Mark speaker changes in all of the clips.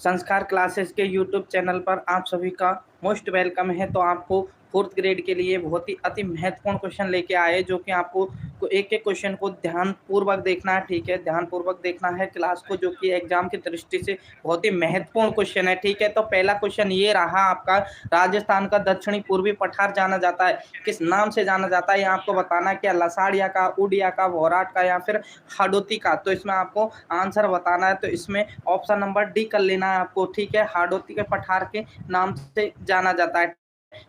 Speaker 1: संस्कार क्लासेस के YouTube channel पर आप सभी का मोस्ट वेलकम है। तो आपको फोर्थ ग्रेड के लिए बहुत ही अति महत्वपूर्ण क्वेश्चन लेके आए, जो कि आपको एक एक क्वेश्चन को ध्यानपूर्वक देखना है। ठीक है, ध्यानपूर्वक देखना है क्लास को, जो कि एग्जाम की दृष्टि से बहुत ही महत्वपूर्ण क्वेश्चन है। ठीक है, तो पहला क्वेश्चन ये रहा आपका, राजस्थान का दक्षिणी पूर्वी पठार जाना जाता है, किस नाम से जाना जाता है? ये आपको बताना है, क्या लसाड़िया का, उड़िया का, वोराट का, या फिर हाडोती का? तो इसमें आपको आंसर बताना है। तो इसमें ऑप्शन नंबर डी कर लेना है आपको। ठीक है, हाडोती के पठार के नाम से जाना जाता है।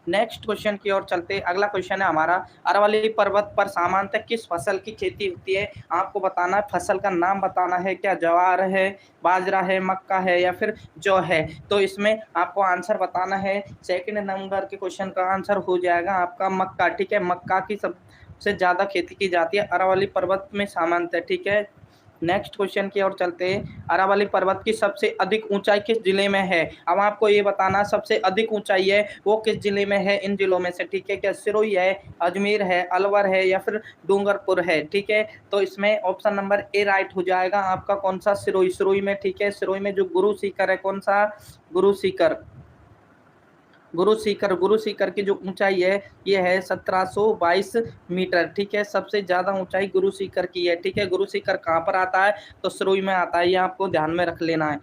Speaker 1: नेक्स्ट क्वेश्चन की ओर चलते, अगला क्वेश्चन है हमारा, अरावली पर्वत पर सामान्यतः किस फसल की खेती होती है? आपको बताना है, फसल का नाम बताना है, क्या ज्वार है, बाजरा है, मक्का है, या फिर जौ है? तो इसमें आपको आंसर बताना है। सेकंड नंबर के क्वेश्चन का आंसर हो जाएगा आपका मक्का। ठीक है, मक्का की सबसे ज्यादा खेती की जाती है अरावली पर्वत में सामान्यतः। ठीक है, नेक्स्ट क्वेश्चन की ओर चलते हैं, अरावली पर्वत की सबसे अधिक ऊंचाई किस जिले में है? अब आपको ये बताना सबसे अधिक ऊंचाई है वो किस जिले में है, इन जिलों में से। ठीक है, क्या सिरोही है, अजमेर है, अलवर है, या फिर डूंगरपुर है? ठीक है, तो इसमें ऑप्शन नंबर ए राइट हो जाएगा आपका। कौन सा? सिरोही। सिरोही में, ठीक है, सिरोही में जो गुरु सीकर है, कौन सा? गुरु सीकर। गुरु सीकर की जो ऊंचाई है ये है 1722 मीटर। ठीक है, सबसे ज्यादा ऊंचाई गुरु सीकर की है। ठीक है, गुरु सीकर कहाँ पर आता है? तो सिरोही में आता है, ये आपको ध्यान में रख लेना है।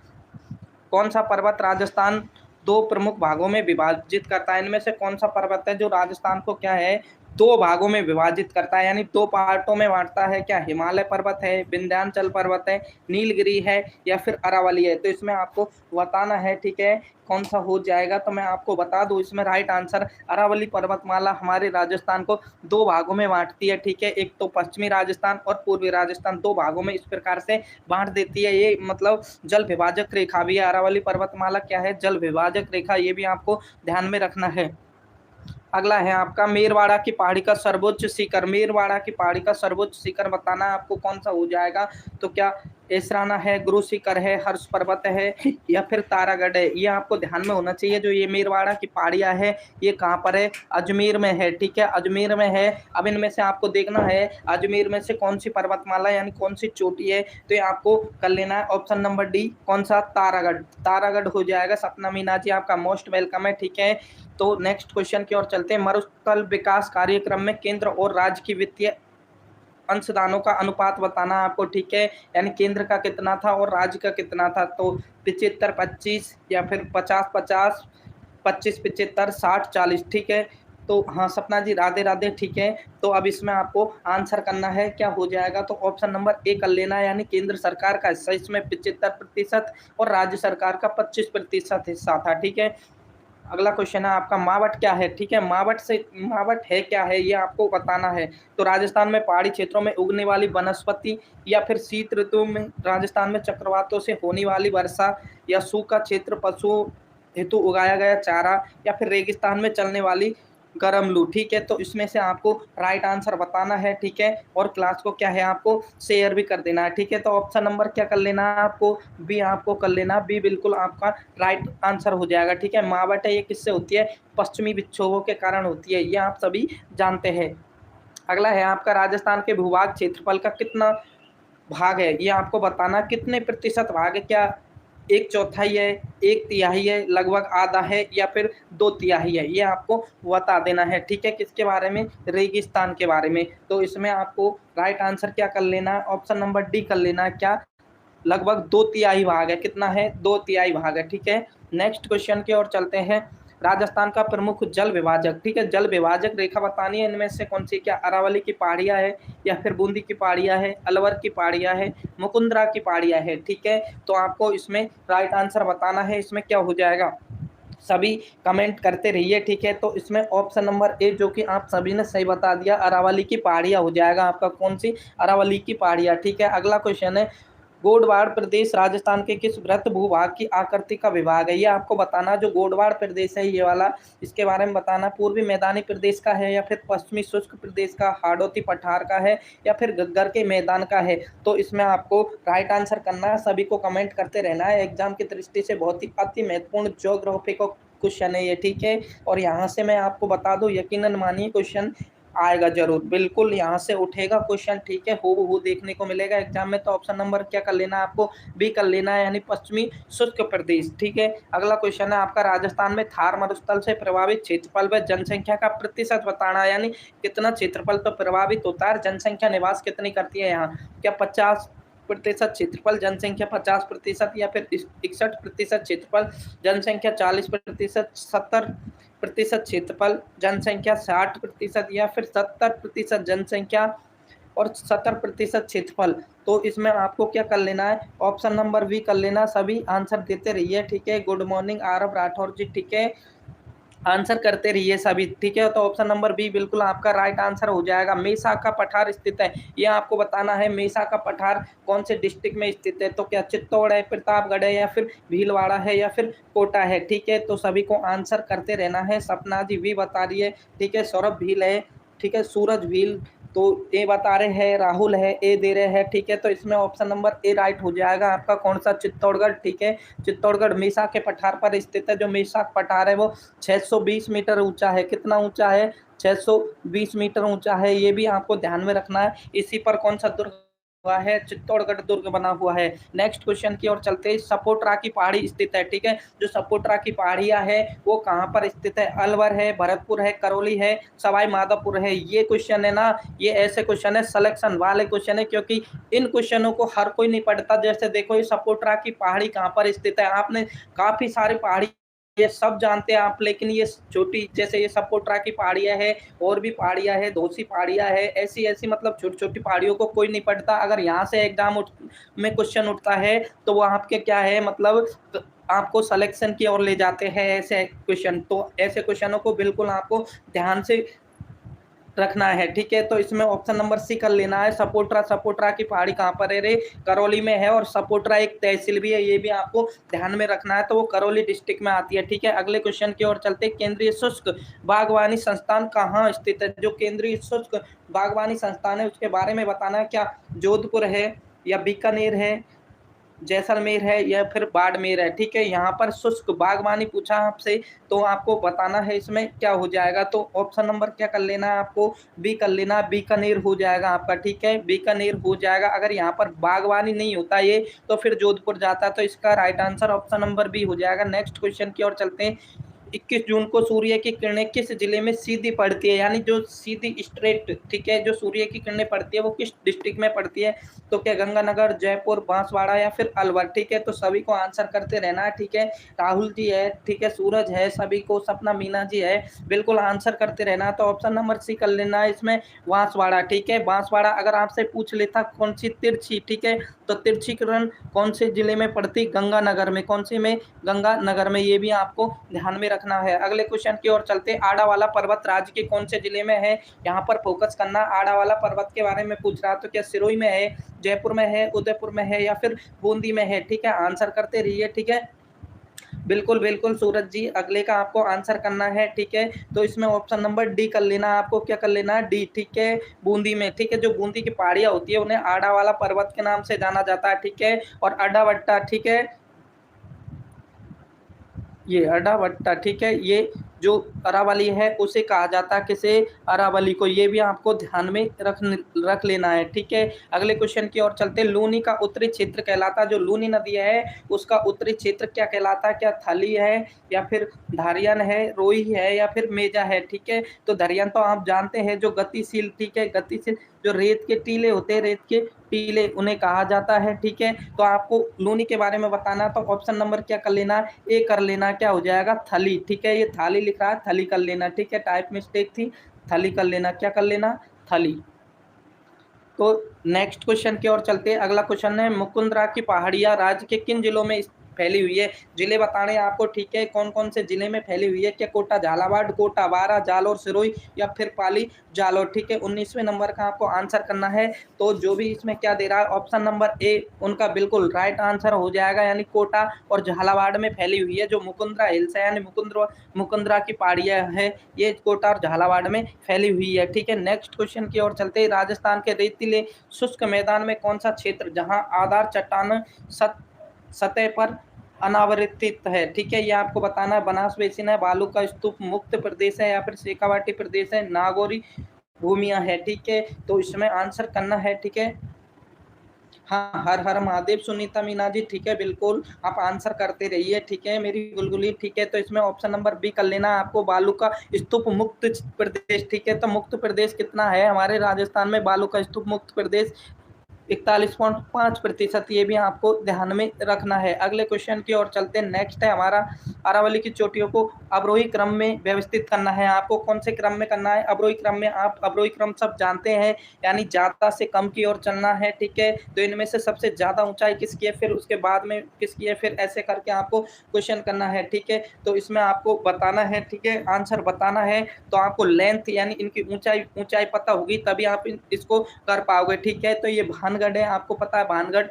Speaker 1: कौन सा पर्वत राजस्थान दो प्रमुख भागों में विभाजित करता है? इनमें से कौन सा पर्वत है जो राजस्थान को क्या है, दो भागों में विभाजित करता है, यानी दो पार्टों में बांटता है? क्या हिमालय पर्वत है, विंध्याचल पर्वत है, नीलगिरी है, या फिर अरावली है? तो इसमें आपको बताना है। ठीक है, कौन सा हो जाएगा? तो मैं आपको बता दूं, इसमें राइट आंसर अरावली पर्वतमाला हमारे राजस्थान को दो भागों में बांटती है। ठीक है, एक तो पश्चिमी राजस्थान और पूर्वी राजस्थान, दो भागों में इस प्रकार से बांट देती है। ये मतलब जल विभाजक रेखा भी है। अरावली पर्वतमाला क्या है? जल विभाजक रेखा। ये भी आपको ध्यान में रखना है। अगला है आपका, मेरवाड़ा की पहाड़ी का सर्वोच्च शिखर। मेरवाड़ा की पहाड़ी का सर्वोच्च शिखर बताना है आपको, कौन सा हो जाएगा? तो क्या एसराना है, गुरु शिखर है, हर्ष पर्वत है, या फिर तारागढ़ है? ये आपको ध्यान में होना चाहिए। जो ये मेरवाड़ा की पहाड़ियां है ये कहाँ पर है? अजमेर में है। ठीक है, अजमेर में है। अब इनमें से आपको देखना है अजमेर में से कौन सी पर्वतमाला यानी कौन सी चोटी है। तो ये आपको कर लेना है ऑप्शन नंबर डी। कौन सा? तारागढ़। तारागढ़ हो जाएगा। सपना मीना जी आपका मोस्ट वेलकम है। ठीक है, तो नेक्स्ट क्वेश्चन की ओर चलते हैं, मरुस्थल विकास कार्यक्रम में केंद्र और राज्य की वित्तीय अंशदानों का अनुपात बताना आपको। ठीक है, यानी केंद्र का कितना था और राज्य का कितना था? तो 75-25, या फिर 50-50, 25-75, 60-40। ठीक है, तो हाँ सपना जी राधे राधे। ठीक है, तो अब इसमें आपको आंसर करना है, क्या हो जाएगा? तो ऑप्शन नंबर ए कर लेना है, यानी केंद्र सरकार का हिस्सा इसमें 75% और राज्य सरकार का 25% हिस्सा था। ठीक है, अगला क्वेश्चन है आपका, मावट क्या है? ठीक है, मावट है क्या है ये आपको बताना है। तो राजस्थान में पहाड़ी क्षेत्रों में उगने वाली वनस्पति, या फिर शीत ऋतु में राजस्थान में चक्रवातों से होने वाली वर्षा, या सूखा क्षेत्र पशुओं हेतु उगाया गया चारा, या फिर रेगिस्तान में चलने वाली गरम लू? ठीक है, तो इसमें से आपको राइट आंसर बताना है। ठीक है, और क्लास को क्या है आपको शेयर भी कर देना है। ठीक है, तो ऑप्शन नंबर क्या कर लेना है आपको? बी आपको कर लेना। बी बिल्कुल आपका राइट आंसर हो जाएगा। ठीक है, मावट है ये किससे होती है? पश्चिमी विक्षोभों के कारण होती है, ये आप सभी जानते हैं। अगला है आपका, राजस्थान के भूभाग क्षेत्रफल का कितना भाग है? ये आपको बताना कितने प्रतिशत भाग है। क्या एक चौथाई है, एक तिहाई है, लगभग आधा है, या फिर दो तिहाई है? ये आपको बता देना है। ठीक है, किसके बारे में? रेगिस्तान के बारे में। तो इसमें आपको राइट आंसर क्या कर लेना है? ऑप्शन नंबर डी कर लेना है। क्या लगभग दो तिहाई भाग है? कितना है? दो तिहाई भाग है। ठीक है, नेक्स्ट क्वेश्चन की ओर चलते हैं, राजस्थान का प्रमुख जल विभाजक। ठीक है, जल विभाजक रेखा बतानी है, इनमें से कौन सी? क्या अरावली की पहाड़ियां है, या फिर बूंदी की पहाड़ियां है, अलवर की पहाड़ियां है, मुकुंदरा की पहाड़ियां है? ठीक है, तो आपको इसमें राइट आंसर बताना है। इसमें क्या हो जाएगा? सभी कमेंट करते रहिए। ठीक है, तो इसमें ऑप्शन नंबर ए, जो कि आप सभी ने सही बता दिया, अरावली की पहाड़ियां हो जाएगा आपका। कौन सी? अरावली की पहाड़ियां। ठीक है, अगला क्वेश्चन है, गोडवाड़ प्रदेश राजस्थान के किस वृत्त भूभाग की आकृति का विभाग है? ये आपको बताना, जो गोडवाड़ प्रदेश है ये वाला, इसके बारे में बताना, पूर्वी मैदानी प्रदेश का है, या फिर पश्चिमी शुष्क प्रदेश का, हाड़ौती पठार का है, या फिर गग्गर के मैदान का है? तो इसमें आपको राइट आंसर करना है। सभी को कमेंट करते रहना है, एग्जाम की दृष्टि से बहुत ही अति महत्वपूर्ण ज्योग्राफी को क्वेश्चन है ये। ठीक है, और यहाँ से मैं आपको बता दूं, यकीनन मानिए क्वेश्चन आएगा जरूर, बिल्कुल यहाँ से उठेगा क्वेश्चन, ठीक है, हूबहू देखने को मिलेगा एग्जाम में। तो ऑप्शन नंबर क्या कर लेना है आपको, बी कर लेना है, यानी पश्चिमी शुष्क प्रदेश, ठीक है। अगला क्वेश्चन है आपका, राजस्थान में थार मरुस्थल से प्रभावित क्षेत्रफल व जनसंख्या का प्रतिशत बताना है, यानी कितना क्षेत्रफल तो प्रभावित होता है, जनसंख्या निवास कितनी करती है यहाँ, क्या 50% क्षेत्रफल, जनसंख्या 50%, या फिर 61% क्षेत्रफल, जनसंख्या 40%, 70% क्षेत्रफल, जनसंख्या 60%, या फिर 70% जनसंख्या और 70% क्षेत्रफल। तो इसमें आपको क्या कर लेना है, ऑप्शन नंबर बी कर लेना, सभी आंसर देते रहिए, ठीक है। गुड मॉर्निंग आरव राठौर जी, ठीक है, आंसर करते रहिए सभी, ठीक है। तो ऑप्शन नंबर बी बिल्कुल आपका राइट आंसर हो जाएगा। मेसा का पठार स्थित है, ये आपको बताना है, मेसा का पठार कौन से डिस्ट्रिक्ट में स्थित है, तो क्या चित्तौड़ है, प्रतापगढ़ है, या फिर भीलवाड़ा है, या फिर कोटा है, ठीक है। तो सभी को आंसर करते रहना है। सपना जी भी बता रही है, ठीक है, सौरभ भील है, ठीक है, सूरज भील, तो ए बता रहे हैं, राहुल है, ए दे रहे हैं, ठीक है। तो इसमें ऑप्शन नंबर ए राइट हो जाएगा आपका, कौन सा, चित्तौड़गढ़, ठीक है। चित्तौड़गढ़ मेसा के पठार पर स्थित है। जो मेसा पठार है वो 620 मीटर ऊंचा है, कितना ऊंचा है, 620 मीटर ऊंचा है, ये भी आपको ध्यान में रखना है। इसी पर कौन सा दुर्ग हुआ है, चित्तौड़गढ़ दुर्ग बना हुआ है। नेक्स्ट क्वेश्चन की ओर चलते हैं, सपोट्रा की पहाड़ी स्थित है, ठीक है। जो सपोट्रा की पहाड़ियां है वो कहाँ पर स्थित है, अलवर है, भरतपुर है, करौली है, सवाई माधोपुर है। ये क्वेश्चन है ना, ये ऐसे क्वेश्चन है, सिलेक्शन वाले क्वेश्चन है, क्योंकि इन क्वेश्चनों को हर कोई नहीं पढ़ता। जैसे देखो, ये सपोट्रा की पहाड़ी कहाँ पर स्थित है, आपने काफी सारी पहाड़ी ये सब जानते हैं आप, लेकिन ये छोटी, जैसे ये सपोट्रा की पहाड़ियां है, और भी पहाड़ियां है, धोसी पहाड़ियां है, ऐसी ऐसी मतलब छोटी छोटी पहाड़ियों को कोई नहीं पढ़ता। अगर यहाँ से एग्जाम में क्वेश्चन उठता है तो वो आपके क्या है, मतलब आपको सिलेक्शन की ओर ले जाते हैं ऐसे क्वेश्चन। तो ऐसे क्वेश्चनों को बिल्कुल आपको ध्यान से रखना है, ठीक है। तो इसमें ऑप्शन नंबर सी कर लेना है, सपोट्रा। सपोट्रा की पहाड़ी कहाँ पर है रे, करौली में है, और सपोट्रा एक तहसील भी है, ये भी आपको ध्यान में रखना है। तो वो करौली डिस्ट्रिक्ट में आती है, ठीक है। अगले क्वेश्चन की ओर चलते, केंद्रीय शुष्क बागवानी संस्थान कहाँ स्थित है। जो केंद्रीय शुष्क बागवानी संस्थान है उसके बारे में बताना है, क्या जोधपुर है, या बीकानेर है, जैसलमेर है, या फिर बाड़मेर है, ठीक है। यहाँ पर शुष्क बागवानी पूछा आपसे, तो आपको बताना है इसमें क्या हो जाएगा। तो ऑप्शन नंबर क्या कर लेना है आपको, बी कर लेना, बीकानेर हो जाएगा आपका, ठीक है, बीकानेर हो जाएगा। अगर यहाँ पर बागवानी नहीं होता ये, तो फिर जोधपुर जाता, तो इसका right answer option number B हो जाएगा। नेक्स्ट क्वेश्चन की ओर चलते हैं, 21 जून को सूर्य की किरणें किस जिले में सीधी पड़ती है, यानी जो सीधी स्ट्रेट, ठीक है, जो सूर्य की किरणें पड़ती है वो किस डिस्ट्रिक्ट में पड़ती है, तो क्या गंगानगर, जयपुर, बांसवाड़ा, या फिर अलवर, ठीक है। तो सभी को आंसर करते रहना है, ठीक है। राहुल जी है, ठीक है, सूरज है, सभी को, सपना मीना जी है, बिल्कुल आंसर करते रहना। तो ऑप्शन नंबर सी कर लेना है इसमें, बांसवाड़ा, ठीक है। बांसवाड़ा अगर आपसे पूछ लेता कौन सी, तिरछी, ठीक है, तो तिरछी किरण कौन से जिले में पड़ती, गंगानगर में, कौन सी में, गंगानगर में, ये भी आपको ध्यान में रखना है। अगले क्वेश्चन की ओर चलते, आडावाला पर्वत राज्य के कौन से जिले में है, यहाँ पर फोकस करना। आडावाला पर्वत के बारे में पूछ रहा, तो क्या सिरोही में है, जयपुर में है, उदयपुर में है, या फिर बूंदी में है, ठीक है। आंसर करते रहिए, ठीक है, बिल्कुल बिल्कुल सूरज जी, अगले का आपको आंसर करना है, ठीक है। तो इसमें ऑप्शन नंबर डी कर लेना, आपको क्या कर लेना है, डी, ठीक है, बूंदी में, ठीक है। जो बूंदी की पहाड़ियां होती है उन्हें आडावाला पर्वत के नाम से जाना जाता है, ठीक है। और अड्डावट्टा, ठीक है, ये अड्डावट्टा, ठीक है, ये जो अरावली है उसे कहा जाता है, किसे, अरावली को, ये भी आपको ध्यान में रख लेना है, ठीक है। अगले क्वेश्चन की ओर चलते, लूनी का उत्तरी क्षेत्र कहलाता है, जो लूनी नदी है उसका उत्तरी क्षेत्र क्या कहलाता है, क्या थली है, या फिर धारियन है, रोही है, या फिर मेजा है, ठीक है। तो धारियन तो आप जानते हैं, जो गतिशील, ठीक है, गतिशील, जो रेत के टीले होते हैं, रेत के टीले उन्हें कहा जाता है, ठीक है। तो आपको लूनी के बारे में बताना, तो ऑप्शन नंबर क्या कर लेना, ए कर लेना, क्या हो जाएगा, थली, ठीक है। ये थाली लिख रहा है, थली कर लेना, ठीक है, टाइप मिस्टेक थी, थली कर लेना, क्या कर लेना, थली। तो नेक्स्ट क्वेश्चन की ओर चलते हैं। अगला क्वेश्चन है, मुकुंदरा की पहाड़ियां राज्य के किन जिलों में फैली हुई है, जिले बताने हैं आपको, ठीक है, कौन कौन से जिले में फैली हुई है, क्या कोटा झालावाड़, कोटा बारा, जालौर सिरोही, या फिर पाली जालौर, ठीक है। 19वें नंबर का आपको आंसर करना है। तो जो भी इसमें क्या दे रहा है, ऑप्शन नंबर ए उनका बिल्कुल राइट आंसर हो जाएगा, यानी कोटा और झालावाड़ में फैली हुई है। जो मुकुंदरा हिल्स है, यानी मुकुंदरा की पहाड़ियां है, ये कोटा और झालावाड़ में फैली हुई है, ठीक है। नेक्स्ट क्वेश्चन की ओर चलते हैं, राजस्थान के रेतीले शुष्क मैदान में कौन सा क्षेत्र जहां आधार चट्टान सतह पर अनावृतित है, ठीक है। ये आपको बताना है, बनास बेसिन है, बालू का स्तूप मुक्त प्रदेश है, या फिर शेखावाटी प्रदेश है, नागौरी भूमिया है, ठीक है। तो इसमें आंसर करना है, ठीक है। हाँ, हर हर महादेव सुनीता मीना जी, ठीक है, बिल्कुल आप आंसर करते रहिए, ठीक है मेरी गुलगुली, ठीक है। तो इसमें ऑप्शन नंबर बी कर लेना है आपको, बालू का स्तूप मुक्त प्रदेश, ठीक है। तो मुक्त प्रदेश कितना है हमारे राजस्थान में, बालू का स्तूप मुक्त प्रदेश 41.5%, ये भी आपको ध्यान में रखना है। अगले क्वेश्चन की ओर चलते हैं। नेक्स्ट है हमारा, अरावली की चोटियों को अवरोही क्रम में व्यवस्थित करना है आपको। कौन से क्रम में करना है? अवरोही क्रम में। आप अवरोही क्रम सब जानते हैं, यानी ज्यादा से कम की ओर चलना है, ठीक है। तो इनमें से सबसे ज्यादा ऊंचाई किसकी है, फिर उसके बाद में किसकी है, फिर ऐसे करके आपको क्वेश्चन करना है, ठीक है। तो इसमें आपको बताना है, ठीक है, आंसर बताना है। तो आपको लेंथ यानी इनकी ऊंचाई पता होगी, तभी आप इसको कर पाओगे, ठीक है। तो ये भानगढ़ है, आपको पता है भानगढ़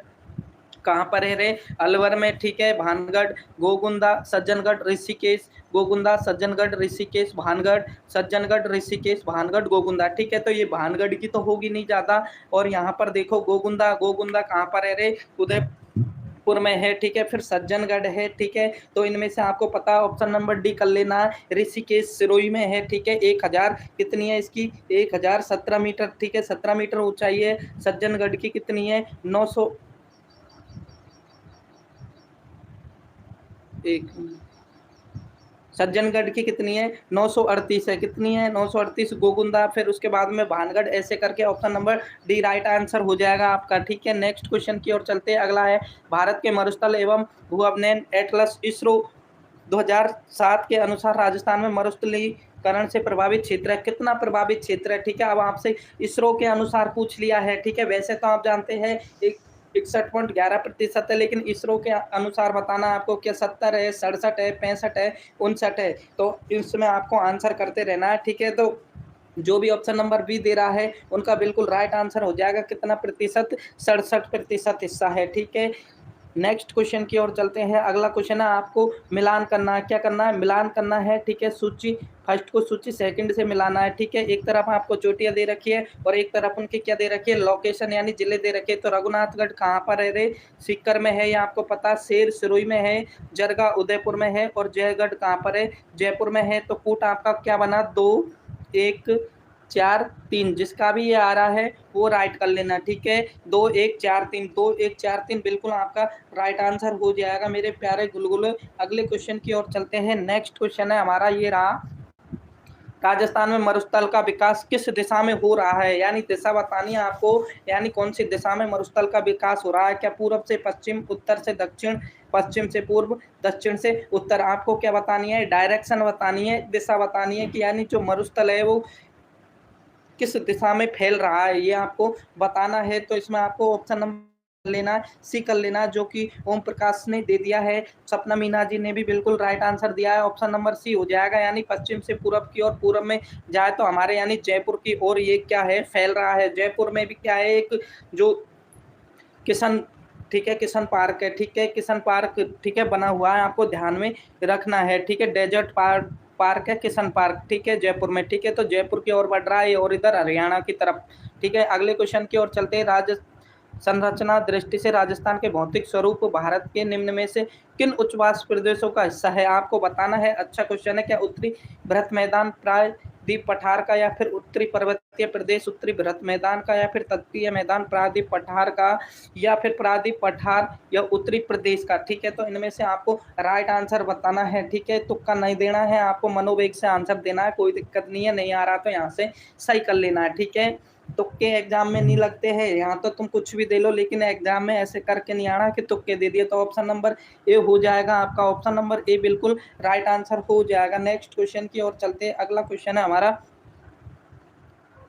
Speaker 1: कहाँ पर है रे, अलवर में, ठीक है। भानगढ़, गोगुंदा, सज्जनगढ़, ऋषिकेश, गोगुंदा, सज्जनगढ़, ऋषिकेश, भानगढ़, सज्जनगढ़, ऋषिकेश, भानगढ़, गोगुंदा, ठीक है। तो ये भानगढ़ की तो होगी नहीं ज्यादा, और यहाँ पर देखो गोगुंदा, गोगुंदा कहाँ पर है रे, उदयपुर में है, ठीक है। फिर सज्जनगढ़ है, ठीक है। तो इनमें से आपको पता है, ऑप्शन नंबर डी कर लेना है, ऋषिकेश सिरोही में है, ठीक है। 1000 कितनी है इसकी, 1017 मीटर, ठीक है, 17 मीटर ऊंचाई है। सज्जनगढ़ की कितनी है, 900, एक, सज्जनगढ़ की कितनी है, 938 है, कितनी है, 938। गोगुंदा, फिर उसके बाद में भानगढ़, ऐसे करके option number D right answer हो जाएगा आपका, ठीक है। नेक्स्ट क्वेश्चन की ओर चलते हैं। अगला है, भारत के मरुस्थल एवं भू अवनयन एटलस इसरो 2007 के अनुसार राजस्थान में मरुस्थलीकरण से प्रभावित क्षेत्र है, कितना प्रभावित क्षेत्र है, ठीक है। अब आपसे इसरो के अनुसार पूछ लिया है, ठीक है। वैसे तो आप जानते हैं 61.11% है, लेकिन इसरो के अनुसार बताना आपको, क्या 70 है, 67 है, 65 है, 59 है। तो इसमें आपको आंसर करते रहना है, ठीक है। तो जो भी ऑप्शन नंबर बी दे रहा है उनका बिल्कुल राइट आंसर हो जाएगा। कितना प्रतिशत, 67% हिस्सा है, ठीक है। नेक्स्ट क्वेश्चन की ओर चलते हैं। अगला क्वेश्चन है, आपको मिलान करना है, क्या करना है, मिलान करना है, ठीक है। सूची फर्स्ट को सूची सेकंड से मिलाना है, ठीक है। एक तरफ आपको चोटियां दे रखी है और एक तरफ उनकी क्या दे रखी है, लोकेशन यानी जिले दे रखे हैं। तो रघुनाथगढ़ कहाँ पर है रे, सीकर में है, ये आपको पता। शेर सिरोही में है, जरगा उदयपुर में है, और जयगढ़ कहाँ पर है, जयपुर में है। तो कूट आपका क्या बना, 2 1 4 3, जिसका भी ये आ रहा है वो राइट कर लेना, ठीक है। 2 1 4 3, 2 1 4 3 बिल्कुल आपका राइट आंसर हो जाएगा मेरे प्यारे गुलगुले। अगले क्वेश्चन की ओर चलते हैं। नेक्स्ट क्वेश्चन है हमारा, ये रहा, राजस्थान में मरुस्थल का विकास किस दिशा में हो रहा है, यानी दिशा बतानी है आपको, यानी कौन सी दिशा में मरुस्थल का विकास हो रहा है। क्या पूर्व से पश्चिम, उत्तर से दक्षिण, पश्चिम से पूर्व, दक्षिण से उत्तर। आपको क्या बतानी है, डायरेक्शन बतानी है, दिशा बतानी है, कि यानी जो मरुस्थल है वो किस दिशा में फैल रहा है, ये आपको बताना है। तो इसमें आपको ऑप्शन नंबर लेना है, सी कर लेना, जो कि ओम प्रकाश ने दे दिया है। सपना मीना जी ने भी बिल्कुल राइट आंसर दिया है, ऑप्शन नंबर सी हो जाएगा, यानी पश्चिम से पूर्व की ओर, पूर्व में जाए तो हमारे यानी जयपुर की ओर ये क्या है, फैल रहा है। जयपुर में भी क्या है, एक जो किशन, ठीक है, किशन पार्क है, ठीक है, किशन पार्क, ठीक है, बना हुआ है, आपको ध्यान में रखना है, ठीक है। डेजर्ट पार्क पार्क है किशन पार्क, ठीक है, जयपुर में, ठीक है। तो जयपुर की ओर बढ़ रहा है और इधर हरियाणा की तरफ, ठीक है। अगले क्वेश्चन की ओर चलते हैं। संरचना दृष्टि से राजस्थान के भौतिक स्वरूप भारत के निम्न में से किन उच्चवास प्रदेशों का हिस्सा है, आपको बताना है। अच्छा क्वेश्चन है। क्या उत्तरी भरत मैदान, प्रायद्वीप पठार का, या फिर उत्तरी पर्वतीय प्रदेश उत्तरी भरत मैदान का, या फिर तटीय मैदान प्रायद्वीप पठार का, या फिर प्रायद्वीप पठार या उत्तरी प्रदेश का, ठीक है। तो इनमें से आपको राइट आंसर बताना है, ठीक है। तुक्का नहीं देना है, आपको मनोवेग से आंसर देना है, कोई दिक्कत नहीं है, नहीं आ रहा तो यहाँ से सही कर लेना है, ठीक है। तुक्के एग्जाम में नहीं लगते हैं, यहाँ तो तुम कुछ भी दे लो, लेकिन एग्जाम में ऐसे करके नहीं आना कि तुक्के दे दिए। तो ऑप्शन नंबर ए हो जाएगा आपका, ऑप्शन नंबर ए बिल्कुल राइट आंसर हो जाएगा। नेक्स्ट क्वेश्चन की ओर चलते हैं। अगला क्वेश्चन है हमारा,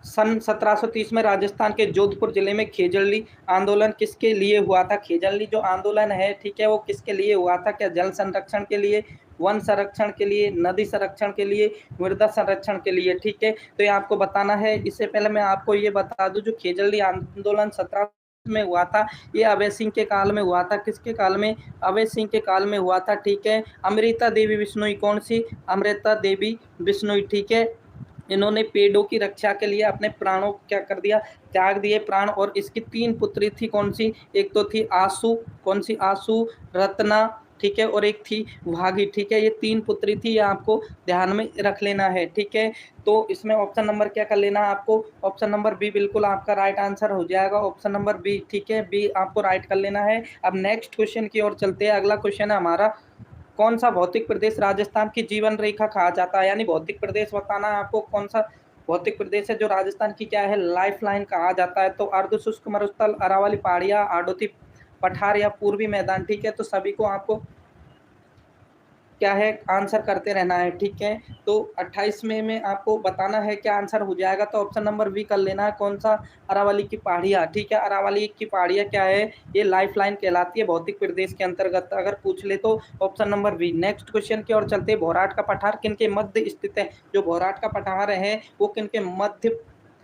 Speaker 1: सन 1730 में राजस्थान के जोधपुर जिले में खेजड़ली आंदोलन किसके लिए हुआ था। खेजड़ली जो आंदोलन है, ठीक है, वो किसके लिए हुआ था। क्या जल संरक्षण के लिए, वन संरक्षण के लिए, नदी संरक्षण के लिए, मृदा संरक्षण के लिए, ठीक है। तो ये आपको बताना है। इससे पहले मैं आपको ये बता दूं, जो खेजड़ली आंदोलन 17 में हुआ था, ये अभय सिंह के काल में हुआ था। किसके काल में, अभय सिंह के काल में हुआ था, ठीक है। अमृता देवी बिश्नोई, कौन सी, अमृता देवी बिश्नोई, ठीक है। इन्होंने पेड़ों की रक्षा के लिए अपने प्राणों को क्या कर दिया, त्याग दिए प्राण। और इसकी 3 पुत्री थी, कौन सी, एक तो थी आसू, कौन सी, आसू, रत्ना, ठीक है, और एक थी भागी, ठीक है, ये 3 पुत्री थी, ये आपको ध्यान में रख लेना है, ठीक है। तो इसमें ऑप्शन नंबर क्या कर लेना है आपको, ऑप्शन नंबर बी बिल्कुल आपका राइट आंसर हो जाएगा, ऑप्शन नंबर बी, ठीक है, बी आपको राइट कर लेना है। अब नेक्स्ट क्वेश्चन की ओर चलते हैं। अगला क्वेश्चन है हमारा, कौन सा भौतिक प्रदेश राजस्थान की जीवन रेखा कहा जाता है, यानी भौतिक प्रदेश बताना है आपको, कौन सा भौतिक प्रदेश है जो राजस्थान की क्या है लाइफ लाइन कहा जाता है। तो अर्ध शुष्क मरुस्थल, अरावली पहाड़ियाँ, आड़ोती पठार या पूर्वी मैदान, ठीक है। तो सभी को आपको क्या है आंसर करते रहना है, ठीक है। तो 28 में आपको बताना है क्या आंसर हो जाएगा। तो ऑप्शन नंबर बी कर लेना है, कौन सा, अरावली की पहाड़ियाँ, ठीक है। अरावली की पहाड़ियाँ क्या है, ये लाइफ लाइन कहलाती है भौतिक प्रदेश के अंतर्गत, अगर पूछ ले तो option number B. Next question की ओर चलते हैं। भौराट का पठार किन के मध्य स्थित है, जो भौराट का पठार है वो किन के मध्य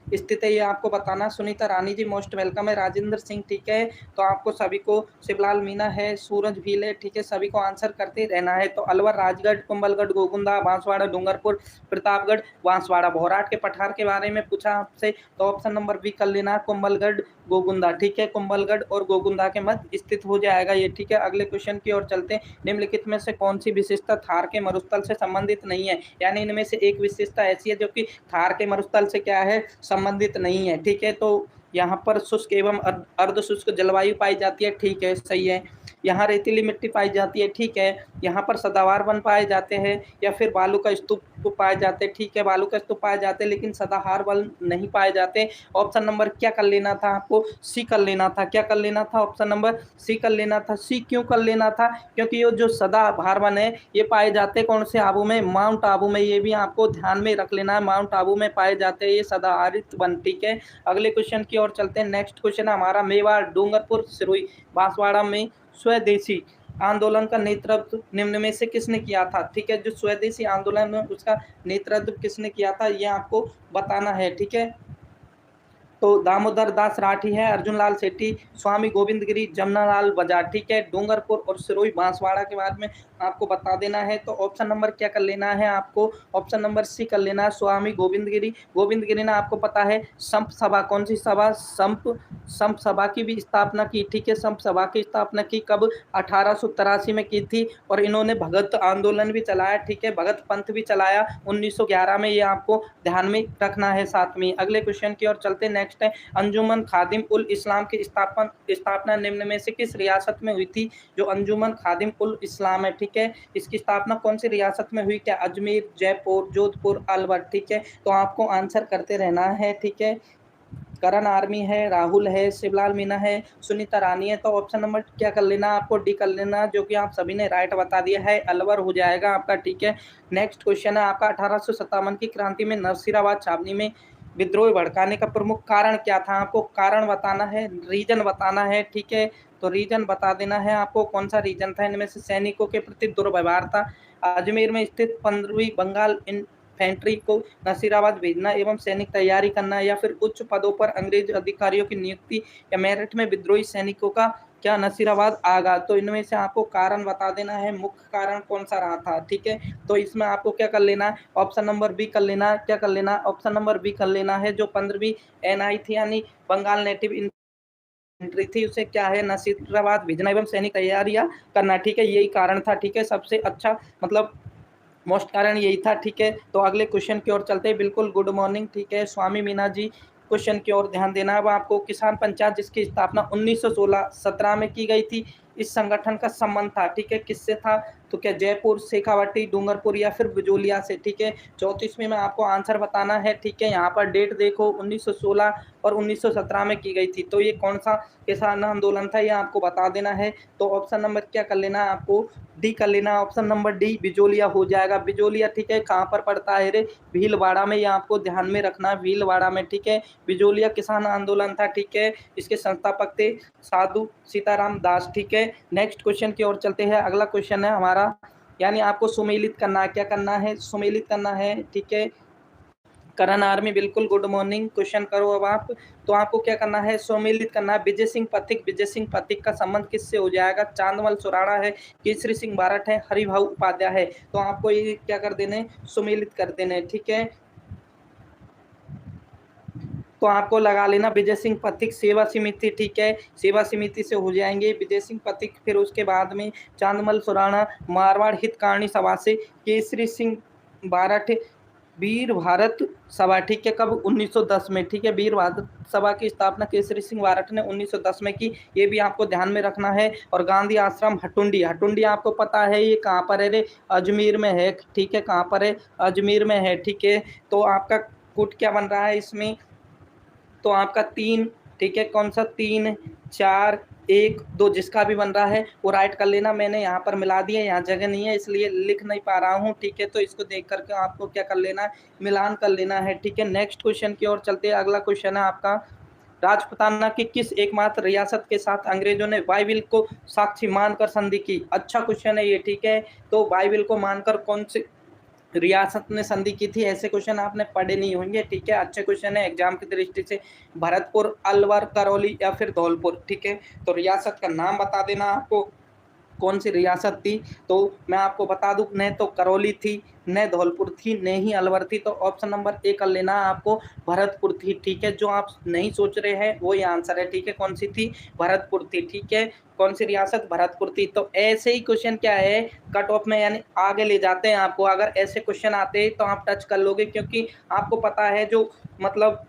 Speaker 1: स्थित है, ये आपको बताना। सुनीता रानी जी मोस्ट वेलकम है, राजेंद्र सिंह, ठीक है। तो आपको सभी को, शिवलाल मीना है, सूरज भील है, ठीक है, सभी को आंसर करते रहना है। तो अलवर, राजगढ़, कुंभलगढ़, गोगुंदा, बांसवाड़ा, डूंगरपुर, प्रतापगढ़, बांसवाड़ा। भौराट के पठार के बारे में पूछा आपसे, तो ऑप्शन नंबर बी कर लेना, कुंभलगढ़, गोगुंदा, ठीक है, कुंभलगढ़ और गोगुंदा के मध्य स्थित हो जाएगा ये, ठीक है। अगले क्वेश्चन की ओर चलते हैं। निम्नलिखित में से कौन सी विशेषता थार के मरुस्थल से संबंधित नहीं है, यानी इनमें से एक विशेषता ऐसी है जो कि थार के मरुस्थल से क्या है संबंधित नहीं है, ठीक है। तो यहाँ पर शुष्क एवं अर्ध शुष्क जलवायु पाई जाती है, ठीक है, सही है। यहाँ रेतीली मिट्टी पाई जाती है, ठीक है। यहाँ पर सदाबहार वन पाए जाते हैं, या फिर बालू का स्तूप पाए जाते हैं, ठीक है, बालू का स्तूप पाए जाते हैं, लेकिन सदाबहार वन नहीं पाए जाते। ऑप्शन नंबर क्या कर लेना था आपको, सी कर लेना था। क्या कर लेना था, ऑप्शन नंबर सी कर लेना था। सी क्यों कर लेना था, क्योंकि ये जो सदाबहार वन है ये पाए जाते हैं कौन से आबू में, माउंट आबू में, ये भी आपको ध्यान में रख लेना है, माउंट आबू में पाए जाते हैं ये सदाहरित वन, ठीक है। अगले क्वेश्चन की ओर चलते हैं। नेक्स्ट क्वेश्चन हमारा, मेवाड़, डूंगरपुर, सिरोही, बांसवाड़ा में स्वदेशी आंदोलन का नेतृत्व निम्न में से किसने किया था, ठीक है। जो स्वदेशी आंदोलन है उसका नेतृत्व किसने किया था, ये आपको बताना है, ठीक है। तो दामोदर दास राठी है, अर्जुन लाल सेठी, स्वामी गोविंद गिरी, जमनालाल बजाज, ठीक है। डूंगरपुर और सिरोही बांसवाड़ा के बारे में आपको बता देना है। तो ऑप्शन नंबर क्या कर लेना है आपको, ऑप्शन नंबर सी कर लेना है, स्वामी गोविंद गिरी। गोविंद गिरी ने आपको पता है संप सभा, कौन सी सभा, संप सभा की भी स्थापना की, ठीक है। संप सभा की स्थापना की कब, 1883 में की थी। और इन्होंने भगत आंदोलन भी चलाया, ठीक है, भगत पंथ भी चलाया 1911 में, ये आपको ध्यान में रखना है साथ में। अगले क्वेश्चन की ओर चलते, नेक्स्ट है, अंजुमन खादिम उल इस्लाम की स्थापना निम्न में से किस रियासत में हुई थी। जो अंजुमन खादिम उल इस्लाम है, ठीक है, इसकी स्थापना कौन सी रियासत में हुई, क्या अजमेर, जयपुर, जोधपुर, अलवर, ठीक है। तो आपको आंसर करते रहना है, ठीक है। करण आर्मी है, राहुल है, शिवलाल मीना है, सुनीता रानी है। तो ऑप्शन नंबर क्या कर लेना, आपको डी कर लेना, जो कि आप सभी ने राइट बता दिया है, अलवर हो जाएगा आपका, ठीक है। नेक्स्ट क्वेश्चन है आपका, 1857 की क्रांति में नरसिराबाद छावनी में विद्रोह भड़काने का प्रमुख कारण क्या था, आपको कारण बताना है, रीजन बताना है, ठीक है। तो रीजन बता देना है आपको, कौन सा रीजन था, इनमें से सैनिकों के प्रति दुर्व्यवहार था, अजमेर में स्थित 15वीं बंगाल इन्फेंट्री को नसीराबाद भेजना एवं सैनिक तैयारी करना, या फिर उच्च पदों पर अंग्रेज अधिकारियों की नियुक्ति, या मेरठ में विद्रोही सैनिकों का क्या नसीराबाद आगा। तो इनमें से आपको कारण बता देना है, मुख्य कारण कौन सा रहा था, ठीक है। तो इसमें आपको क्या कर लेना है, ऑप्शन नंबर बी कर लेना, क्या कर लेना, ऑप्शन नंबर बी कर लेना है, जो 15वीं एनआई थी यानी बंगाल नेटिव इन्फेंट्री थी, उसे क्या है नसीराबाद भेजना एवं सैनिक तैयारियां करना, ठीक है, यही कारण था, ठीक है। सबसे अच्छा मतलब मोस्ट कारण यही था, ठीक है। तो अगले क्वेश्चन की ओर चलते हैं। बिल्कुल गुड मॉर्निंग, ठीक है, स्वामी मीना जी, क्वेश्चन की ओर ध्यान देना। अब आपको, किसान पंचायत जिसकी स्थापना 1916-17 में की गई थी, इस संगठन का संबंध था, ठीक है, किससे था, तो क्या जयपुर, शेखावाटी, डूंगरपुर या फिर बिजोलिया से, ठीक है। 34वीं में आपको आंसर बताना है, ठीक है। यहाँ पर डेट देखो, 1916 और 1917 में की गई थी। तो ये कौन सा किसान आंदोलन था, ये आपको बता देना है। तो ऑप्शन नंबर क्या कर लेना है आपको, डी कर लेना, ऑप्शन नंबर डी बिजोलिया हो जाएगा। बिजोलिया, ठीक है, कहाँ पर पड़ता है रे, भीलवाड़ा में, ये आपको ध्यान में रखना, भीलवाड़ा में, ठीक है। बिजोलिया किसान आंदोलन था, ठीक है, इसके संस्थापक थे साधु सीताराम दास, ठीक है। नेक्स्ट क्वेश्चन की ओर चलते हैं। अगला क्वेश्चन है हमारा, यानी आपको सुमेलित करना है, क्या करना है, सुमेलित करना है, ठीक है। करण आर्मी, बिल्कुल गुड मॉर्निंग, क्वेश्चन करो अब आप। तो आपको क्या करना है, सम्मिलित करना है। विजय सिंह पथिक, विजय सिंह पथिक का संबंध किससे हो जाएगा, चांदमल सुराणा है, केसरी सिंह बारठ है, हरिभाऊ उपाध्याय है। तो आपको ये क्या कर देने, सम्मिलित कर देने, ठीक है। तो आपको लगा लेना विजय सिंह पथिक सेवा समिति, ठीक है, सेवा समिति से हो जाएंगे विजय सिंह पथिक। फिर उसके बाद में चांदमल सुराणा मारवाड़ हितकारिणी सभा से, केसरी सिंह बारठ वीर भारत सभा, ठीक है, कब 1910 में, ठीक है, वीर भारत सभा की स्थापना केसरी सिंह बारठ ने 1910 में की, ये भी आपको ध्यान में रखना है। और गांधी आश्रम हटुंडी, हटुंडी आपको पता है ये कहाँ पर है रे, अजमेर में है, ठीक है, कहाँ पर है, अजमेर में है, ठीक है। तो आपका कुट क्या बन रहा है इसमें, तो आपका 3, ठीक है, कौन सा 3 4 1 2 जिसका भी बन रहा है वो राइट कर लेना। मैंने यहाँ पर मिला दिया, यहाँ जगह नहीं है इसलिए लिख नहीं पा रहा हूँ, ठीक है, तो इसको देख करके आपको क्या कर लेना है, मिलान कर लेना है, ठीक है। नेक्स्ट क्वेश्चन की ओर चलते हैं। अगला क्वेश्चन है आपका, राजपुताना की किस एकमात्र रियासत के साथ अंग्रेजों ने बाइबिल को साक्षी मानकर संधि की। अच्छा क्वेश्चन है ये, ठीक है। तो बाइबिल को मानकर कौन से रियासत ने संधि की थी, ऐसे क्वेश्चन आपने पढ़े नहीं होंगे, ठीक है, अच्छे क्वेश्चन है एग्जाम की दृष्टि से। भरतपुर, अलवर, करौली या फिर धौलपुर, ठीक है। तो रियासत का नाम बता देना आपको कौन सी रियासत थी, तो मैं आपको बता दूं, न तो करौली थी, न धौलपुर थी, न ही अलवर थी, तो ऑप्शन नंबर ए कर लेना आपको, भरतपुर थी, ठीक है। जो आप नहीं सोच रहे हैं वो ये आंसर है, ठीक है, कौन सी थी, भरतपुर थी, ठीक है। कौन सी रियासत, भरतपुर थी। तो ऐसे ही क्वेश्चन क्या है कट ऑफ में, यानी आगे ले जाते हैं आपको। अगर ऐसे क्वेश्चन आते हैं तो आप टच कर लोगे, क्योंकि आपको पता है जो मतलब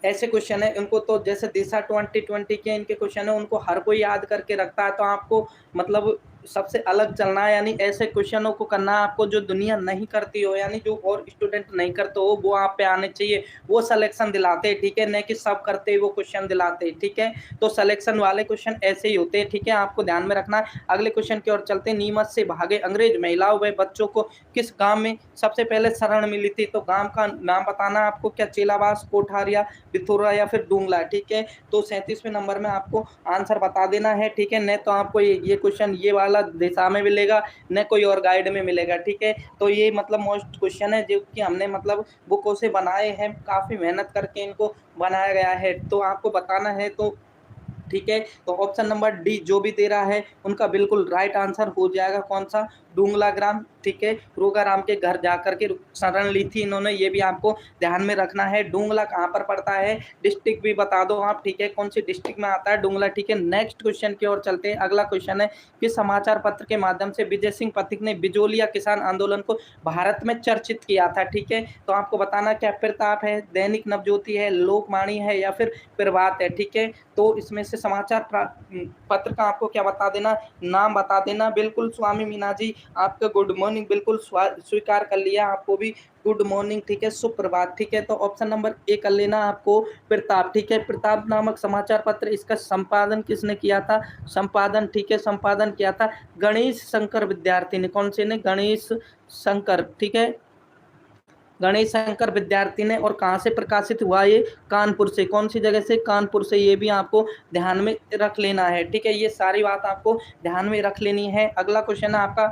Speaker 1: ऐसे क्वेश्चन है इनको तो जैसे दिशा 2020 के इनके क्वेश्चन है उनको हर कोई याद करके रखता है, तो आपको मतलब सबसे अलग चलना है, यानी ऐसे क्वेश्चनों को करना है आपको जो दुनिया नहीं करती हो, यानी जो और स्टूडेंट नहीं करते हो वो आप पे आने चाहिए, वो सिलेक्शन दिलाते हैं, ठीक है, न कि सब करते वो क्वेश्चन दिलाते हैं, ठीक है। तो सिलेक्शन वाले क्वेश्चन ऐसे ही होते हैं, ठीक है, आपको ध्यान में रखना है। अगले क्वेश्चन की ओर चलते हैं। नीमच से भागे अंग्रेज महिलाओं व बच्चों को किस गांव में सबसे पहले शरण मिली थी, तो गांव का नाम बताना आपको, क्या चेलावास, कोठारिया, बिथुरा या फिर डूंगला, ठीक है। तो 37वें नंबर में आपको आंसर बता देना है, ठीक है। न तो आपको ये क्वेश्चन ये वाला दिशा में मिलेगा, न कोई और गाइड में मिलेगा, ठीक है। तो ये मतलब मोस्ट क्वेश्चन है जो कि हमने मतलब बुकों से बनाए हैं, काफी मेहनत करके इनको बनाया गया है, तो आपको बताना है, तो ठीक है। तो ऑप्शन नंबर डी जो भी दे रहा है उनका बिल्कुल राइट आंसर हो जाएगा, कौन सा, डूंगला ग्राम, ठीक है। रोगाराम के घर जाकर के शरण ली थी इन्होंने, ये भी आपको ध्यान में रखना है। डूंगला कहाँ पर पड़ता है, डिस्ट्रिक्ट भी बता दो आप, ठीक है, कौन सी डिस्ट्रिक्ट में आता है डूंगला, ठीक है। नेक्स्ट क्वेश्चन की ओर चलते हैं। अगला क्वेश्चन है, किस समाचार पत्र के माध्यम से विजय सिंह पथिक ने बिजोलिया किसान आंदोलन को भारत में चर्चित किया था, ठीक है। तो आपको बताना क्या प्रताप है, दैनिक नवज्योति है, लोकवाणी है या फिर प्रभात है, ठीक है। तो इसमें से समाचार पत्र का आपको क्या बता देना, नाम बता देना। बिल्कुल स्वामी मीना जी आपका गुड मॉर्निंग, बिल्कुल स्वीकार कर लिया, आपको भी गुड मॉर्निंग, ठीक है, सुप्रभात, ठीक है। तो ऑप्शन नंबर ए कर लेना आपको, प्रताप, ठीक है। प्रताप नामक समाचार पत्र, इसका संपादन किसने किया था, संपादन, ठीक है, संपादन किया था गणेश शंकर विद्यार्थी ने, कौन से ने, गणेश शंकर, ठीक है, गणेश शंकर विद्यार्थी ने। और कहाँ से प्रकाशित हुआ ये, कानपुर से, कौन सी जगह से, कानपुर से, ये भी आपको ध्यान में रख लेना है, ठीक है। ये सारी बात आपको ध्यान में रख लेनी है। अगला क्वेश्चन है आपका,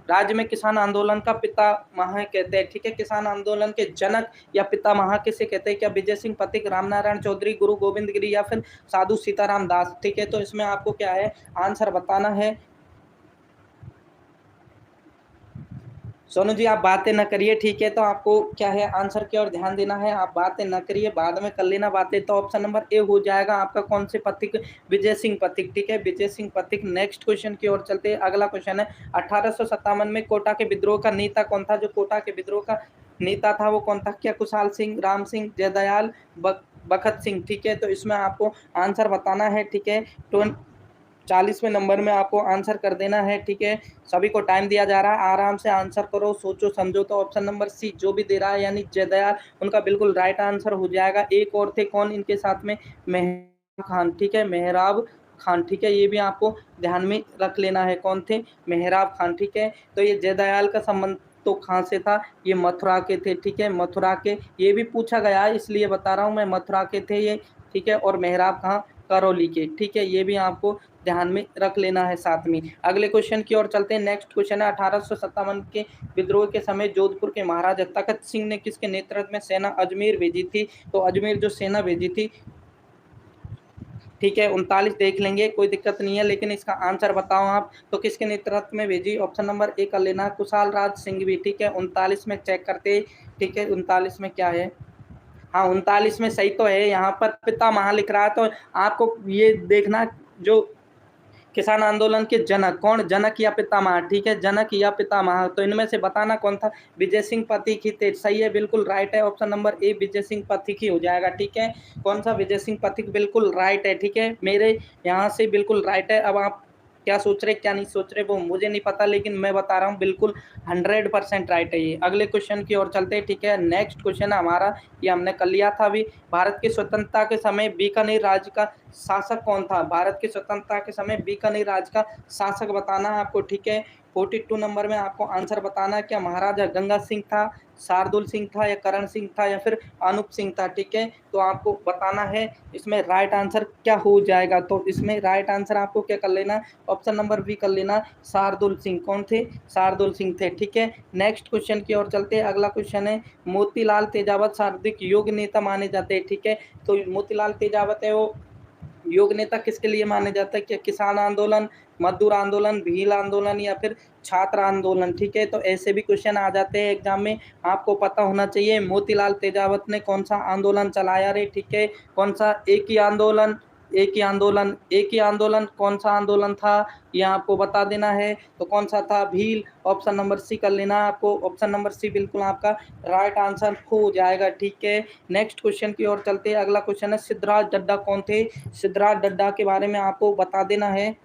Speaker 1: राज्य में किसान आंदोलन का पिता महा कहते हैं, ठीक है, किसान आंदोलन के जनक या पिता महा किसे कहते हैं, क्या विजय सिंह पथिक, रामनारायण चौधरी, गुरु गोविंद गिरी या फिर साधु सीताराम दास, ठीक है। तो इसमें आपको क्या है आंसर बताना है। सोनू जी आप बातें न करिए, ठीक है, तो आपको क्या है आंसर की ओर ध्यान देना है, आप बातें न करिए, बाद में कर लेना बातें। तो ऑप्शन नंबर ए हो जाएगा आपका, कौन से पथिक, विजय सिंह पथिक, ठीक है, विजय सिंह पथिक। नेक्स्ट क्वेश्चन की ओर चलते हैं। अगला क्वेश्चन है, 1857 में कोटा के विद्रोह का नेता कौन था, जो कोटा के विद्रोह का नेता था वो कौन था, क्या कुशाल सिंह, राम सिंह, जयदयाल, बखत सिंह, ठीक है। तो इसमें आपको आंसर बताना है, ठीक है। 40वें नंबर में आपको आंसर कर देना है, ठीक है। सभी को टाइम दिया जा रहा है, आराम से आंसर करो, सोचो समझो। तो ऑप्शन नंबर सी जो भी दे रहा है यानी जयदयाल, उनका बिल्कुल राइट आंसर हो जाएगा। एक और थे कौन इनके साथ में, मेहराब खान, ठीक है, मेहराब खान, ठीक है, ये भी आपको ध्यान में रख लेना है, कौन थे, मेहराब खान, ठीक है। तो ये जयदयाल का संबंध तो कहाँ से था, ये मथुरा के थे, ठीक है, मथुरा के, ये भी पूछा गया है इसलिए बता रहा हूँ मैं, मथुरा के थे ये, ठीक है। और मेहराब कहाँ, करौली के, ठीक है, ये भी आपको ध्यान में रख लेना है साथ में। अगले क्वेश्चन की ओर चलते हैं। नेक्स्ट क्वेश्चन है, 1857 के विद्रोह के समय जोधपुर के महाराजा तखत सिंह ने किसके नेतृत्व में सेना अजमेर भेजी थी, तो अजमेर जो सेना भेजी थी, ठीक है, 39 देख लेंगे, कोई दिक्कत नहीं है, लेकिन इसका आंसर बताओ आप, तो किसके नेतृत्व में भेजी, ऑप्शन नंबर ए कर लेना, कुशाल राज सिंह भी, ठीक है। 39 में चेक करते, ठीक है, 39 में क्या है, हाँ 39 में सही तो है, यहाँ पर पितामह लिख रहा है, तो आपको ये देखना जो किसान आंदोलन के जनक कौन, जनक या पितामह, ठीक है, जनक या पितामह, तो इनमें से बताना कौन था। विजय सिंह पथिक ही थे, सही है, बिल्कुल राइट है, option number A Vijay Singh Pathik ही हो जाएगा, ठीक है। कौन सा, विजय सिंह पथिक, बिल्कुल राइट है, ठीक है, मेरे यहाँ से बिल्कुल राइट है। अब आप क्या सोच रहे क्या नहीं सोच रहे वो मुझे नहीं पता, लेकिन मैं बता रहा हूँ बिल्कुल 100% राइट है ये। अगले क्वेश्चन की ओर चलते हैं, ठीक है। नेक्स्ट क्वेश्चन है हमारा, ये हमने कर लिया था अभी। भारत की स्वतंत्रता के समय बीकानेर राज्य का शासक कौन था। भारत की स्वतंत्रता के समय बीकानेर राज्य का शासक बताना है आपको, ठीक है। 42 नंबर में आपको आंसर बताना है, क्या महाराजा गंगा सिंह था, शार्दुल सिंह था, या करण सिंह था, या फिर अनूप सिंह था, ठीक है। तो आपको बताना है इसमें राइट आंसर क्या हो जाएगा। तो इसमें राइट आंसर आपको क्या कर लेना, ऑप्शन नंबर बी कर लेना, शार्दुल सिंह। कौन थे, शार्दुल सिंह थे, ठीक है। नेक्स्ट क्वेश्चन की ओर चलते हैं। अगला क्वेश्चन है, मोतीलाल तेजावत सर्वाधिक योग्य नेता माने जाते हैं, ठीक है। तो मोतीलाल तेजावत है वो योग नेता किसके लिए माने जाता है, क्या किसान आंदोलन, मजदूर आंदोलन, भील आंदोलन, या फिर छात्र आंदोलन, ठीक है। तो ऐसे भी क्वेश्चन आ जाते हैं एग्जाम में, आपको पता होना चाहिए मोतीलाल तेजावत ने कौन सा आंदोलन चलाया रे, ठीक है। कौन सा, एक ही आंदोलन, एक ही आंदोलन, एक ही आंदोलन, कौन सा आंदोलन था यह आपको बता देना है। तो कौन सा था, भील, ऑप्शन नंबर सी कर लेना आपको, ऑप्शन नंबर सी बिल्कुल आपका राइट आंसर हो जाएगा, ठीक है। नेक्स्ट क्वेश्चन की ओर चलते हैं। अगला क्वेश्चन है, सिद्धराज डड्डा कौन थे। सिद्धराज डड्डा के बारे में आपको बता देना है।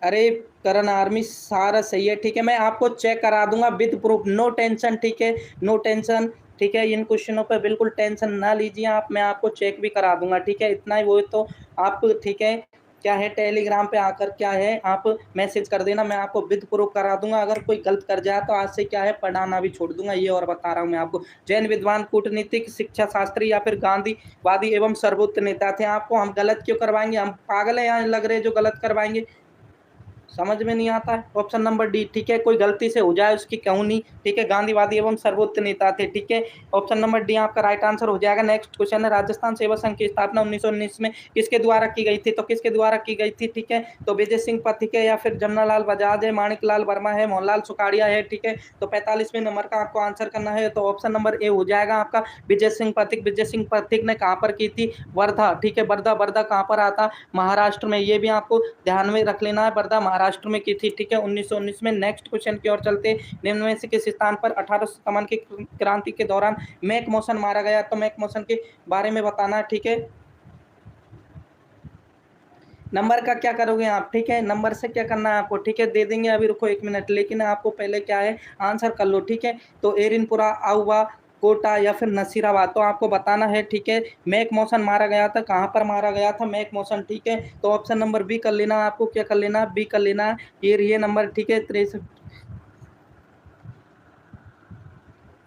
Speaker 1: अरे करण आर्मी सारा सही है, ठीक है, मैं आपको चेक करा दूंगा विद प्रूफ, नो टेंशन, ठीक है, नो टेंशन, ठीक है। इन क्वेश्चनों पे बिल्कुल टेंशन ना लीजिए आप, मैं आपको चेक भी करा दूंगा, ठीक है। इतना ही वो तो आप, ठीक है, क्या है, टेलीग्राम पे आकर क्या है आप मैसेज कर देना, मैं आपको विद प्रूफ करा दूंगा। अगर कोई गलत कर जाए तो आज से क्या है पढ़ाना भी छोड़ दूंगा, ये और बता रहा हूँ मैं आपको। जैन विद्वान, कूटनीतिक, शिक्षा शास्त्री, या फिर गांधीवादी एवं सर्वोच्च नेता थे। आपको हम गलत क्यों करवाएंगे, हम पागल है यहाँ लग रहे जो गलत करवाएंगे, समझ में नहीं आता है। ऑप्शन नंबर डी, ठीक है, कोई गलती से हो जाए उसकी क्यों नहीं, ठीक है, गांधीवादी एवं सर्वोच्च नेता थे, ठीक है। ऑप्शन नंबर डी आपका राइट आंसर हो जाएगा। नेक्स्ट क्वेश्चन है, राजस्थान सेवा संघ की स्थापना 1919 में किसके द्वारा की गई थी। तो किसके द्वारा की गई थी, ठीक है। तो विजय सिंह पथिक है, या फिर जमनालाल बजाज है, माणिक लाल वर्मा है, मोहनलाल सुखाड़िया है, ठीक है। तो 45वें नंबर का आपको आंसर करना है, तो ऑप्शन नंबर ए हो जाएगा आपका विजय सिंह पथिक। विजय सिंह पथिक ने कहाँ पर की थी, वर्धा, ठीक है, वर्धा, वर्धा कहाँ पर आता, महाराष्ट्र में, ये भी आपको ध्यान में रख लेना है, वर्धा महाराष्ट्र में की थी, ठीक है, 1919 में। नेक्स्ट क्वेश्चन की ओर चलते, निम्न में से किस स्थान पर 1857 की क्रांति के दौरान मैक मोशन मारा गया। तो मैक मोशन के बारे में बताना, ठीक है। नंबर का क्या करोगे आप, ठीक है, नंबर से क्या करना है आपको, ठीक है, दे देंगे अभी, रुको 1 मिनट, लेकिन आपको पहले क्या है आंसर कर लो, ठीक है। तो एरिनपुरा, आउवा, कोटा, या फिर नसीराबाद, तो आपको बताना है, ठीक है। मैक मोशन मारा गया था, कहाँ पर मारा गया था मैक मोशन, ठीक है। तो ऑप्शन नंबर बी कर लेना, आपको क्या कर लेना, बी कर लेना, ये नंबर, ठीक है, 63,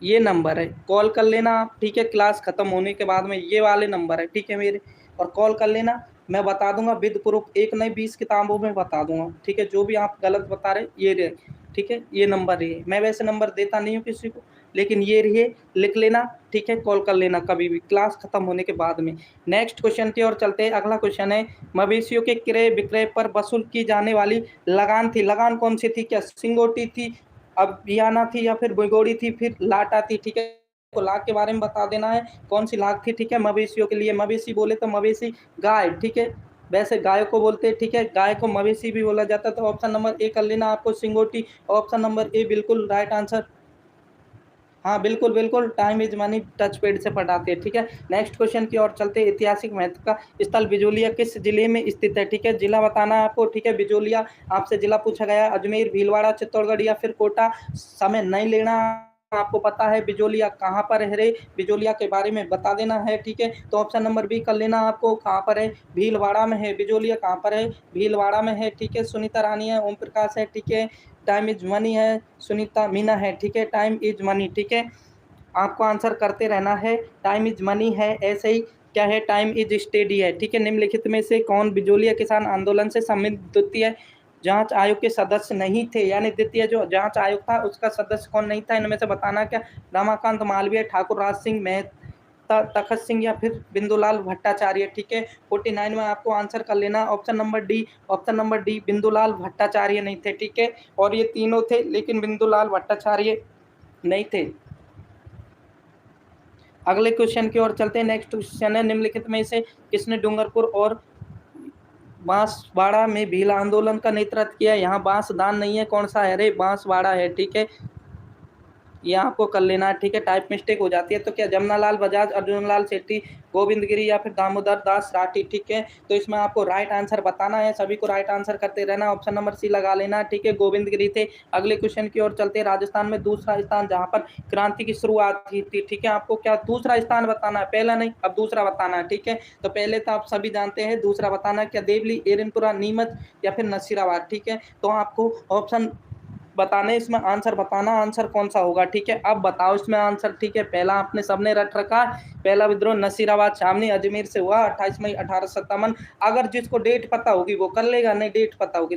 Speaker 1: ये नंबर है, कॉल कर लेना आप, ठीक है, क्लास खत्म होने के बाद में, ये वाले नंबर है, ठीक है मेरे, और कॉल कर लेना, मैं बता दूंगा विद प्रूफ, एक नहीं 20 किताबों में बता दूंगा, ठीक है। जो भी आप गलत बता रहे ये रहे, ठीक है, ये नंबर रही, मैं वैसे नंबर देता नहीं हूँ किसी को, लेकिन ये रही, लिख लेना, ठीक है, कॉल कर लेना कभी भी क्लास खत्म होने के बाद में। नेक्स्ट क्वेश्चन की ओर चलते हैं। अगला क्वेश्चन है, मवेशियों के क्रय विक्रय पर वसूल की जाने वाली लगान थी, लगान कौन सी थी, क्या सिंगोटी थी, अभियाना थी, या फिर बिगोड़ी थी, फिर लाटा थी, ठीक है। तो लाख के बारे में बता देना है कौन सी लाख थी, ठीक है, मवेशियों के लिए। मवेशी बोले तो मवेशी गाय, ठीक है, वैसे गाय को बोलते हैं, ठीक है, गाय को मवेशी भी बोला जाता है। तो ऑप्शन नंबर ए कर लेना आपको, सिंगोटी, ऑप्शन नंबर ए बिल्कुल राइट आंसर। हाँ बिल्कुल बिल्कुल, time is money touch paid से पढ़ाते हैं, ठीक है। नेक्स्ट क्वेश्चन की ओर चलते हैं। ऐतिहासिक महत्व का स्थल बिजोलिया किस जिले में स्थित है, ठीक है, जिला बताना है आपको, ठीक है। बिजोलिया आपसे जिला पूछा गया, अजमेर, भीलवाड़ा, चित्तौड़गढ़, या फिर कोटा, समय नहीं लेना, आपको पता है बिजोलिया कहाँ पर है रे, बिजोलिया के बारे में बता देना है, ठीक है। तो ऑप्शन नंबर बी कर लेना आपको, कहाँ पर है, भीलवाड़ा में है, बिजोलिया कहाँ पर है, भीलवाड़ा में है, ठीक है। सुनीता रानी है, ओम प्रकाश है, ठीक है, टाइम इज मनी है, सुनीता मीना है, ठीक है, टाइम इज मनी, ठीक है, आपको आंसर करते रहना है, टाइम इज मनी है, ऐसे ही क्या है, टाइम इज स्टेडी है, ठीक है। निम्नलिखित में से कौन बिजोलिया किसान आंदोलन से संबंधित द्वितीय जांच आयोग के सदस्य नहीं थे, यानी द्वितीय जो जांच आयोग था उसका सदस्य कौन नहीं था, इनमें से बताना, क्या रमाकांत मालवीय, ठाकुर राज सिंह मेहता, तखत सिंह, या फिर बिंदुलाल भट्टाचार्य, ठीक है। 49 में आपको आंसर कर लेना, option number D, option number D, Bindulal Bhattacharya नहीं थे, ठीक है। और ये तीनों थे लेकिन बिंदुलाल भट्टाचार्य नहीं थे। अगले क्वेश्चन की ओर चलते हैं। नेक्स्ट क्वेश्चन है, निम्नलिखित में से किसने डूंगरपुर और बांसवाड़ा में भील आंदोलन का नेतृत्व किया? यहाँ बांसदान नहीं है, कौन सा है रे, बांसवाड़ा है। ठीक है, ये आपको कर लेना है। ठीक है, टाइप मिस्टेक हो जाती है तो क्या जमनालाल बजाज, अर्जुन लाल सेठी, गोविंद गिरी या फिर दामोदर दास राठी। ठीक है, तो इसमें आपको राइट आंसर बताना है, सभी को राइट आंसर करते रहना, ऑप्शन नंबर सी लगा लेना। ठीक है, गोविंद गिरी थे। अगले क्वेश्चन की ओर चलते हैं। राजस्थान में दूसरा स्थान जहां पर क्रांति की शुरुआत हुई थी। ठीक है, आपको क्या दूसरा स्थान बताना है, पहला नहीं, अब दूसरा बताना है। ठीक है, तो पहले तो आप सभी जानते हैं, दूसरा बताना क्या देवली, एरनपुरा, नीमच या फिर नसीराबाद। ठीक है, तो आपको ऑप्शन बताने, इसमें आंसर बताना, आंसर कौन सा होगा। ठीक है, अब बताओ इसमें आंसर। ठीक है, पहला आपने सबने रट रखा, पहला विद्रोह नसीराबाद छावनी अजमेर से हुआ 28 मई 1857। अगर जिसको डेट पता होगी वो कर लेगा, नहीं डेट पता होगी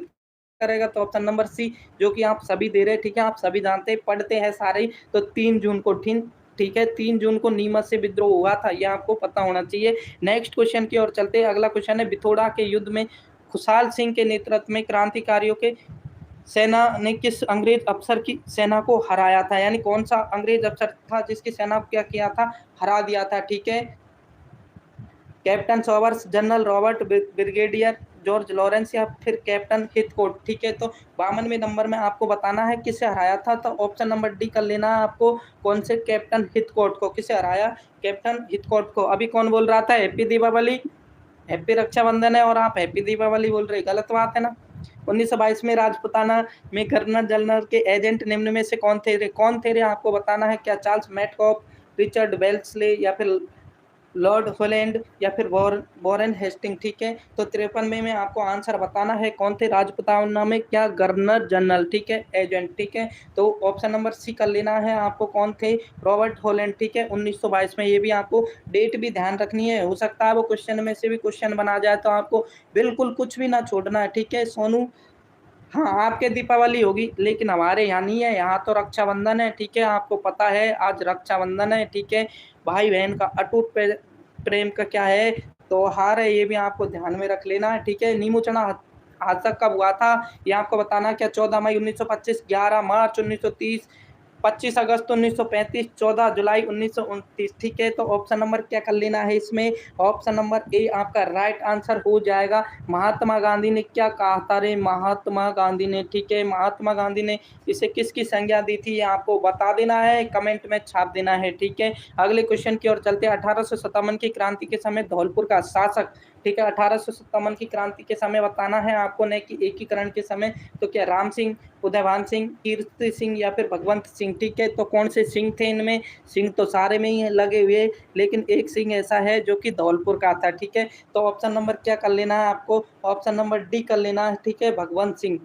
Speaker 1: करेगा तो ऑप्शन नंबर सी, जो कि आप सभी दे रहे हैं। ठीक है, आप सभी जानते हैं, पढ़ते हैं सारे, तो 3 जून को। ठीक है, 3 जून को नीमच से विद्रोह हुआ था, यह आपको पता होना चाहिए। नेक्स्ट क्वेश्चन की ओर चलते हैं। अगला क्वेश्चन है, बिथोड़ा के युद्ध में खुशहाल सिंह के नेतृत्व में क्रांतिकारियों के सेना ने किस अंग्रेज अफसर की सेना को हराया था? यानी कौन सा अंग्रेज अफसर था जिसकी सेना को क्या किया था, हरा दिया था। ठीक है, captain Sowers, general Robert, brigadier George Lawrence या फिर कैप्टन हिथकोट। ठीक है, तो 52वें नंबर में आपको बताना है किसे हराया था, तो ऑप्शन नंबर डी कर लेना है आपको, कौन से, कैप्टन हिथकोट को। किसे हराया, कैप्टन हिथकोट को। अभी कौन बोल रहा था हैप्पी दीपावली, हैप्पी रक्षाबंधन है, और आप हैप्पी दीपावली बोल रहे, गलत बात है ना। 1922 में राजपुताना में गवर्नर जनरल के एजेंट निम्न में से कौन थे रे, आपको बताना है, क्या चार्ल्स मैटकॉफ, रिचर्ड वेल्सले या फिर लॉर्ड होलैंड या फिर वॉरेन हेस्टिंग। ठीक है, तो 53 में आपको आंसर बताना है कौन थे राजपुताना में, क्या गवर्नर जनरल। ठीक है, एजेंट। ठीक है, तो ऑप्शन नंबर सी कर लेना है आपको, कौन थे, रॉबर्ट होलैंड। ठीक है, 1922 में। ये भी आपको डेट भी ध्यान रखनी है, हो सकता है वो क्वेश्चन में से भी क्वेश्चन बना जाए, तो आपको बिल्कुल कुछ भी ना छोड़ना है। ठीक है सोनू, हाँ आपके दीपावली होगी लेकिन हमारे यहाँ नहीं है, यहाँ तो रक्षाबंधन है। ठीक है, आपको पता है आज रक्षाबंधन है। ठीक है, भाई बहन का अटूट प्रेम का क्या है, त्योहार है, ये भी आपको ध्यान में रख लेना है। ठीक है, नीमूचना हादसा कब हुआ था, ये आपको बताना, क्या 14 मई 1925, 11 मार्च 1930, 25 अगस्त 1935, 14 जुलाई 1929। ठीक है, तो ऑप्शन नंबर क्या कर लेना है इसमें, ऑप्शन नंबर ए आपका राइट आंसर हो जाएगा। महात्मा गांधी ने क्या कहा था रे, महात्मा गांधी ने। ठीक है, महात्मा गांधी ने इसे किसकी संज्ञा दी थी, ये आपको बता देना है, कमेंट में छाप देना है। ठीक है, अगले क्वेश्चन की ओर चलते हैं। 1857 की क्रांति के समय धौलपुर का शासक, ठीक है, 1857 की क्रांति के समय बताना है आपको, न कि एकीकरण के समय, तो क्या राम सिंह, उदयभान सिंह, कीर्ति सिंह या फिर भगवंत सिंह। ठीक है, तो कौन से सिंह थे इनमें, सिंह तो सारे में ही लगे हुए, लेकिन एक सिंह ऐसा है जो कि धौलपुर का था। ठीक है, तो ऑप्शन नंबर क्या कर लेना है आपको, ऑप्शन नंबर डी कर लेना है। ठीक है, भगवंत सिंह।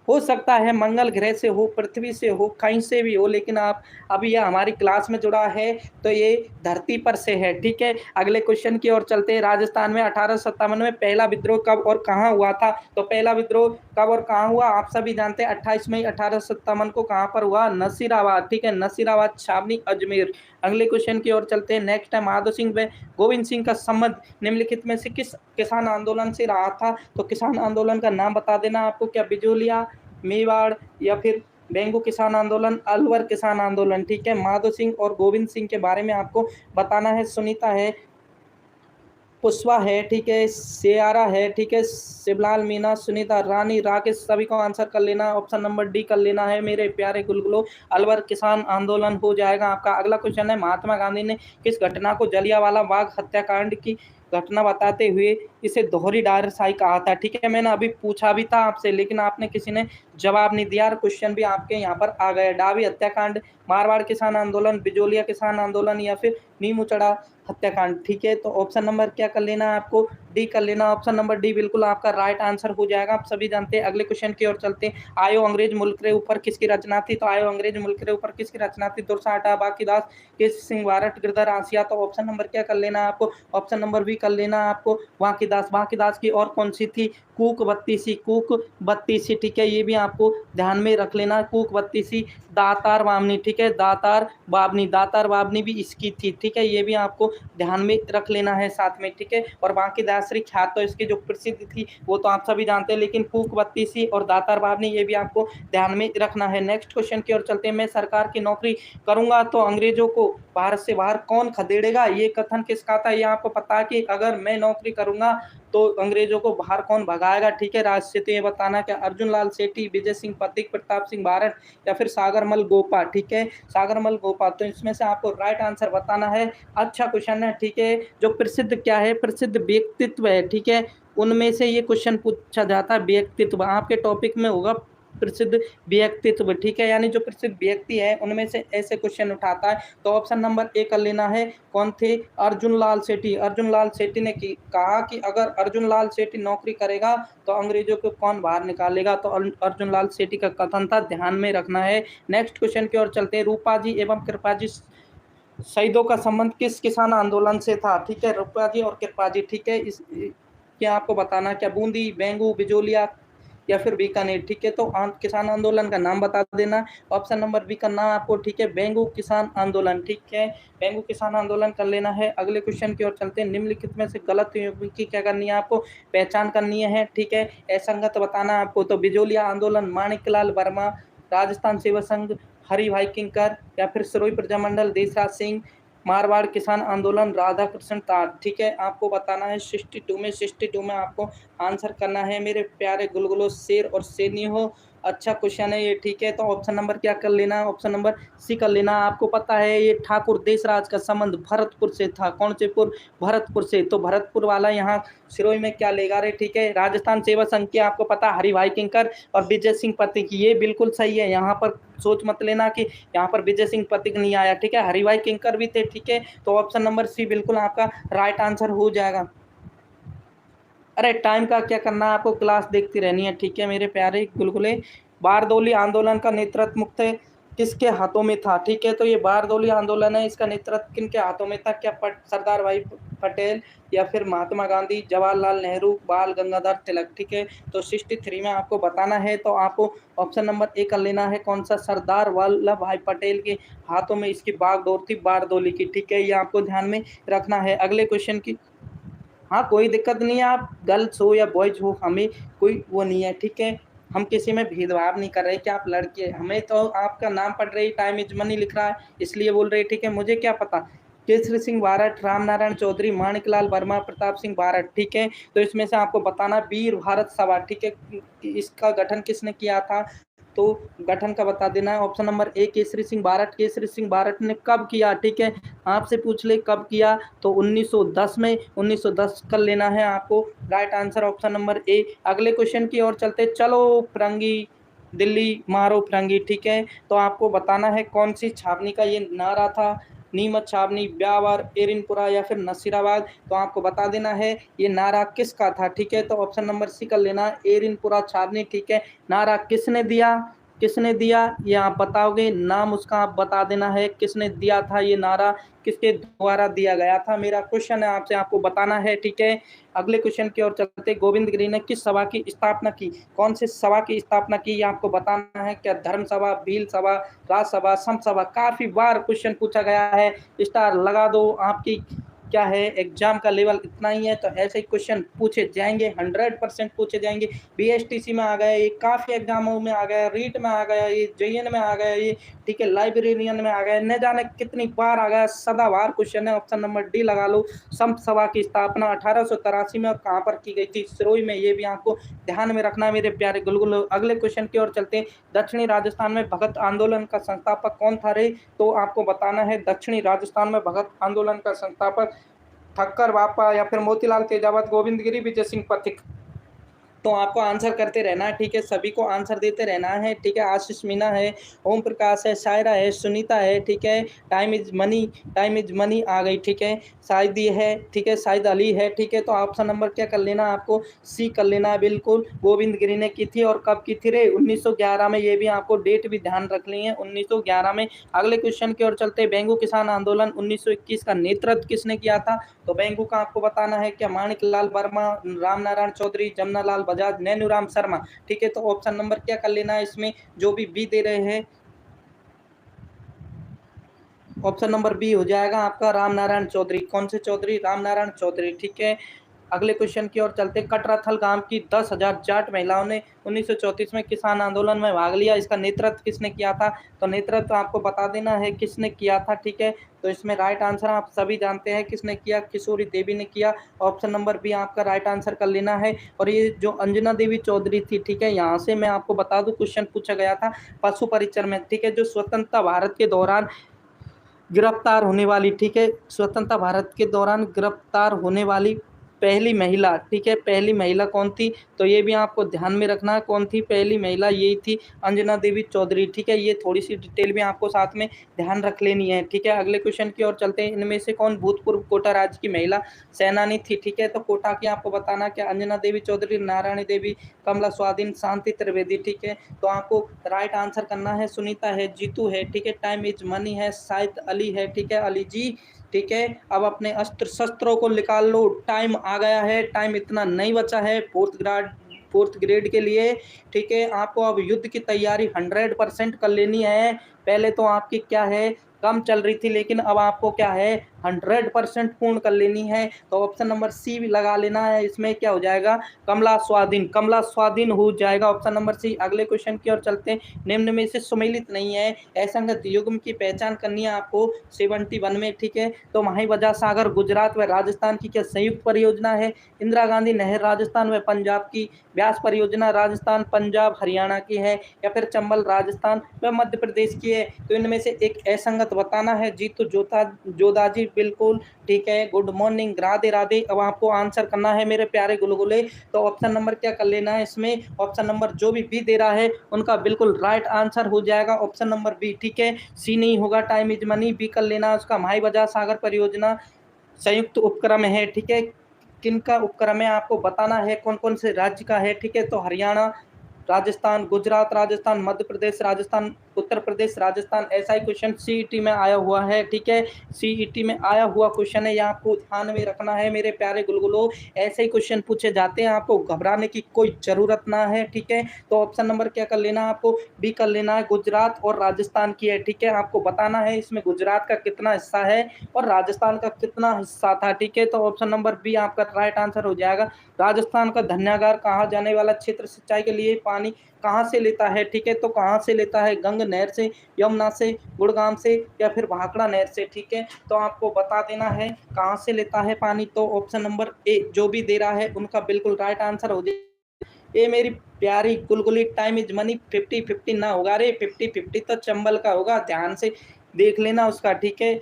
Speaker 1: हो सकता है मंगल ग्रह से हो, पृथ्वी से हो, कहीं से भी हो, लेकिन आप अभी यह हमारी क्लास में जुड़ा है तो ये धरती पर से है। ठीक है, अगले क्वेश्चन की ओर चलते हैं। राजस्थान में 1857 में पहला विद्रोह कब और कहाँ हुआ था, तो पहला विद्रोह कब और कहाँ हुआ आप सभी जानते हैं, 28 मई 1857 को कहाँ पर हुआ, नसीराबाद। ठीक है, नसीराबाद छावनी अजमेर। अगले क्वेश्चन की ओर चलते हैं। नेक्स्ट है, माधो सिंह व गोविंद सिंह का संबंध निम्नलिखित में से किस किसान आंदोलन से रहा था, तो किसान आंदोलन का नाम बता देना आपको, क्या बिजोलिया, मेवाड़ या फिर बेंगू किसान आंदोलन, अलवर किसान आंदोलन। ठीक है, माधो सिंह और गोविंद सिंह के बारे में आपको बताना है। सुनीता है, पुष्पा है, ठीक है, सियारा है, ठीक है, शिवलाल मीना, सुनीता रानी, राकेश, सभी को आंसर कर लेना, ऑप्शन नंबर डी कर लेना है मेरे प्यारे गुलगुलो, अलवर किसान आंदोलन हो जाएगा आपका। अगला क्वेश्चन है, महात्मा गांधी ने किस घटना को जलियांवाला बाग हत्याकांड की घटना बताते हुए इसे दोहरी डायरशाही कहा था? ठीक है, मैंने अभी पूछा भी था आपसे, लेकिन आपने किसी ने जवाब नहीं दिया, क्वेश्चन भी आपके यहाँ पर आ गए। डाबी हत्याकांड, मारवाड़ किसान आंदोलन, बिजोलिया किसान आंदोलन या फिर नीमूचड़ा हत्याकांड। ठीक है, तो ऑप्शन नंबर क्या कर लेना है आपको, डी कर लेना, ऑप्शन नंबर डी बिल्कुल आपका राइट आंसर हो जाएगा, आप सभी जानते हैं। अगले क्वेश्चन की ओर चलते हैं। आयो अंग्रेज मुल्क के ऊपर किसकी रचना थी, तो आयो अंग्रेज मुल्क के ऊपर किसकी रचना थी, दुर्साहटा, बाकीदास, केसी सिंह वारट, गिरधर आसिया। तो ऑप्शन नंबर क्या कर लेना है आपको, ऑप्शन नंबर बी कर लेना है आपको, वाकीदास बांकीदास की और कौन सी थी, कूक बत्तीसी, ठीक है, ये भी आपको ध्यान में रख लेना, कूक बत्तीसी। दातार बामनी, ठीक है, दातार बाबनी भी इसकी थी, ठीक है, ये भी आपको ध्यान में रख लेना है साथ में, ठीक है। और बांकीदासरी ख्यात तो इसकी जो प्रसिद्ध थी वो तो आप सभी जानते हैं, लेकिन कूक बत्तीसी और दातार बाबनी ये भी आपको ध्यान में रखना है। नेक्स्ट क्वेश्चन की ओर चलते हैं। मैं सरकार की नौकरी करूंगा तो अंग्रेजों को भारत से बाहर कौन खदेड़ेगा, ये कथन किसका था, ये आपको पता है कि अगर मैं नौकरी करूंगा तो अंग्रेजों को बाहर कौन भगाएगा, ठीक है। राज्य से तो ये बताना क्या अर्जुन लाल सेठी, विजय सिंह पथिक, प्रताप सिंह बारठ या फिर सागरमल गोपा, ठीक है, सागरमल गोपा। तो इसमें से आपको राइट आंसर बताना है। अच्छा क्वेश्चन है, ठीक है। जो प्रसिद्ध क्या है, प्रसिद्ध व्यक्तित्व है, ठीक है, उनमें से ये क्वेश्चन पूछा जाता है। व्यक्तित्व आपके टॉपिक में होगा, प्रसिद्ध व्यक्तित्व, ठीक है, यानी जो प्रसिद्ध व्यक्ति है उनमें से ऐसे क्वेश्चन उठाता है। तो ऑप्शन नंबर ए कर लेना है। कौन थे, अर्जुन लाल सेठी। अर्जुन लाल सेठी ने कहा कि अगर अर्जुन लाल सेठी नौकरी करेगा तो अंग्रेजों को कौन बाहर निकालेगा, तो अर्जुन लाल सेठी का कथन था, ध्यान में रखना है। नेक्स्ट क्वेश्चन की ओर चलते हैं। रूपाजी एवं कृपाजी शहीदों का संबंध किस किसान आंदोलन से था, ठीक है, रूपाजी और कृपाजी, ठीक है। इस क्या आपको बताना क्या, बूंदी, बेंगू, बिजोलिया या फिर बीकानेर, ठीक है। तो किसान आंदोलन का नाम बता देना। ऑप्शन नंबर बी करना आपको, ठीक है, बेंगू किसान आंदोलन, ठीक है, बेंगू किसान आंदोलन कर लेना है। अगले क्वेश्चन की ओर चलते हैं। निम्नलिखित में से गलत की क्या करनी है, आपको पहचान करनी है, ठीक है, असंगत बताना आपको। तो बिजोलिया आंदोलन माणिकलाल वर्मा, राजस्थान सेवा संघ हरि भाई किंकर या फिर सिरोही प्रजामंडल देशराज सिंह, मारवाड़ किसान आंदोलन राधा कृष्ण तार, ठीक है, आपको बताना है 62 में आपको आंसर करना है मेरे प्यारे गुलगुलो, शेर और शेरनी हो। अच्छा क्वेश्चन है ये, ठीक है। तो ऑप्शन नंबर क्या कर लेना, ऑप्शन नंबर सी कर लेना। आपको पता है ये ठाकुर देशराज का संबंध भरतपुर से था, कौन से पुर, भरतपुर से। तो भरतपुर वाला यहाँ सिरोही में क्या लेगा रे, ठीक है, राजस्थान सेवा संघ के आपको पता हरि भाई किंकर और विजय सिंह पथिक, ये बिल्कुल सही है। यहाँ पर सोच मत लेना कि यहाँ पर विजय सिंह पथिक नहीं आया, ठीक है, हरि भाई किंकर भी थे, ठीक है। तो ऑप्शन नंबर सी बिल्कुल आपका राइट आंसर हो जाएगा। अरे टाइम का क्या करना है, आपको क्लास देखती रहनी है, ठीक है मेरे प्यारे गुलगुले। बारदौली आंदोलन का नेतृत्व मुख्य किसके हाथों में था, ठीक है। तो ये बारदौली आंदोलन है, इसका नेतृत्व किन के हाथों में था, क्या सरदार भाई पटेल या फिर महात्मा गांधी, जवाहरलाल नेहरू, बाल गंगाधर तिलक, ठीक है। तो 63 में आपको बताना है। तो आपको ऑप्शन नंबर ए कर लेना है, कौन सा, सरदार वल्लभ भाई पटेल के हाथों में इसकी बागडोर थी बारदौली की, ठीक है, ये आपको ध्यान में रखना है। अगले क्वेश्चन की, हाँ कोई दिक्कत नहीं है, आप गर्ल्स हो या बॉयज हो, हमें कोई वो नहीं है, ठीक है, हम किसी में भेदभाव नहीं कर रहे कि आप लड़के, हमें तो आपका नाम पढ़ रही, टाइम इज मनी लिख रहा है इसलिए बोल रहे, ठीक है, मुझे क्या पता। केसरी सिंह बारठ, राम नारायण चौधरी, माणिकलाल वर्मा, प्रताप सिंह बारठ, ठीक है। तो इसमें से आपको बताना वीर भारत सभा, ठीक है, इसका गठन किसने किया था, तो गठन का बता देना है। Option number A Kesari Singh Barath. Kesari Singh Barath ने कब किया, ठीक है, आपसे पूछ ले कब किया, तो 1910 में, 1910 कर लेना है आपको right answer, option number A. अगले क्वेश्चन की ओर चलते, चलो फिरंगी दिल्ली मारो फिरंगी, ठीक है। तो आपको बताना है कौन सी छावनी का ये नारा था, नीमच छावनी, ब्यावर, एरिनपुरा या फिर नसीराबाद। तो आपको बता देना है ये नारा किसका था, ठीक है। तो ऑप्शन नंबर सी कर लेना, एरिनपुरा छावनी, ठीक है। नारा किसने दिया, किसने दिया ये आप बताओगे, नाम उसका आप बता देना है, किसने दिया था ये नारा, किसके द्वारा दिया गया था, मेरा क्वेश्चन है आपसे, आपको बताना है, ठीक है। अगले क्वेश्चन की ओर चलते, गोविंद गिरी ने किस सभा की स्थापना की, कौन से सभा की स्थापना की, ये आपको बताना है, क्या धर्म सभा, भील सभा, राजसभा, सम सभा। काफी बार क्वेश्चन पूछा गया है, स्टार लगा दो, आपकी क्या है एग्जाम का लेवल इतना ही है, तो ऐसे ही क्वेश्चन पूछे जाएंगे, 100% पूछे जाएंगे। बीएसटीसी में आ गया ये, काफ़ी एग्जामों में आ गया, रीट में आ गया ये, जेईएन में आ गया ये, ठीक है, लाइब्रेरियन में आ गया, न जाने कितनी बार आ गया, सदाबहार क्वेश्चन है। ऑप्शन नंबर डी लगा लो। संत सभा की स्थापना 1883 में और कहाँ पर की गई थी, सिरोही में, ये भी आपको ध्यान में रखना है मेरे प्यारे गुलगुल। अगले क्वेश्चन की ओर चलते हैं। दक्षिणी राजस्थान में भगत आंदोलन का संस्थापक कौन था रे, तो आपको बताना है दक्षिणी राजस्थान में भगत आंदोलन का संस्थापक ठक्कर बापा या फिर मोतीलाल तेजावत, गोविंद गिरी, विजय सिंह पथिक। तो आपको आंसर करते रहना है, ठीक है, सभी को आंसर देते रहना है, ठीक है। आशीष मीना है, ओम प्रकाश है, सायरा है, सुनीता है, ठीक है। Time is money, time is money आ गई, ठीक है। शायद ये है, ठीक है, शायद अली है, ठीक है। तो ऑप्शन नंबर क्या कर लेना, आपको सी कर लेना है, बिल्कुल। गोविंद गिरी ने की थी, और कब की थी रे, 1911 में। ये भी आपको डेट भी ध्यान रख ली है, 1911 में। अगले क्वेश्चन की ओर चलते हैं। बेंगू किसान आंदोलन 1921 का नेतृत्व किसने किया था? तो बेंगू का आपको बताना है क्या माणिक लाल वर्मा, राम नारायण चौधरी, जमुना लाल बजाज, नैनूराम शर्मा, ठीक है। तो ऑप्शन नंबर क्या कर लेना है इसमें, जो भी बी दे रहे हैं, ऑप्शन नंबर बी हो जाएगा आपका राम नारायण चौधरी। कौन से चौधरी? राम नारायण चौधरी, ठीक है। अगले क्वेश्चन की ओर चलते। कटराथल गांव की 10,000 जाट महिलाओं ने 1934 में किसान आंदोलन में भाग लिया, इसका नेतृत्व किसने किया था? तो नेतृत्व आपको बता देना है किसने किया था, ठीक है। तो इसमें राइट आंसर आप सभी जानते हैं किसने किया, किशोरी देवी ने किया। ऑप्शन नंबर बी आपका राइट आंसर कर लेना है। और ये जो अंजना देवी चौधरी थी, ठीक है, यहाँ से मैं आपको बता दूं क्वेश्चन पूछा गया था पशु परिचर में, ठीक है, जो स्वतंत्रता भारत के दौरान गिरफ्तार होने वाली, ठीक है, स्वतंत्रता भारत के दौरान गिरफ्तार होने वाली पहली महिला, ठीक है, पहली महिला कौन थी? तो ये भी आपको ध्यान में रखना है, कौन थी पहली महिला, यही थी अंजना देवी चौधरी, ठीक है। ये थोड़ी सी डिटेल भी आपको साथ में ध्यान रख लेनी है, ठीक है। अगले क्वेश्चन की ओर चलते हैं। इनमें से कौन भूतपूर्व कोटा राज्य की महिला सेनानी थी, ठीक है। तो कोटा की आपको बताना क्या, अंजना देवी चौधरी, नारायणी देवी, कमला स्वाधीन, शांति त्रिवेदी, ठीक है। तो आपको राइट आंसर करना है, सुनीता है, जीतू है, ठीक है, टाइम इज मनी है, शायद अली है, ठीक है, अली जी, ठीक है। अब अपने अस्त्र शस्त्रों को निकाल लो, टाइम आ गया है, टाइम इतना नहीं बचा है फोर्थ ग्रेड के लिए, ठीक है। आपको अब युद्ध की तैयारी 100% कर लेनी है। पहले तो आपकी क्या है, कम चल रही थी, लेकिन अब आपको क्या है, 100% पूर्ण कर लेनी है। तो ऑप्शन नंबर सी भी लगा लेना है, इसमें क्या हो जाएगा, कमला स्वाधीन, कमला स्वाधीन हो जाएगा, ऑप्शन नंबर सी। अगले क्वेश्चन की ओर चलते हैं। निम्न में से सुमेलित नहीं है, असंगत युग्म की पहचान करनी है आपको 71 में, ठीक है। तो माहीबजा सागर गुजरात व राजस्थान की क्या संयुक्त परियोजना है? इंदिरा गांधी नहर राजस्थान व पंजाब की, व्यास परियोजना राजस्थान पंजाब हरियाणा की है, या फिर चंबल राजस्थान व मध्य प्रदेश की है? तो इनमें से एक असंगत बताना है। जीतू जोधा जी, बिल्कुल, ठीक है। Good morning, Radhe Radhe. अब आपको आंसर करना है मेरे प्यारे गुलगुले। तो ऑप्शन नंबर क्या कर लेना है इसमें, ऑप्शन नंबर जो भी बी दे रहा है उनका बिल्कुल राइट आंसर हो जाएगा ऑप्शन नंबर बी, ठीक है। सी नहीं होगा, टाइम इज मनी, बी कर लेना उसका। माहीबजा सागर परियोजना संयुक्त उपक्रम है, ठीक है। किनका उपक्रम है आपको बताना है, कौन कौन से राज्य का है, ठीक है। तो हरियाणा राजस्थान, गुजरात राजस्थान, मध्य प्रदेश राजस्थान, उत्तर प्रदेश राजस्थान, ऐसा ही क्वेश्चन सीईटी में आया हुआ है, ठीक है। सीईटी में आया हुआ क्वेश्चन है, ये आपको ध्यान में रखना है मेरे प्यारे गुलगुलो। ऐसे ही क्वेश्चन पूछे जाते हैं, आपको घबराने की कोई जरूरत ना है, ठीक है। तो ऑप्शन नंबर क्या कर लेना, आपको बी कर लेना है, गुजरात और राजस्थान की है, ठीक है। आपको बताना है इसमें गुजरात का कितना हिस्सा है और राजस्थान का कितना हिस्सा था, ठीक है। तो ऑप्शन नंबर बी आपका राइट आंसर हो जाएगा। राजस्थान का धन्यागार कहा जाने वाला क्षेत्र सिंचाई के लिए पानी कहाँ से लेता है, ठीक है। तो कहाँ से लेता है, गंग नहर से, यमुना से, गुड़गांव से, या फिर भाखड़ा नहर से, ठीक है। तो आपको बता देना है कहाँ से लेता है पानी। तो ऑप्शन नंबर ए जो भी दे रहा है उनका बिल्कुल राइट आंसर हो जाए। ये मेरी प्यारी गुलगुली, टाइम इज मनी, 50-50 ना होगा रे, 50-50 तो चंबल का होगा, ध्यान से देख लेना उसका, ठीक है।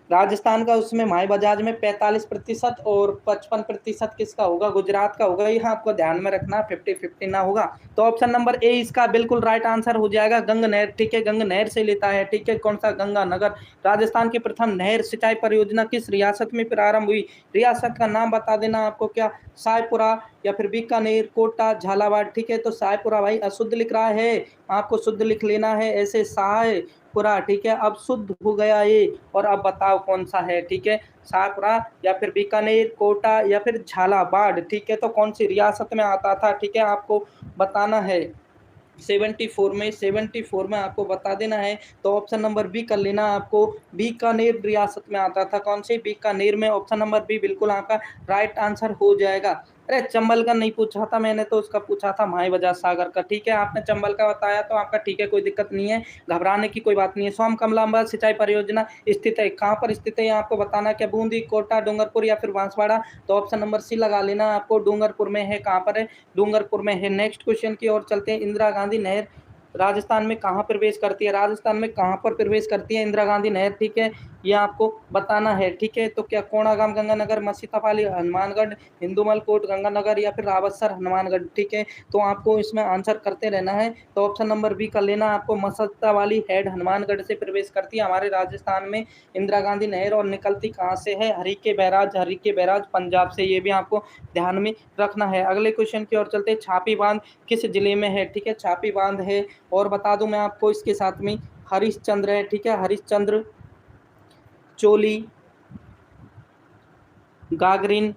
Speaker 1: राजस्थान का उसमें माई बजाज में 45% और 55% किसका होगा, गुजरात का होगा। यह आपको ध्यान में रखना, 50-50 ना होगा। तो ऑप्शन नंबर ए इसका बिल्कुल राइट आंसर हो जाएगा, गंग नहर, ठीक है। गंग नहर से लेता है, ठीक है। कौन सा, गंगानगर। राजस्थान की प्रथम नहर सिंचाई परियोजना किस रियासत में प्रारंभ हुई? रियासत का नाम बता देना आपको क्या, सायपुरा, या फिर बीकानेर, कोटा, झालावाड़, ठीक है। तो सायपुरा भाई अशुद्ध लिख रहा है, आपको शुद्ध लिख लेना है ऐसे, साय पूरा, ठीक है। अब शुद्ध हो गया ये, और अब बताओ कौन सा है, ठीक है। सायपुरा, या फिर बीकानेर, कोटा, या फिर झालावाड़, ठीक है। तो कौन सी रियासत में आता था, ठीक है, आपको बताना है। 74 में आपको बता देना है। तो ऑप्शन नंबर बी कर लेना, आपको बीकानेर रियासत में आता था। कौन से, बीकानेर में, ऑप्शन नंबर बी बिल्कुल आपका राइट आंसर हो जाएगा। अरे चंबल का नहीं पूछा था मैंने, तो उसका पूछा था माहीबजा सागर का, ठीक है। आपने चंबल का बताया तो आपका ठीक है, कोई दिक्कत नहीं है, घबराने की कोई बात नहीं है। सोम कमलांबा सिंचाई परियोजना स्थित है, कहाँ पर स्थित है आपको बताना, क्या बूंदी, कोटा, डूंगरपुर, या फिर बांसवाड़ा? तो ऑप्शन नंबर सी लगा लेना, आपको डूंगरपुर में है। कहाँ पर है, डूंगरपुर में है। नेक्स्ट क्वेश्चन की ओर चलते हैं। इंदिरा गांधी नहर राजस्थान में कहाँ प्रवेश करती है, राजस्थान में कहाँ पर प्रवेश करती है इंदिरा गांधी नहर, ठीक है, ये आपको बताना है, ठीक है। तो क्या कोणागाम गंगानगर, मसीतापाली हनुमानगढ़, हिंदूमल कोट गंगानगर या फिर रावतसर हनुमानगढ़, ठीक है। तो आपको इसमें आंसर करते रहना है। तो ऑप्शन नंबर बी कर लेना, आपको मसीतापाली हेड हनुमानगढ़ से प्रवेश करती है हमारे राजस्थान में इंदिरा गांधी नहर, और निकलती कहाँ से है, हरीके बैराज, हरीके बैराज पंजाब से, ये भी आपको ध्यान में रखना है। अगले क्वेश्चन की ओर चलते हैं, छापी बांध किस जिले में है, ठीक है, छापी बांध है। और बता दूं मैं आपको इसके साथ में हरिश्चंद्र है, ठीक है, हरिश्चंद्र, चोली, गागरिन,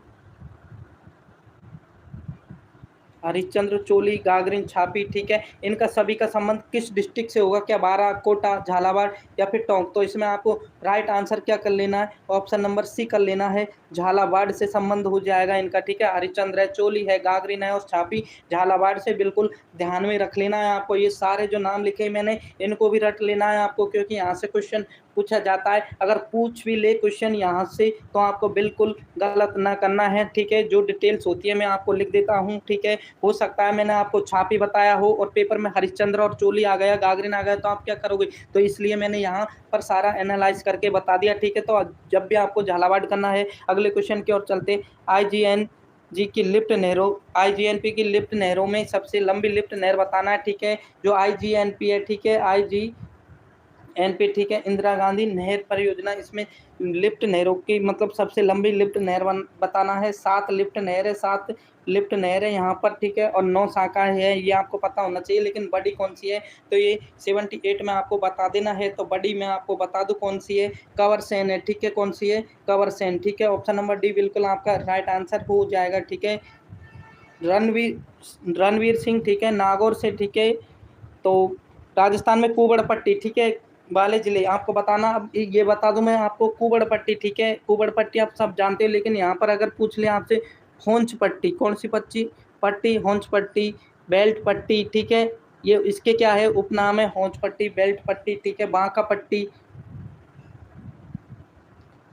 Speaker 1: हरिश्चंद्र, चोली, गागरिन, छापी, ठीक है, इनका सभी का संबंध किस डिस्ट्रिक्ट से होगा, क्या बारा, कोटा, झालावाड़ या फिर टोंक। तो इसमें आपको राइट आंसर क्या कर लेना है, ऑप्शन नंबर सी कर लेना है, झालावाड़ से संबंध हो जाएगा इनका, ठीक है। हरिश्चंद्र है, चोली है, गागरिन है और छापी झालावाड़ से, बिल्कुल ध्यान में रख लेना है आपको। ये सारे जो नाम लिखे मैंने इनको भी रट लेना है आपको, क्योंकि यहाँ से क्वेश्चन पूछा जाता है। अगर पूछ भी ले क्वेश्चन यहाँ से तो आपको बिल्कुल गलत ना करना है, ठीक है। जो डिटेल्स होती है मैं आपको लिख देता हूँ, ठीक है। हो सकता है मैंने आपको छापी बताया हो और पेपर में हरिश्चंद्र और चोली आ गया, गागरिन आ गया, तो आप क्या करोगे। तो इसलिए मैंने यहाँ पर सारा एनालाइज करके बता दिया, ठीक है। तो जब भी आपको झालावाड़ करना है। अगले क्वेश्चन की ओर चलते, IGN जी की लिफ्ट नहरों, IGNP की लिफ्ट नहरों में सबसे लंबी लिफ्ट नहर बताना है, ठीक है। जो IGNP है, ठीक है, IGNP, ठीक है, इंदिरा गांधी नहर परियोजना, इसमें लिफ्ट नहरों की मतलब सबसे लंबी लिफ्ट नहर बताना है। 7 लिफ्ट नहर है, 7 लिफ्ट नहर है यहाँ पर, ठीक है, और 9 शाखाएं है, ये आपको पता होना चाहिए। लेकिन बड़ी कौन सी है, तो ये 78 में आपको बता देना है। तो बड़ी मैं आपको बता दूं कौन सी है, कंवर सेन है, ठीक है, कौन सी है, कंवर सेन, ठीक है। ऑप्शन नंबर डी बिल्कुल आपका राइट आंसर हो जाएगा, ठीक है। रणवीर सिंह, ठीक है, नागौर से, ठीक है। तो राजस्थान में कुबड़ पट्टी, ठीक है, वाले जिले आपको बताना। अब ये बता दूं मैं आपको, कुबड़ पट्टी, ठीक है, कुबड़ पट्टी आप सब जानते हो, लेकिन यहाँ पर अगर पूछ ले आपसे होंच पट्टी, कौन सी पट्टी, होंच पट्टी, बेल्ट पट्टी, ठीक है, ये इसके क्या है उपनाम है, होंच पट्टी, बेल्ट पट्टी, ठीक है, बांका पट्टी,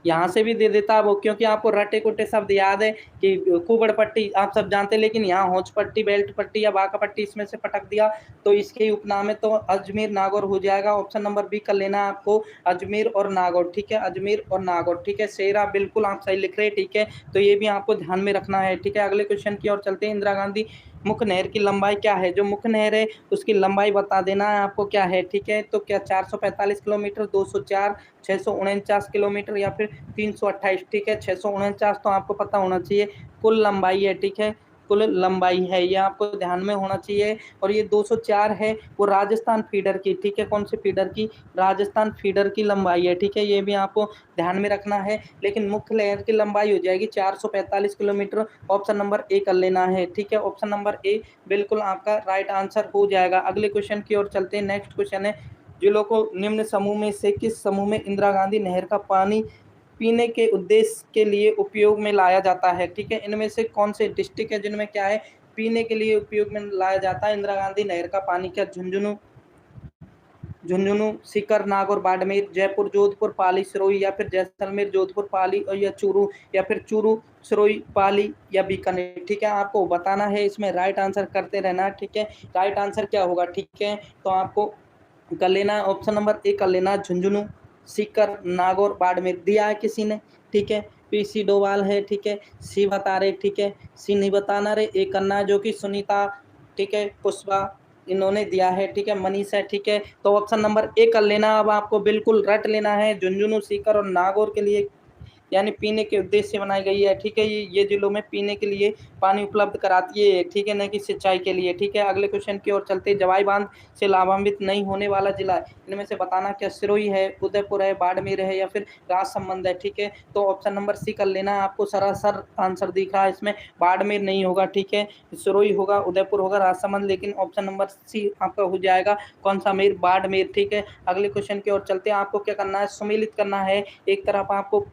Speaker 1: यहाँ से भी दे देता वो, क्योंकि आपको रटे कुटे शब्द याद है कि कुबड़ पट्टी आप सब जानते हैं, लेकिन यहाँ होंच पट्टी, बेल्ट पट्टी या बांका पट्टी इसमें से पटक दिया तो इसके उपनाम है, तो अजमेर नागौर हो जाएगा। ऑप्शन नंबर बी कर लेना है आपको, अजमेर और नागौर, ठीक है, अजमेर और नागौर, ठीक है। शेरा बिल्कुल आप सही लिख रहे हैं, ठीक है। तो ये भी आपको ध्यान में रखना है, ठीक है। अगले क्वेश्चन की ओर चलते हैं, इंदिरा गांधी मुख्य नहर की लंबाई क्या है, जो मुख्य नहर है उसकी लंबाई बता देना है आपको क्या है, ठीक है। तो क्या 445 किलोमीटर, 204, 649 किलोमीटर या फिर 328, ठीक है, 649 तो आपको पता होना चाहिए कुल लंबाई है, ठीक है, कुल लंबाई है, ये आपको ध्यान में होना चाहिए। और ये 204 है वो राजस्थान फीडर की, ठीक है, कौन से फीडर की, राजस्थान फीडर की लंबाई है, ठीक है, ये भी आपको ध्यान में रखना है। लेकिन मुख्य नहर की लंबाई हो जाएगी 445 किलोमीटर, ऑप्शन नंबर ए कर लेना है, ठीक है, ऑप्शन नंबर ए बिल्कुल आपका राइट आंसर हो जाएगा। अगले क्वेश्चन की ओर चलते हैं, नेक्स्ट क्वेश्चन है, जिलों को निम्न समूह में से किस समूह में इंदिरा गांधी नहर का पानी पीने के उद्देश्य के लिए उपयोग में लाया जाता है, ठीक है। इनमें से कौन से डिस्ट्रिक्ट है जिनमें क्या है पीने के लिए उपयोग में लाया जाता है इंदिरा गांधी नहर का पानी, क्या झुंझुनू, सीकर, नागौर, बाड़मेर, जयपुर, जोधपुर, पाली, सिरोही या फिर जैसलमेर, जोधपुर, पाली और या चूरू, या फिर चूरू, सिरोही, पाली या बीकानेर, ठीक है। आपको बताना है, इसमें राइट आंसर करते रहना, ठीक है। राइट आंसर क्या होगा, ठीक है, तो आपको कर लेना ऑप्शन नंबर ए कर लेना, झुंझुनू, सीकर, नागौर, बाड़मेर, दिया है किसी ने, ठीक है। PC डोवाल है, ठीक है, सी बता रहे, ठीक है, सी नहीं बताना रे, ए करना है जो कि सुनीता, ठीक है, पुष्पा इन्होंने दिया है, ठीक है, मनीष है, ठीक है। तो ऑप्शन नंबर ए कर लेना, अब आपको बिल्कुल रट लेना है, झुंझुनू, सीकर और नागौर के लिए यानी पीने के उद्देश्य से बनाई गई है, ठीक है। ये जिलों में पीने के लिए पानी उपलब्ध कराती है, ठीक है, न कि सिंचाई के लिए, ठीक है। अगले क्वेश्चन की ओर चलते, जवाई बांध से लाभान्वित नहीं होने वाला जिला इनमें से बताना, क्या सिरोही है, उदयपुर है, बाड़मेर है या फिर राजसमंद है, ठीक है। तो ऑप्शन नंबर सी कर लेना, आपको सरासर आंसर दिख रहा है इसमें, बाड़मेर नहीं होगा, ठीक है, सिरोही होगा, उदयपुर होगा, राजसमंद, लेकिन ऑप्शन नंबर सी आपका हो जाएगा कौन सा, मेर बाड़मेर, ठीक है। अगले क्वेश्चन की ओर चलते हैं, आपको क्या करना है, सम्मिलित करना है। एक तरफ आपको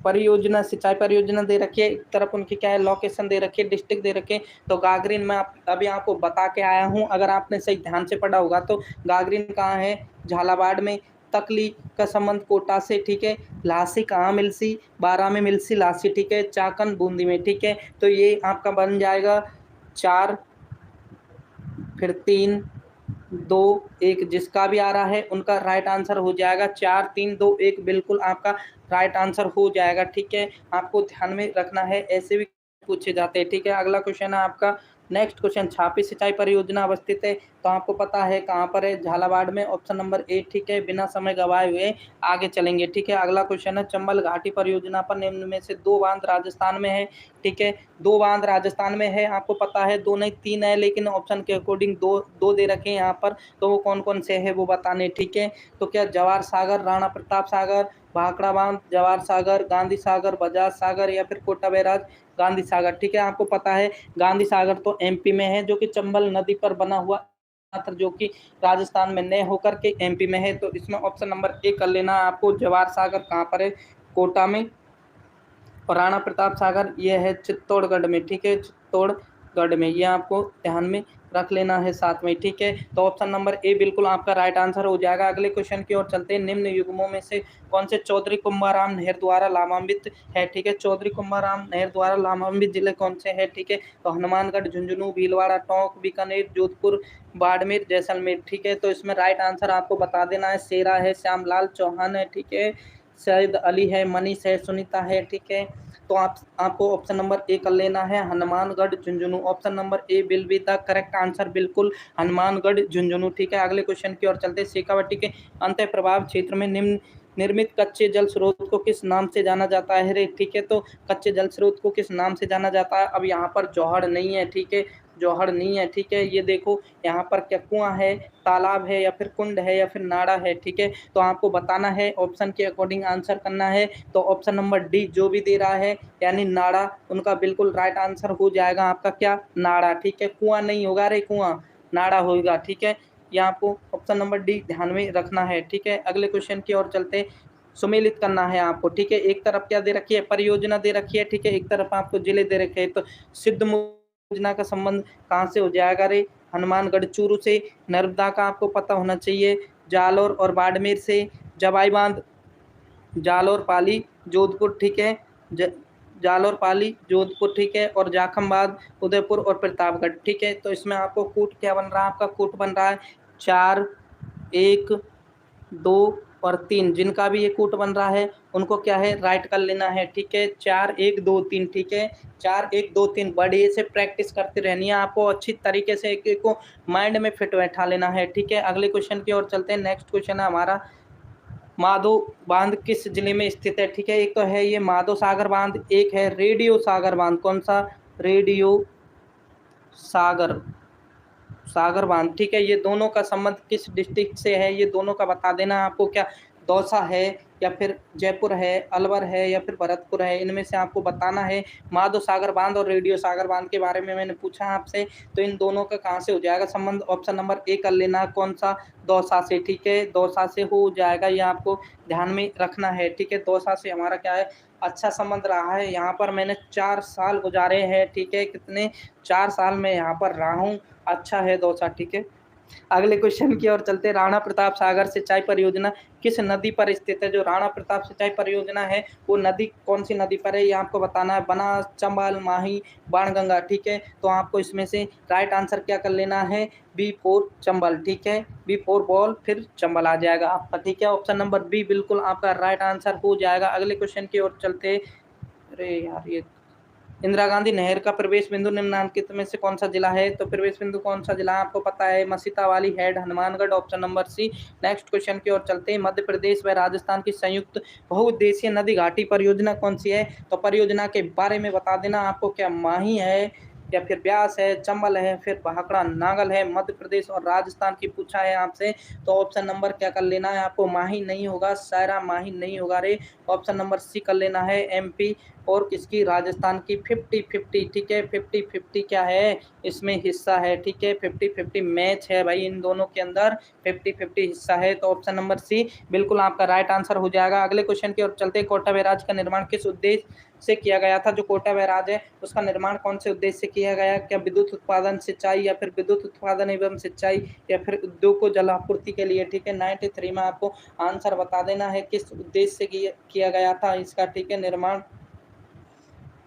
Speaker 1: परियोजना, सिंचाई परियोजना दे रखी है, एक तरफ उनकी क्या है लोकेशन दे रखी है, डिस्ट्रिक्ट दे रखे। तो गागरिन मैं अभी आपको बता के आया हूँ, अगर आपने सही ध्यान से पढ़ा होगा तो गागरिन कहाँ है, झालावाड़ में। तकली का संबंध कोटा से, ठीक है। लासी कहाँ मिलसी, बारा में मिलसी लासी, ठीक है। चाकन बूंदी में, ठीक है। तो ये आपका बन जाएगा 4, फिर 3, 2-1 जिसका भी आ रहा है उनका राइट आंसर हो जाएगा। 4-3-2-1 बिल्कुल आपका राइट आंसर हो जाएगा, ठीक है। आपको ध्यान में रखना है, ऐसे भी पूछे जाते हैं, ठीक है। अगला क्वेश्चन है आपका, नेक्स्ट क्वेश्चन, छापी सिंचाई परियोजना अवस्थित है, तो आपको पता है कहाँ पर है, झालावाड़ में, ऑप्शन नंबर ए, ठीक है। बिना समय गवाए हुए आगे चलेंगे, ठीक है। अगला क्वेश्चन है, चंबल घाटी परियोजना पर निम्न में से 2 बांध राजस्थान में है, ठीक है। 2 बांध राजस्थान में है, आपको पता है 2 नहीं 3 है, लेकिन ऑप्शन के अकॉर्डिंग 2 दे रखे हैं यहाँ पर, तो वो कौन कौन से है वो बताने, ठीक है। तो क्या जवाहर सागर, राणा प्रताप सागर, भाखड़ा बांध, जवाहर सागर, गांधी सागर, बजाज सागर, या फिर कोटा बैराज, गांधी सागर, ठीक है। आपको पता है गांधी सागर तो एमपी में है, जो कि चंबल नदी पर बना हुआ, जो कि राजस्थान में न होकर के एमपी में है, तो इसमें ऑप्शन नंबर ए कर लेना है आपको। जवाहर सागर कहाँ पर है, कोटा में, और राणा प्रताप सागर ये है चित्तौड़गढ़ में, ठीक है, चित्तौड़गढ़ में, ये आपको ध्यान में रख लेना है साथ में, ठीक है। तो ऑप्शन नंबर ए बिल्कुल आपका राइट आंसर हो जाएगा। अगले क्वेश्चन की ओर चलते हैं, निम्न युग्मों में से कौन से चौधरी कुंभाराम नहर द्वारा लाभान्वित है, ठीक है। चौधरी कुंभाराम नहर द्वारा लाभान्वित जिले कौन से हैं, ठीक है। तो हनुमानगढ़, झुंझुनू, भीलवाड़ा, टोंक, बीकानेर, जोधपुर, बाड़मेर, जैसलमेर, ठीक है। तो इसमें राइट आंसर आपको बता देना है, शेरा है, श्यामलाल चौहान है, ठीक है, सैयद अली है, मनीष है, सुनीता है, ठीक है। तो आपको ऑप्शन नंबर ए कर लेना है, Hanumangarh, Jhunjhunu. Option number A will be the correct answer, बिल्कुल हनुमानगढ़, झुंझुनू, ठीक है। अगले क्वेश्चन की ओर चलते हैं, शेखावाटी के अंतः प्रभाव क्षेत्र में निम्न निर्मित कच्चे जल स्रोत को किस नाम से जाना जाता है रे, ठीक है। तो कच्चे जल स्रोत को किस नाम से जाना जाता है, अब यहाँ पर जौहड़ नहीं है, ठीक है, जौहड़ नहीं है, ठीक है। ये देखो यहाँ पर क्या कुआं है, तालाब है, या फिर कुंड है, या फिर नाड़ा है, ठीक है। तो आपको बताना है, ऑप्शन के अकॉर्डिंग आंसर करना है। तो ऑप्शन नंबर डी जो भी दे रहा है, यानी नाड़ा, उनका बिल्कुल राइट आंसर हो जाएगा आपका क्या, नाड़ा, ठीक है। कुआं नहीं होगा रे, कुआं, नाड़ा होगा, ठीक है। ये आपको ऑप्शन नंबर डी ध्यान में रखना है, ठीक है। अगले क्वेश्चन की ओर चलते, सुमेलित करना है आपको, ठीक है। एक तरफ क्या दे रखी है, परियोजना दे रखी है, ठीक है, एक तरफ आपको जिले दे रखे हैं। तो सिद्ध योजना का संबंध कहाँ से हो जाएगा रे, हनुमानगढ़ चूरू से। नर्मदा का आपको पता होना चाहिए, जालौर और बाड़मेर से। जवाई बांध, जालौर, पाली, जोधपुर, ठीक है, जालौर, पाली, जोधपुर, ठीक है, और जाखमबाद, उदयपुर और प्रतापगढ़, ठीक है। तो इसमें आपको कूट क्या बन रहा है, आपका कूट बन रहा है 4-1-2 और 3, जिनका भी ये कूट बन रहा है उनको क्या है, राइट कर लेना है, ठीक है। 4-1-2-3, ठीक है, 4-1-2-3, बढ़िया से प्रैक्टिस करते रहनी है आपको, अच्छी तरीके से एक को माइंड में फिट बैठा लेना है, ठीक है। अगले क्वेश्चन की ओर चलते हैं, नेक्स्ट क्वेश्चन है हमारा, माधो बांध किस जिले में स्थित है, ठीक है। एक तो है ये माधो सागर बांध, एक है रेडियो सागर बांध, कौन सा, रेडियो सागर, सागर बांध, ठीक है। ये दोनों का संबंध किस डिस्ट्रिक्ट से है, ये दोनों का बता देना आपको, क्या दौसा है, या फिर जयपुर है, अलवर है, या फिर भरतपुर है, इनमें से आपको बताना है। माधो सागर बांध और रेडियो सागर बांध के बारे में मैंने पूछा आपसे, तो इन दोनों का कहाँ से हो जाएगा संबंध, ऑप्शन नंबर ए कर लेना, कौन सा, दौसा से, ठीक है, दौसा से हो जाएगा, ये आपको ध्यान में रखना है, ठीक है। दौसा से हमारा क्या है, अच्छा संबंध रहा है, यहाँ पर मैंने 4 साल गुजारे हैं, ठीक है, कितने, 4 साल में यहाँ पर रहा हूँ, अच्छा है दौसा, ठीक है। अगले क्वेश्चन की ओर चलते, राणा प्रताप सागर सिंचाई परियोजना किस नदी पर स्थित है, जो राणा प्रताप सिंचाई परियोजना है वो नदी कौन सी नदी पर है, ये आपको बताना है, बनास, चंबल, माही, बाणगंगा, ठीक है। तो आपको इसमें से राइट आंसर क्या कर लेना है, B4 चंबल, ठीक है, B4 बॉल फिर चंबल आ जाएगा आपका, ठीक है। ऑप्शन नंबर बी बिल्कुल आपका राइट आंसर हो जाएगा। अगले क्वेश्चन की ओर चलते, अरे यार ये, इंदिरा गांधी नहर का प्रवेश बिंदु निम्नलिखित में से कौन सा जिला है, तो प्रवेश बिंदु कौन सा जिला है आपको पता है, Masitawali, head, Hanumangarh, option number C. Next question की ओर चलते हैं, मध्य प्रदेश व राजस्थान की संयुक्त बहुउद्देशीय नदी घाटी परियोजना कौन सी है, तो परियोजना के बारे में बता देना आपको, क्या माही है, या फिर ब्यास है, चंबल है, फिर भाखड़ा नांगल है। मध्य प्रदेश और राजस्थान की पूछा है आपसे, तो ऑप्शन नंबर क्या कर लेना है आपको, माही नहीं होगा, सायरा माही नहीं होगा रे, ऑप्शन नंबर सी कर लेना है, एमपी और किसकी, राजस्थान की। 50-50, ठीक है, 50-50 क्या है इसमें हिस्सा है, ठीक है, 50-50 मैच है भाई इन दोनों के अंदर, 50-50 हिस्सा है, तो ऑप्शन नंबर सी बिल्कुल आपका राइट आंसर हो जाएगा। अगले क्वेश्चन की ओर चलते, कोटा बैराज का निर्माण किस उद्देश्य से किया गया था, जो कोटा बैराज है उसका निर्माण कौन से उद्देश्य से किया गया, क्या विद्युत उत्पादन, सिंचाई, या फिर विद्युत उत्पादन एवं सिंचाई, या फिर उद्योग को जल आपूर्ति के लिए, ठीक है। 93 में आपको आंसर बता देना है किस उद्देश्य से किया गया था इसका, ठीक है, निर्माण।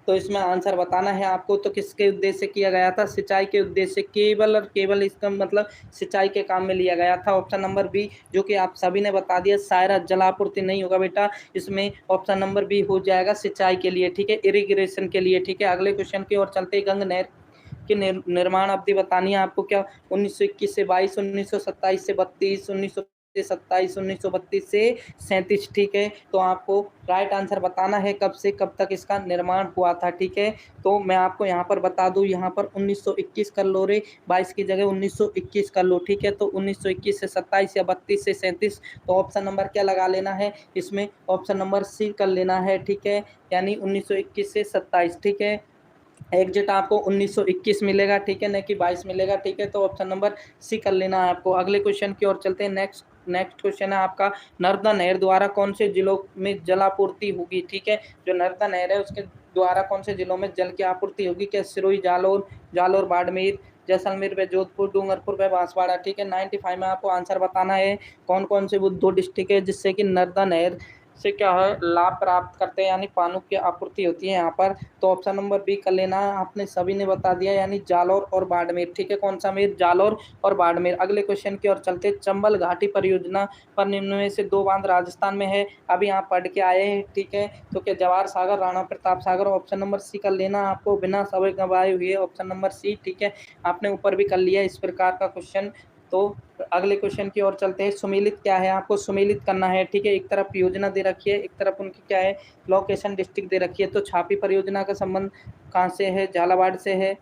Speaker 1: तो इसमें आंसर बताना है आपको। तो किसके उद्देश्य से किया गया था? सिंचाई के उद्देश्य से, केवल और केवल इसका मतलब सिंचाई के काम में लिया गया था। ऑप्शन नंबर बी, जो कि आप सभी ने बता दिया, सायरा जलापूर्ति नहीं होगा बेटा, इसमें ऑप्शन नंबर बी हो जाएगा सिंचाई के लिए, ठीक है, इरिगेशन के लिए, ठीक है। अगले क्वेश्चन की ओर चलते हैं। गंगा नहर की निर्माण अवधि बतानी है आपको क्या? 1921 से 22, 1927 से 32, 1927, 1932 से 37, ठीक है। तो आपको राइट आंसर बताना है कब से कब तक इसका निर्माण हुआ था, ठीक है। तो मैं आपको यहाँ पर बता दूं, यहाँ पर 1921 कर लो रे, 22 की जगह 1921 कर लो, ठीक है। तो 1921 से 27 या 32 से 37, तो ऑप्शन नंबर क्या लगा लेना है इसमें? ऑप्शन नंबर सी कर लेना है, ठीक है, यानी 1921 से 27, ठीक है। एग्जिट आपको 1921 मिलेगा, ठीक है, न कि 22 मिलेगा, ठीक है। तो ऑप्शन नंबर सी कर लेना है आपको। अगले क्वेश्चन की ओर चलते हैं। नेक्स्ट क्वेश्चन है आपका, नर्मदा नहर द्वारा कौन से जिलों में जलापूर्ति होगी, ठीक है। जो नर्मदा नहर है उसके द्वारा कौन से जिलों में जल की आपूर्ति होगी? क्या सिरोही, जालौर, बाड़मेर, जैसलमेर व जोधपुर, डूंगरपुर व बांसवाड़ा, ठीक है। 95 में आपको आंसर बताना है कौन कौन से वो 2 डिस्ट्रिक्ट है जिससे कि नर्मदा नहर से क्या है लाभ प्राप्त करते हैं, यानी पानी की आपूर्ति होती है यहाँ पर। तो ऑप्शन नंबर बी कर लेना, आपने सभी ने बता दिया, यानी जालौर और बाड़मेर, ठीक है। कौन सा मेर? जालौर और बाड़मेर। अगले क्वेश्चन की ओर चलते। चंबल घाटी परियोजना पर निम्न में से 2 बांध राजस्थान में है, अभी आप पढ़ के आए हैं, ठीक है। तो क्या Jawahar Sagar, Rana Pratap Sagar? Option number C कर लेना आपको, बिना समय गंवाए हुए, ऑप्शन नंबर सी, ठीक है। आपने ऊपर भी कर लिया इस प्रकार का क्वेश्चन। तो अगले क्वेश्चन की ओर चलते हैं। सुमेलित क्या है? आपको सुमेलित करना है, ठीक है। एक तरफ योजना दे रखी है, एक तरफ उनकी क्या है लोकेशन डिस्ट्रिक्ट दे रखी है। तो छापी परियोजना का संबंध कहाँ से है? झालावाड़ से है,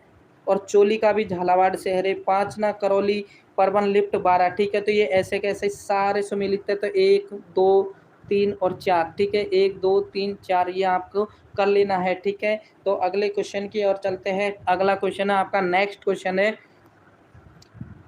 Speaker 1: और चोली का भी झालावाड़ से है रे। 5 ना करौली, परवन लिफ्ट 12, ठीक है। तो ये ऐसे कैसे सारे सुमेलित है, तो 1 2 3 और 4, ठीक है, 1 2 3 4 ये आपको कर लेना है, ठीक है। तो अगले क्वेश्चन की ओर चलते हैं। अगला क्वेश्चन है आपका, नेक्स्ट क्वेश्चन है,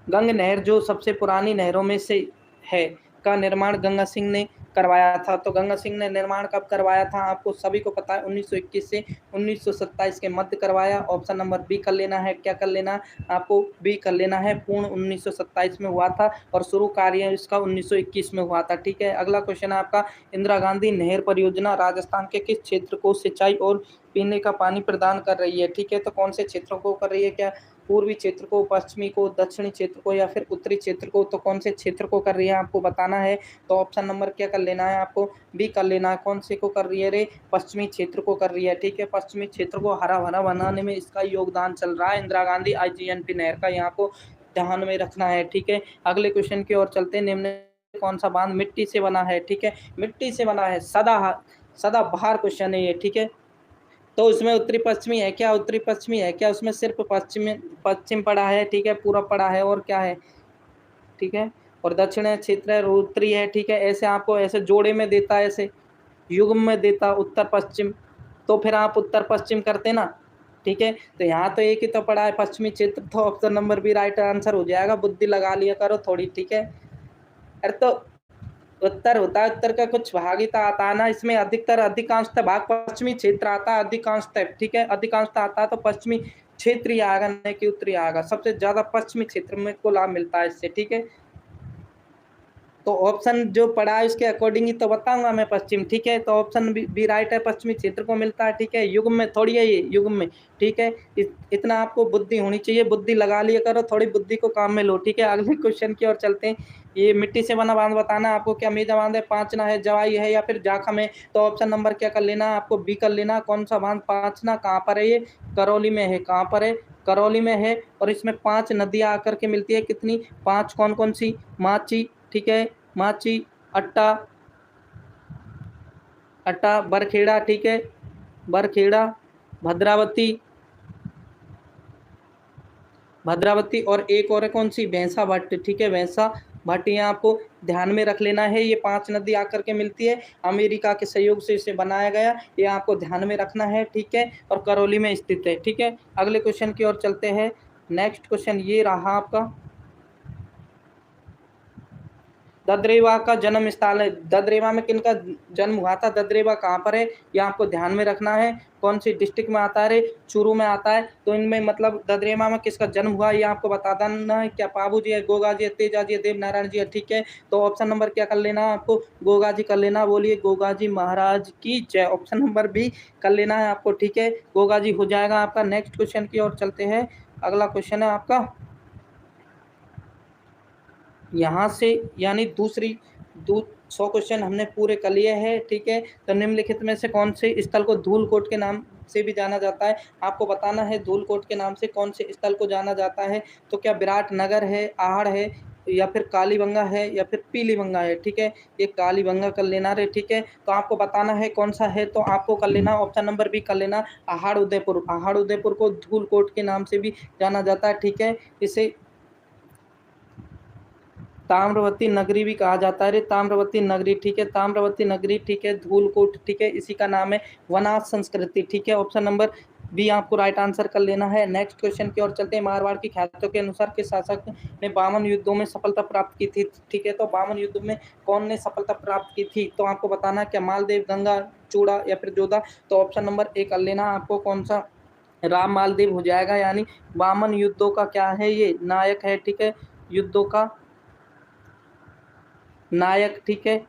Speaker 1: गंग नहर जो सबसे पुरानी नहरों में से है का निर्माण गंगा सिंह ने करवाया था। तो गंगा सिंह ने निर्माण कब करवाया था? आपको सभी को पता है, 1921 से 1927 के मध्य करवाया। ऑप्शन नंबर बी कर लेना है। क्या कर लेना? आपको बी कर लेना है, पूर्ण 1927 में हुआ था और शुरू कार्य इसका 1921 में हुआ था, ठीक है। अगला क्वेश्चन है आपका, इंदिरा गांधी नहर परियोजना राजस्थान के किस क्षेत्र को सिंचाई और पीने का पानी प्रदान कर रही है, ठीक है। तो कौन से क्षेत्रों को कर रही है? क्या पूर्वी क्षेत्र को, पश्चिमी को, दक्षिणी क्षेत्र को, या फिर उत्तरी क्षेत्र को? तो कौन से क्षेत्र को कर रही है आपको बताना है। तो ऑप्शन नंबर क्या कर लेना है आपको? बी कर लेना है। कौन से को कर रही है रे? पश्चिमी क्षेत्र को कर रही है, ठीक है। पश्चिमी क्षेत्र को हरा भरा बनाने में इसका योगदान चल रहा है इंदिरा गांधी IGNP नहर का, यहाँ को ध्यान में रखना है, ठीक है। अगले क्वेश्चन की ओर चलते हैं। निम्न कौन सा बांध मिट्टी से बना है, ठीक है। मिट्टी से बना है, सदाबहार क्वेश्चन है ये, ठीक है। तो उसमें उत्तरी पश्चिमी है क्या? उत्तरी पश्चिमी है क्या? उसमें सिर्फ पश्चिम पड़ा है, ठीक है, पूरब पड़ा है, और क्या है, ठीक है, और दक्षिण क्षेत्र है, उत्तरी है, ठीक है। ऐसे आपको ऐसे जोड़े में देता है, ऐसे युग्म में देता उत्तर पश्चिम, तो फिर आप उत्तर पश्चिम करते ना, ठीक है। तो यहाँ तो एक ही तो पड़ा है पश्चिमी क्षेत्र, तो option number B right answer हो जाएगा। बुद्धि लगा लिया करो थोड़ी, ठीक है। अरे तो उत्तर होता है, उत्तर का कुछ भाग ही तो आता है ना इसमें, अधिकांशतः भाग पश्चिमी क्षेत्र आता है, अधिकांशतः, ठीक है, अधिकांशतः आता है तो पश्चिमी क्षेत्र ही आएगा, नहीं कि उत्तरी आएगा। सबसे ज्यादा पश्चिमी क्षेत्र में को लाभ मिलता है इससे, ठीक है। तो ऑप्शन जो पड़ा है उसके अकॉर्डिंग ही तो बताऊंगा मैं, पश्चिम, ठीक है। तो ऑप्शन बी राइट है, पश्चिमी क्षेत्र को मिलता है, ठीक है। युग्म में थोड़ी है ये, युग्म में, ठीक है। इतना आपको बुद्धि होनी चाहिए, बुद्धि लगा लिया करो, थोड़ी बुद्धि को काम में लो, ठीक है। अगले क्वेश्चन की ओर चलते हैं। ये मिट्टी से बना बांध बताना है आपको, क्या मेजा बांध है, पांचना है, जवाई है, या फिर जाखम है? तो ऑप्शन नंबर क्या कर लेना है आपको? बी कर लेना। कौन सा बांध? पांचना। कहाँ पर है ये? करौली में है। कहाँ पर है? करौली में है। और इसमें 5 नदियां आकर के मिलती है, कितनी? 5। कौन कौन सी? माची, ठीक है, माची, अट्टा, बरखेड़ा, ठीक है, बरखेड़ा, भद्रावती, और एक और है कौन सी? भैंसा भट्ट, ठीक है, भैंसा भट्ट। ये आपको ध्यान में रख लेना है। ये 5 नदी आकर के मिलती है, अमेरिका के सहयोग से इसे बनाया गया, ये आपको ध्यान में रखना है, ठीक है। और करौली में स्थित है, ठीक है। अगले क्वेश्चन की ओर चलते हैं। नेक्स्ट क्वेश्चन ये रहा आपका, ददरेवा का जन्म स्थल है, ददरेवा में किनका जन्म हुआ था, ददरेवा कहाँ पर है, ये आपको ध्यान में रखना है। कौन सी डिस्ट्रिक्ट में आता है रे, चूरू में आता है। तो इनमें मतलब ददरेवा में किसका जन्म हुआ ये आपको बता देना है। क्या बाबू जी है, गोगा जी है, तेजा जी है, देवनारायण जी है, ठीक है। तो ऑप्शन नंबर क्या कर लेना है आपको, गोगा जी कर लेना। बोलिए गोगा जी महाराज की जय। ऑप्शन नंबर बी कर लेना है आपको, ठीक है, गोगा जी हो जाएगा आपका। नेक्स्ट क्वेश्चन की ओर चलते हैं। अगला क्वेश्चन है आपका यहाँ से, यानी दूसरी 100 क्वेश्चन हमने पूरे कर लिए हैं, ठीक है। तो निम्नलिखित में से कौन से स्थल को धूलकोट के नाम से भी जाना जाता है, आपको बताना है धूलकोट के नाम से कौन से स्थल को जाना जाता है। तो क्या विराटनगर है, आहड़ है, या फिर कालीबंगा है, या फिर पीलीबंगा है, ठीक है। ये कालीबंगा कर लेना रे, ठीक है। तो आपको बताना है कौन सा है, तो आपको कर लेना ऑप्शन नंबर बी कर लेना, आहड़ उदयपुर। आहड़ उदयपुर को धूलकोट के नाम से भी जाना जाता है, ठीक है। इसे ताम्रवती नगरी भी कहा जाता है रे, ताम्रवती नगरी, ठीक है, ताम्रवती नगरी, ठीक है, धूलकोट, ठीक है, इसी का नाम है वनाथ संस्कृति, ठीक है। ऑप्शन नंबर बी आपको राइट आंसर कर लेना है। नेक्स्ट क्वेश्चन की ओर चलते हैं। मारवाड़ की ख्यातों के अनुसार किस शासक ने 52 युद्धों में सफलता प्राप्त की थी, ठीक है। तो 52 युद्धों में कौन ने सफलता प्राप्त की थी, तो आपको बताना है क्या मालदेव, गंगा, चूड़ा या फिर जोधा। तो ऑप्शन नंबर ए कर लेना आपको, कौन सा, राम मालदेव हो जाएगा। यानी 52 युद्धों का क्या है, ये नायक है, ठीक है, युद्धों का नायक, ठीक है,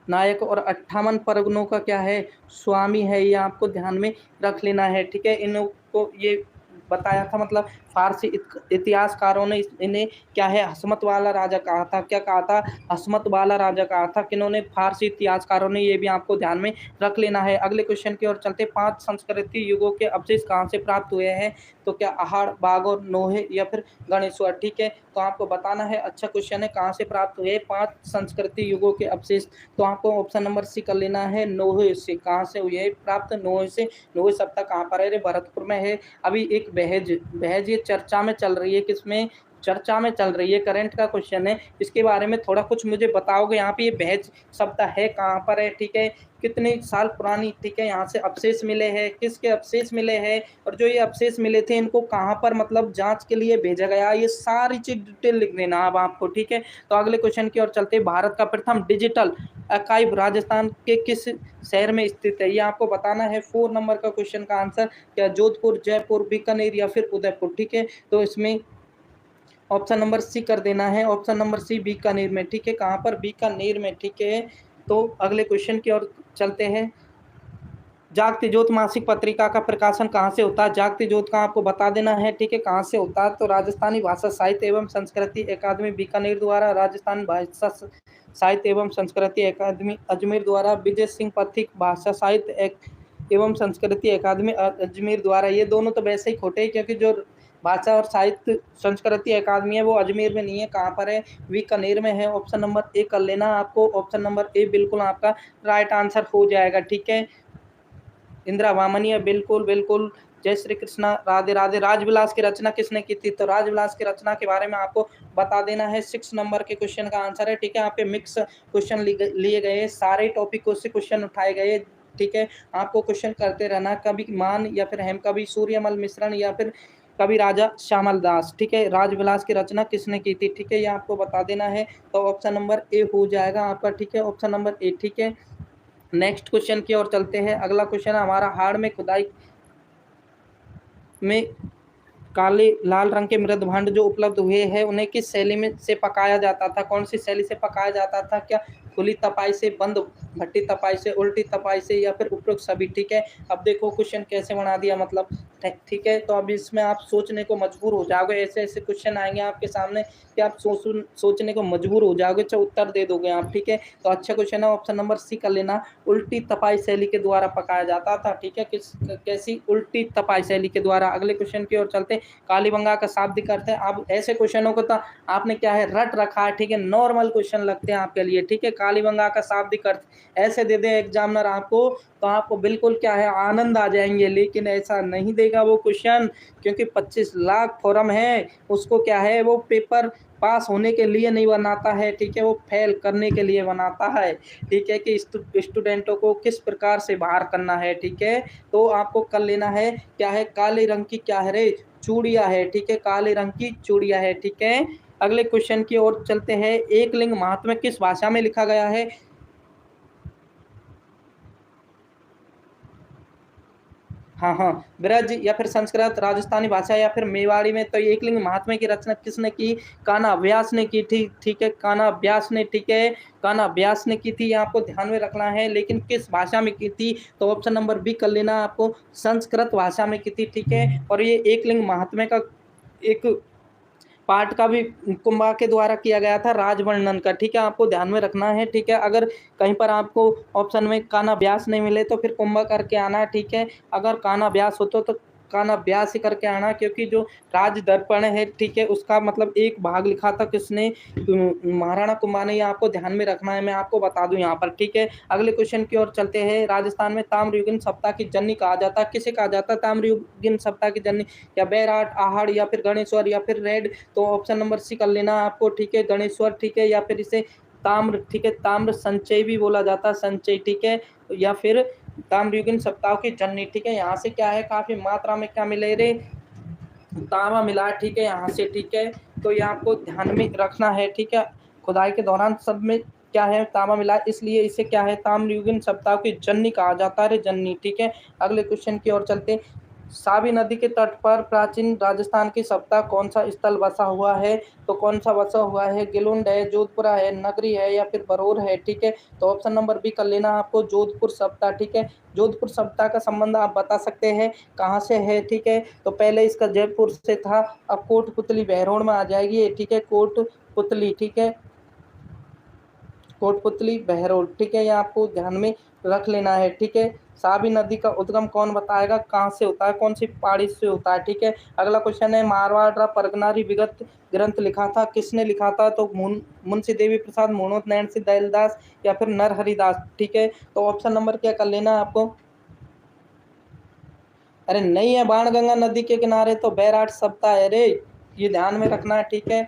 Speaker 1: नायक। और 58 परगनों का क्या है, स्वामी है, ये आपको ध्यान में रख लेना है, ठीक है। इनको ये बताया था, मतलब फारसी इतिहासकारों ने इन्हें क्या है, हसमत वाला राजा कहा था। क्या कहा था, हसमत वाला राजा कहा था। किन्होंने, फारसी इतिहासकारों ने, ये भी आपको ध्यान में रख लेना है। अगले क्वेश्चन की ओर चलते। 5 संस्कृति युगों के अवशेष कहाँ से प्राप्त हुए हैं, तो क्या आहार, बागोर, नोहे या फिर गणेश्वर, ठीक है। तो आपको बताना है, अच्छा क्वेश्चन है, कहाँ से प्राप्त हुए 5 संस्कृति युगों के अवशेष। तो आपको ऑप्शन नंबर सी कर लेना है, नोहे से। कहाँ से हुई है प्राप्त, नोहे से। नोहे सप्ताह कहाँ पर है, भरतपुर में है। अभी एक बहज बहज ये चर्चा में चल रही है, किसमें चर्चा में चल रही है, करंट का क्वेश्चन है। इसके बारे में थोड़ा कुछ मुझे बताओगे, यहाँ पे ये बहज शब्द है कहाँ पर है, ठीक है, कितने साल पुरानी, ठीक है, यहाँ से अवशेष मिले हैं, किसके अवशेष मिले हैं, और जो ये अवशेष मिले थे इनको कहाँ पर मतलब जांच के लिए भेजा गया, ये सारी चीज डिटेल लिख देना अब आपको, ठीक है। तो अगले क्वेश्चन की ओर चलते। भारत का प्रथम डिजिटल आर्काइव राजस्थान के किस शहर में स्थित है, ये आपको बताना है। 4 नंबर का क्वेश्चन का आंसर क्या जोधपुर, जयपुर, बीकानेर या फिर उदयपुर, ठीक है। तो इसमें ऑप्शन नंबर सी कर देना है, ऑप्शन नंबर सी बीकानेर में, ठीक है। कहाँ पर, बीकानेर में, ठीक है। तो अगले क्वेश्चन की ओर चलते हैं। जागती ज्योत मासिक पत्रिका का प्रकाशन कहाँ से होता है, जागती ज्योत का आपको बता देना है, ठीक है, कहाँ से होता है। तो राजस्थानी भाषा साहित्य एवं संस्कृति अकादमी बीकानेर द्वारा, राजस्थान भाषा साहित्य एवं संस्कृति अकादमी अजमेर द्वारा, विजय सिंह पथिक भाषा साहित्य एवं संस्कृति अकादमी अजमेर द्वारा। ये दोनों तो वैसे ही खोटे हैं, क्योंकि जो भाषा और साहित्य संस्कृति अकादमी है वो अजमेर में नहीं है, कहाँ पर है, बीकानेर में है। ऑप्शन नंबर ए कर लेना आपको, ऑप्शन नंबर ए बिल्कुल आपका राइट आंसर हो जाएगा, ठीक है। इंदिरा वामनीय, बिल्कुल बिल्कुल। जय श्री कृष्णा, राधे राधे। राजविलास की रचना किसने की थी, तो राजविलास की रचना के बारे में आपको बता देना है। 6 नंबर के क्वेश्चन का आंसर है, ठीक है। यहाँ पे मिक्स क्वेश्चन लिए गए, सारे टॉपिकों से क्वेश्चन उठाए गए, ठीक है। आपको क्वेश्चन करते रहना, कभी मान या फिर हेम, कभी सूर्यमल मिश्रण या फिर कभी राजा श्यामल दास, ठीक है। राजविलास की रचना किसने की थी, ठीक है, ये आपको बता देना है। तो ऑप्शन नंबर ए हो जाएगा आपका, ठीक है, ऑप्शन नंबर ए, ठीक है। नेक्स्ट क्वेश्चन की ओर चलते हैं। अगला क्वेश्चन है हमारा, हाड़ में खुदाई में काले लाल रंग के मृद भांड जो उपलब्ध हुए हैं उन्हें किस शैली में से पकाया जाता था, कौन सी शैली से पकाया जाता था। क्या खुली तपाई से, बंद भट्टी तपाई से, उल्टी तपाई से या फिर उपरोक्त सभी, ठीक है। अब देखो क्वेश्चन कैसे बना दिया, मतलब ठीक है। तो अब इसमें आप सोचने को मजबूर हो जाओगे, ऐसे ऐसे क्वेश्चन आएंगे आपके सामने कि आप सोचने को मजबूर हो जाओगे, चाहे उत्तर दे दोगे आप, ठीक है। तो अच्छा क्वेश्चन है, ऑप्शन नंबर सी कर लेना, उल्टी तपाई शैली के द्वारा पकाया जाता था, ठीक है। किस कैसी, उल्टी तपाई शैली के द्वारा। अगले क्वेश्चन की ओर चलते। कालीबंगा का शाब्दिक अर्थ है, अब ऐसे क्वेश्चनों को तो आपने क्या है रट रखा है, ठीक है, नॉर्मल क्वेश्चन लगते हैं आपके लिए, ठीक है। कालीबंगा का शाब्दिक अर्थ ऐसे दे दे एग्जामिनर आपको, तो आपको बिल्कुल क्या है आनंद आ जाएंगे, लेकिन ऐसा नहीं देगा वो क्वेश्चन, क्योंकि 25 लाख फॉर्म है, उसको क्या है वो पेपर पास होने के लिए नहीं बनाता है, ठीक है, वो फेल करने के लिए बनाता है, ठीक है, कि स्टूडेंटों को किस प्रकार से बाहर करना है, ठीक है। तो आपको कर लेना है, क्या है, काले रंग की क्या है रे, चूड़िया है, ठीक है, काले रंग की चूड़िया है, ठीक है। अगले क्वेश्चन की ओर चलते हैं। एकलिंग महात्म्य किस भाषा में लिखा गया है? हाँ, ब्रज या फिर संस्कृत, राजस्थानी भाषा या फिर मेवाड़ी में। तो एकलिंग महात्म्य की रचना किसने की? कान्हा व्यास ने की थी, ठीक है, कान्हा व्यास ने, ठीक है, कान्हा व्यास ने की थी। ये आपको ध्यान में रखना है, लेकिन किस भाषा में की थी? तो ऑप्शन नंबर बी कर लेना आपको, संस्कृत भाषा में की थी, ठीक है। और ये एकलिंग महात्म्य का एक पाठ का भी कुंभा के द्वारा किया गया था, राजवर्णन का, ठीक है, आपको ध्यान में रखना है, ठीक है। अगर कहीं पर आपको ऑप्शन में कान्हा व्यास नहीं मिले तो फिर कुंभा करके आना है, ठीक है। अगर कान्हा व्यास हो तो कान्हा व्यास ही करके आना, क्योंकि जो राज दर्पण है, ठीक है, उसका मतलब एक भाग लिखा था किसने? महाराणा कुंभा ने। ये आपको ध्यान में रखना है, मैं आपको बता दूं यहाँ पर, ठीक है। अगले क्वेश्चन की ओर चलते हैं। राजस्थान में ताम्रयुगिन सप्ताह की जननी कहा जाता है, किसे कहा जाता है ताम्रयुगिन सप्ताह की जननी? या बैराट, आहड़ या फिर गणेश्वर या फिर रेड? तो ऑप्शन नंबर सी कर लेना आपको, ठीक है, गणेश्वर, ठीक है, या फिर इसे ताम्र, ठीक है, ताम्र संचय भी बोला जाता है, संचय, ठीक है, या फिर ताम्रयुगिन सप्ताह की जननी, ठीक है। यहाँ से क्या है, काफी मात्रा में क्या मिले रे? तांबा मिला है, ठीक है, यहाँ से, ठीक है। तो ये आपको ध्यान में रखना है, ठीक है। खुदाई के दौरान सब में क्या है, तांबा मिला है, इसलिए इसे क्या है, ताम्रयुगिन सप्ताह की जननी कहा जाता है, रे जननी, ठीक है। अगले क्वेश्चन की ओर चलते। सावी नदी के तट पर प्राचीन राजस्थान की सप्ताह कौन सा स्थल बसा हुआ है? तो कौन सा बसा हुआ है? गिलुंड है, जोधपुरा है, नगरी है या फिर बरौर है, ठीक है। तो ऑप्शन नंबर बी कर लेना आपको, जोधपुर सप्ताह, ठीक है। जोधपुर सप्ताह का संबंध आप बता सकते हैं कहाँ से है, ठीक है। तो पहले इसका जयपुर से था, अब कोटपुतली बहरोड़ में आ जाएगी, ठीक है, कोटपुतली, ठीक है, कोटपुतली बहरोड, ठीक है। ये आपको ध्यान में रख लेना है, ठीक है। साबी नदी का उद्गम कौन बताएगा, कहाँ से होता है, कौन सी पहाड़ी से होता है, ठीक है। अगला क्वेश्चन है, मारवाड़ परगनारी विगत ग्रंथ लिखा था, किसने लिखा था? तो मुंशी देवी प्रसाद, मोहम्मद नैन सिंह दयालदास या फिर नरहरिदास, ठीक है। तो ऑप्शन नंबर क्या कर लेना आपको? अरे नहीं है, बाणगंगा नदी के किनारे तो बैराट सप्ताह है रे, ये ध्यान में रखना है, ठीक है।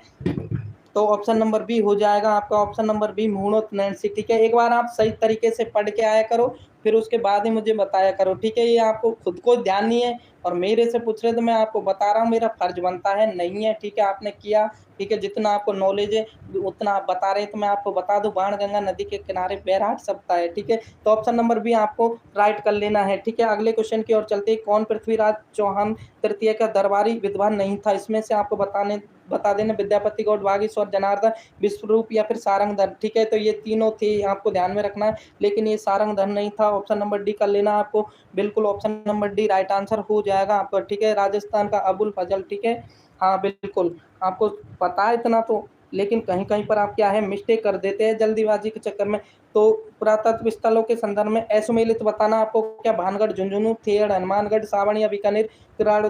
Speaker 1: तो ऑप्शन नंबर बी हो जाएगा आपका, ऑप्शन नंबर बी मुहूर्त नैन्सी, ठीक है। एक बार आप सही तरीके से पढ़ के आया करो, फिर उसके बाद ही मुझे बताया करो, ठीक है। ये आपको खुद को ध्यान नहीं है और मेरे से पूछ रहे तो मैं आपको बता रहा हूँ, मेरा फर्ज बनता है, नहीं है, ठीक है, आपने किया, ठीक है, जितना आपको नॉलेज है उतना आप बता रहे हैं, तो मैं आपको बता दूं, बाणगंगा नदी के किनारे बैराट सप्ताह है, ठीक है। तो ऑप्शन नंबर बी आपको राइट कर लेना है, ठीक है। अगले क्वेश्चन की ओर चलते हैं। कौन पृथ्वीराज चौहान तृतीय का दरबारी विद्वान नहीं था? इसमें से आपको बता देना, विद्यापति गौड़, वागीश्वर, जनार्दन, विश्वरूप या फिर सारंगधर, ठीक है। तो ये तीनों थे, आपको ध्यान में रखना है, लेकिन ये सारंगधर नहीं था। ऑप्शन नंबर डी कर लेना आपको, बिल्कुल option number D right answer हो जाएगा आपका, ठीक है। राजस्थान का अबुल फजल, ठीक है, हाँ बिल्कुल, आपको पता है इतना तो, लेकिन कहीं कहीं पर आप क्या है, मिस्टेक कर देते हैं जल्दीबाजी के चक्कर में। तो पुरातत्व स्थलों के संदर्भ में असुमेलित बताना आपको क्या? भानगढ़, झुंझुनू, थेड़, हनुमानगढ़, सावण या बीकानेर, किराड़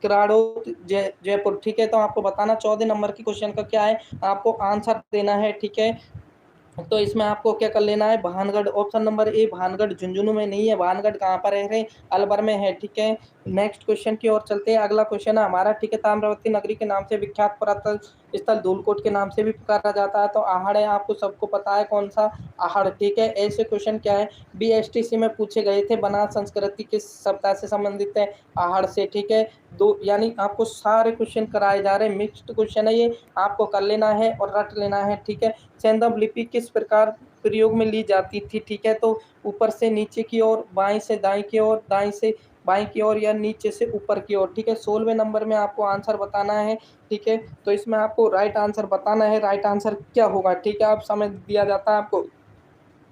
Speaker 1: किराड़ो, जयपुर, ठीक है। तो आपको बताना 14 नंबर की क्वेश्चन का क्या है, आपको आंसर देना है, ठीक है। तो इसमें आपको क्या कर लेना है, Bhangarh, option number A Bhangarh Jhunjhunu में नहीं है, भानगढ़ कहाँ पर है? अलवर में है, ठीक है। नेक्स्ट क्वेश्चन की ओर चलते हैं। अगला क्वेश्चन है हमारा, ठीक है, ताम्रवती नगरी के नाम से विख्यात पुरातत्व स्थल धूलकोट के नाम से भी पुकारा जाता है। तो आहड़ है, आपको सबको पता है कौन सा आहड़, ठीक है। ऐसे क्वेश्चन क्या है, बीएसटीसी में पूछे गए थे, बनास संस्कृति किस सप्ताह से संबंधित है? आहड़ से, ठीक है। दो यानी आपको सारे क्वेश्चन कराए जा रहे हैं, मिक्स्ड क्वेश्चन है ये, आपको कर लेना है और रट लेना है, ठीक है। सेंधव लिपि किस प्रकार प्रयोग में ली जाती थी, ठीक है। तो ऊपर से नीचे की ओर, बाएं से दाएं की ओर, दाएं से बाएं की ओर या नीचे से ऊपर की ओर, ठीक है। 16वें नंबर में आपको आंसर बताना है, ठीक है। तो इसमें आपको राइट आंसर बताना है, राइट आंसर क्या होगा, ठीक है। आप समय दिया जाता है आपको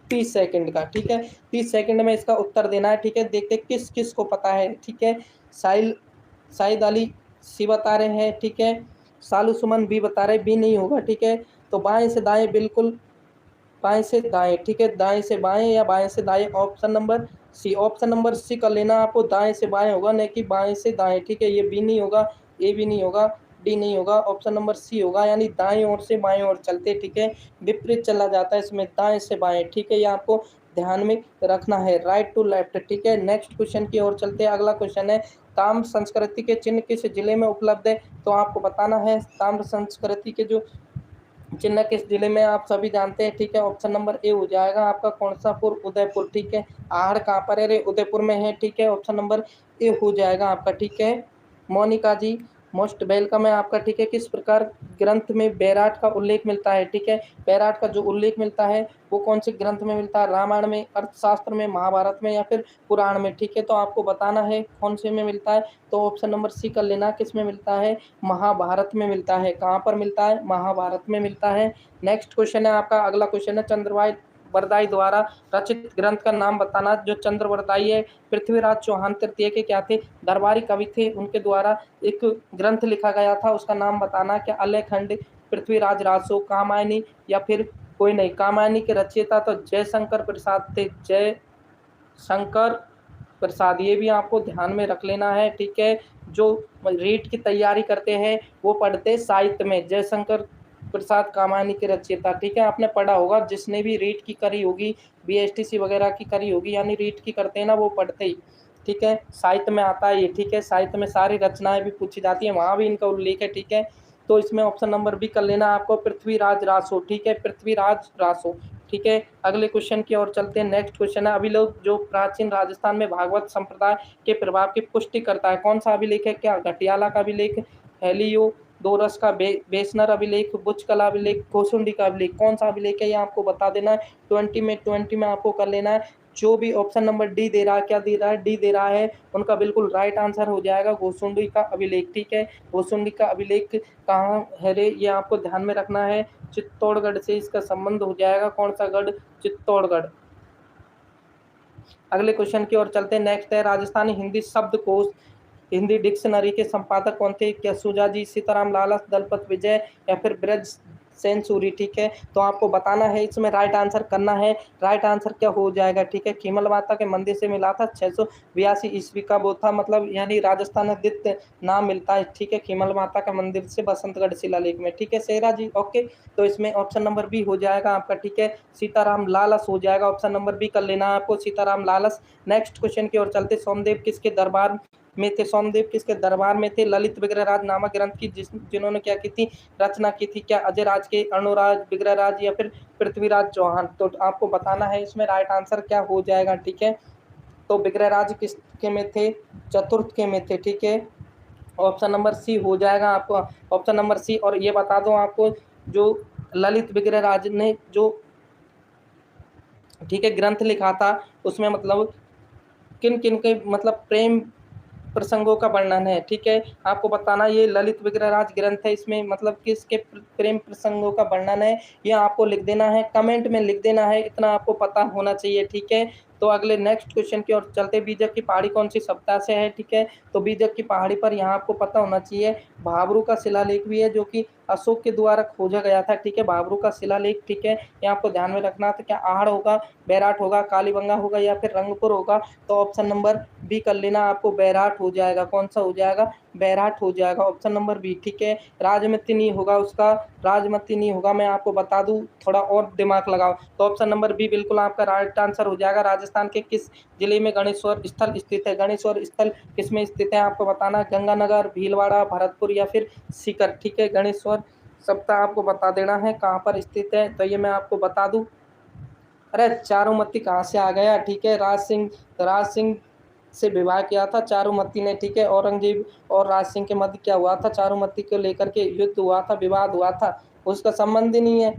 Speaker 1: 30 सेकंड का, ठीक है। 30 सेकंड में इसका उत्तर देना है, ठीक है। देखते किस किस को पता है, ठीक है। साहिल शाहिद अली सी बता रहे हैं, ठीक है। सालू सुमन बी बता रहे, बी नहीं होगा, ठीक है। तो बाएं से दाएं, बिल्कुल बाएं से दाएं, ठीक है, दाएं से बाएं या बाएं से दाएं, option number C, option number C कर लेना आपको, दाएं से बाएं होगा, नहीं कि बाएं से दाएं, ठीक है। ये बी नहीं होगा, ए भी नहीं होगा, डी नहीं होगा, ऑप्शन नंबर सी होगा, यानी दाएं ओर से बाएं ओर चलते, ठीक है। विपरीत चला जाता है इसमें, दाएं से बाएं, ठीक है। ये आपको ध्यान में रखना है, राइट टू लेफ्ट, ठीक है। नेक्स्ट क्वेश्चन की ओर चलते हैं। अगला क्वेश्चन है, ताम्र संस्कृति के चिन्ह किस जिले में उपलब्ध है? तो आपको बताना है ताम्र संस्कृति के जो चिन्ह किस जिले में, आप सभी जानते हैं, ठीक है। ऑप्शन नंबर ए हो जाएगा आपका, कौनसापुर, उदयपुर, ठीक है। आहड़ कहाँ पर है? उदयपुर में है, ठीक है। ऑप्शन नंबर ए हो जाएगा आपका, ठीक है। मोनिका जी, मोस्ट वेलकम है आपका, ठीक है। किस प्रकार ग्रंथ में बैराट का उल्लेख मिलता है, ठीक है। बैराट का जो उल्लेख मिलता है वो कौन से ग्रंथ में मिलता है, रामायण में, अर्थशास्त्र में, महाभारत में या फिर पुराण में, ठीक है। तो आपको बताना है कौन से में मिलता है, तो ऑप्शन नंबर सी कर लेना। किस में मिलता है, महाभारत में मिलता है। कहाँ पर मिलता है, महाभारत में मिलता है। नेक्स्ट क्वेश्चन है आपका, अगला क्वेश्चन है चंद्रभाई बरदाई द्वारा रचित ग्रंथ का नाम बताना। जो चंद्र बरदाई है पृथ्वीराज चौहान तृतीय के क्या थे, दरबारी कवि थे, उनके द्वारा एक ग्रंथ लिखा गया था, उसका नाम बताना। क्या अलेखंड, पृथ्वीराज रासो, कामायनी या फिर कोई नहीं। कामायनी के रचयिता तो जयशंकर प्रसाद थे, जय शंकर प्रसाद, ये भी आपको ध्यान में रख लेना है, ठीक है। जो रीट की तैयारी करते हैं वो पढ़ते साहित्य में, जयशंकर प्रसाद कामायनी के रचयिता, ठीक है। आपने पढ़ा होगा, जिसने भी रीट की करी होगी, बीएसटीसी वगैरह की करी होगी, यानी रीट की करते हैं ना, वो पढ़ते ही, ठीक है। साहित्य में आता है ये, ठीक है। साहित्य में सारी रचनाएं भी पूछी जाती है, वहां भी इनका उल्लेख है, ठीक है। तो इसमें ऑप्शन नंबर बी कर लेना आपको, पृथ्वीराज रासो, ठीक है, पृथ्वीराज रासो, ठीक है। अगले क्वेश्चन की ओर चलते हैं। नेक्स्ट क्वेश्चन है, अभिलेख जो प्राचीन राजस्थान में भागवत संप्रदाय के प्रभाव की पुष्टि करता है, कौन सा अभिलेख है। क्या घटियाला का अभिलेख, हेलियो दोरस का बेसनर अभिलेख, बुच कला अभिलेख, घोसुंडी का अभिलेख, कौन सा अभिलेख है ये आपको बता देना है। 20 में आपको कर लेना है। जो भी ऑप्शन नंबर डी दे रहा है, क्या दे रहा है, डी दे रहा है, उनका बिल्कुल राइट आंसर हो जाएगा घोसुंडी का अभिलेख, ठीक है। घोसुंडी का अभिलेख कहाँ है रे, ये आपको ध्यान में रखना है, चित्तौड़गढ़ से इसका संबंध हो जाएगा। कौन सा गढ़, चित्तौड़गढ़। अगले क्वेश्चन की ओर चलते हैं। नेक्स्ट है, राजस्थानी हिंदी शब्दकोश, हिंदी डिक्शनरी के संपादक कौन थे। क्या सुजा जी, सीताराम लाला, दलपत विजय या फिर ब्रज सेन सूरी, ठीक है। तो आपको बताना है, इसमें राइट आंसर करना है। राइट आंसर क्या हो जाएगा, ठीक है। खीमल माता के मंदिर से मिला था, 682 ईस्वी का वो था, मतलब यानी राजस्थान में द्वितीय नाम मिलता है, ठीक है, खीमल माता का मंदिर से बसंतगढ़ शिलालेख में, ठीक है शेरा जी, ओके। तो इसमें ऑप्शन नंबर बी हो जाएगा आपका, ठीक है, सीताराम लालस हो जाएगा। ऑप्शन नंबर बी कर लेना आपको, सीताराम लालस। नेक्स्ट क्वेश्चन की ओर चलते, सोमदेव किसके दरबार में थे, सोमदेव किसके दरबार में थे। ललित विग्रहराज नामक ग्रंथ की जिन्होंने क्या की थी, रचना की थी। क्या अजयराज के, अणुराज, विग्रहराज या फिर पृथ्वीराज चौहान। तो आपको बताना है इसमें राइट आंसर क्या हो जाएगा, ठीक है। तो विग्रहराज किसके में थे, चतुर्थ के में थे, ठीक है। ऑप्शन नंबर सी हो जाएगा आपको, ऑप्शन नंबर सी। और ये बता दो आपको, जो ललित विग्रहराज ने जो, ठीक है, ग्रंथ लिखा था, उसमें मतलब किन किन के मतलब प्रेम प्रसंगों का वर्णन है, ठीक है। आपको बताना, ये ललित विग्रहराज ग्रंथ है, इसमें मतलब किसके प्रेम प्रसंगों का वर्णन है, ये आपको लिख देना है, कमेंट में लिख देना है, इतना आपको पता होना चाहिए, ठीक है। तो अगले नेक्स्ट क्वेश्चन की ओर चलते, बीजक की पहाड़ी कौन सी सप्ताह से है, ठीक है। तो बीजक की पहाड़ी पर यहाँ आपको पता होना चाहिए, भाबरू का शिलालेख भी है, जो कि अशोक के द्वारा खोजा गया था, ठीक है, भाबरू का शिलालेख, ठीक है। ये आपको ध्यान में रखना था। क्या आहड़ होगा, बैराट होगा, कालीबंगा होगा या फिर रंगपुर होगा। तो ऑप्शन नंबर बी कर लेना आपको, बैराट हो जाएगा। कौन सा हो जाएगा, बैराट हो जाएगा, ऑप्शन नंबर बी, ठीक है। राजमती नहीं होगा उसका, राजमती नहीं होगा, मैं आपको बता दूं, थोड़ा और दिमाग लगाओ। तो ऑप्शन नंबर बी बिल्कुल आपका राइट आंसर हो जाएगा। राजस्थान के किस जिले में गणेश्वर स्थल स्थित है, गणेश्वर स्थल किसमें स्थित है, आपको बताना, गंगानगर, भीलवाड़ा, भरतपुर या फिर सीकर, ठीक है। गणेश्वर सप्ताह आपको बता देना है कहाँ पर स्थित है, तो ये मैं आपको बता दूं। अरे चारुमती कहाँ से आ गया, ठीक है। राज सिंह से विवाह किया था चारुमती ने, ठीक है। औरंगजेब और राज सिंह के मध्य क्या हुआ था, चारुमती को लेकर के युद्ध हुआ था, विवाद हुआ था, उसका संबंध ही नहीं है।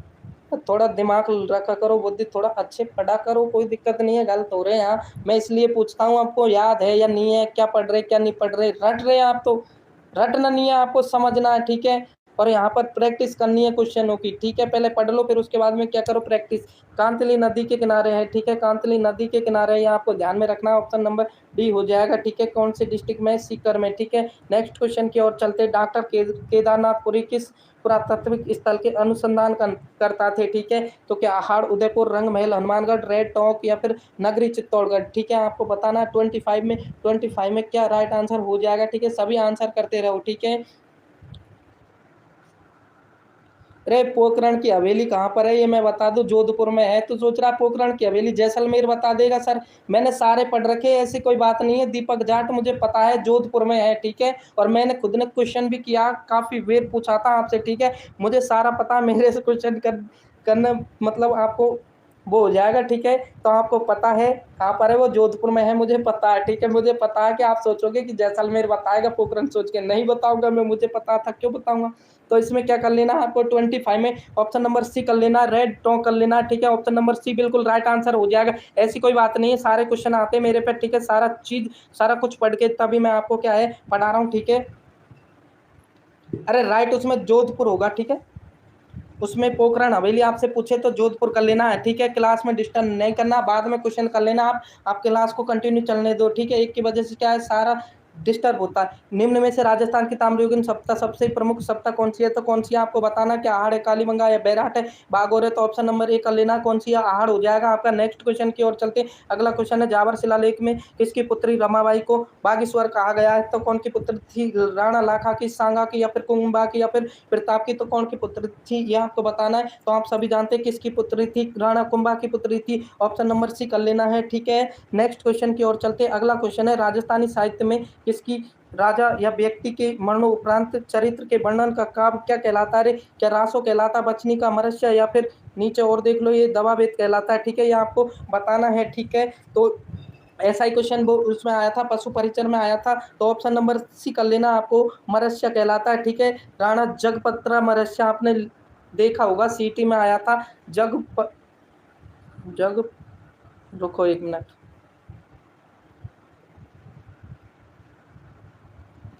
Speaker 1: थोड़ा दिमाग रखा करो, बुद्धि थोड़ा अच्छे पढ़ा करो, कोई दिक्कत नहीं है। गलत हो रहे हैं यहाँ, मैं इसलिए पूछता हूँ आपको याद है या नहीं है, क्या पढ़ रहे क्या नहीं पढ़ रहे, रट रहे हैं आप तो। रटना नहीं है, आपको समझना है, ठीक है। और यहाँ पर प्रैक्टिस करनी है क्वेश्चनों की, ठीक है। पहले पढ़ लो, फिर उसके बाद में क्या करो, प्रैक्टिस। कांतली नदी के किनारे है, ठीक है, कांतली नदी के किनारे, यहाँ आपको ध्यान में रखना है। ऑप्शन नंबर डी हो जाएगा, ठीक है। कौन से डिस्ट्रिक्ट में, सीकर में, ठीक है। नेक्स्ट क्वेश्चन की ओर चलते, डॉक्टर केदारनाथपुरी किस पुरातात्विक स्थल के अनुसंधान करता थे, ठीक है। तो क्या आहड़, उदयपुर, रंग महल, हनुमानगढ़, रेड टॉक या फिर नगरी चित्तौड़गढ़, ठीक है। आपको बताना है 25 में क्या राइट आंसर हो जाएगा, ठीक है। सभी आंसर करते रहो, ठीक है। अरे पोखरण की हवेली कहाँ पर है, ये मैं बता दूं, जोधपुर में है। तो सोच रहा पोखरण की हवेली जैसलमेर बता देगा सर, मैंने सारे पढ़ रखे, ऐसी कोई बात नहीं है। दीपक जाट मुझे पता है जोधपुर में है, ठीक है। और मैंने खुद ने क्वेश्चन भी किया, काफी बेर पूछा था आपसे, ठीक है। मुझे सारा पता, मेरे से क्वेश्चन करना मतलब आपको वो हो जाएगा, ठीक है। तो आपको पता है कहाँ पर है वो, जोधपुर में है, मुझे पता है, ठीक है। मुझे पता है कि आप सोचोगे कि जैसलमेर बताएगा पोखरण सोच के, नहीं बताऊंगा मैं, मुझे पता था, क्यों बताऊंगा। तो इसमें क्या कर लेना है आपको 25 में ऑप्शन नंबर सी कर लेना, रेड टोंक कर लेना, ठीक है। ऑप्शन नंबर सी बिल्कुल राइट आंसर हो जाएगा। ऐसी कोई बात नहीं है, सारे क्वेश्चन आते हैं मेरे पे, ठीक है। सारा चीज सारा कुछ पढ़ के तभी मैं आपको क्या है पढ़ा रहा हूँ, ठीक है। अरे राइट उसमें जोधपुर होगा, ठीक है। उसमें पोखरण हवेली आपसे पूछे तो जोधपुर कर लेना है, ठीक है। क्लास में डिस्टर्ब नहीं करना, बाद में क्वेश्चन कर लेना आप क्लास को कंटिन्यू चलने दो, ठीक है। एक की वजह से क्या है सारा डिस्टर्ब होता है। निम्न में से राजस्थान की ताम्रयुगीन सप्ताह सबसे प्रमुख सप्ताह कौन सी है, तो कौन सी है आपको बताना, क्या आहड़ है, कालीबंगा या बैराट है, बागोर है। तो ऑप्शन नंबर ए कर लेना, कौन सी है, आहड़ हो जाएगा आपका। नेक्स्ट क्वेश्चन की ओर चलते, अगला क्वेश्चन है, जावर शिलालेख में किसकी पुत्री रमाबाई को बागेश्वर कहा गया है, तो कौन की पुत्र थी, राणा लाखा की, सांगा की, या फिर कुंभा की, या फिर प्रताप की। तो कौन की पुत्री थी ये आपको बताना है। तो आप सभी जानते हैं किसकी पुत्री थी, राणा कुंभा की पुत्री थी। ऑप्शन नंबर सी कर लेना है, ठीक है। नेक्स्ट क्वेश्चन की ओर चलते, अगला क्वेश्चन है, राजस्थानी साहित्य में किसकी राजा या व्यक्ति के मरणोपरांत चरित्र के वर्णन का काव्य क्या कहलाता है, क्या रासो कहलाता, बचनी का मरस्य, या फिर नीचे और देख लो ये दवावेद कहलाता है, ठीक है। ये आपको बताना है, ठीक है। तो ऐसा ही क्वेश्चन वो उसमें आया था, पशु परिचर में आया था। तो ऑप्शन नंबर सी कर लेना, आपको मरस्य कहलाता है, ठीक है। राणा जगपत्रा मरस्य आपने देखा होगा, सीटी में आया था। जग रुको एक मिनट,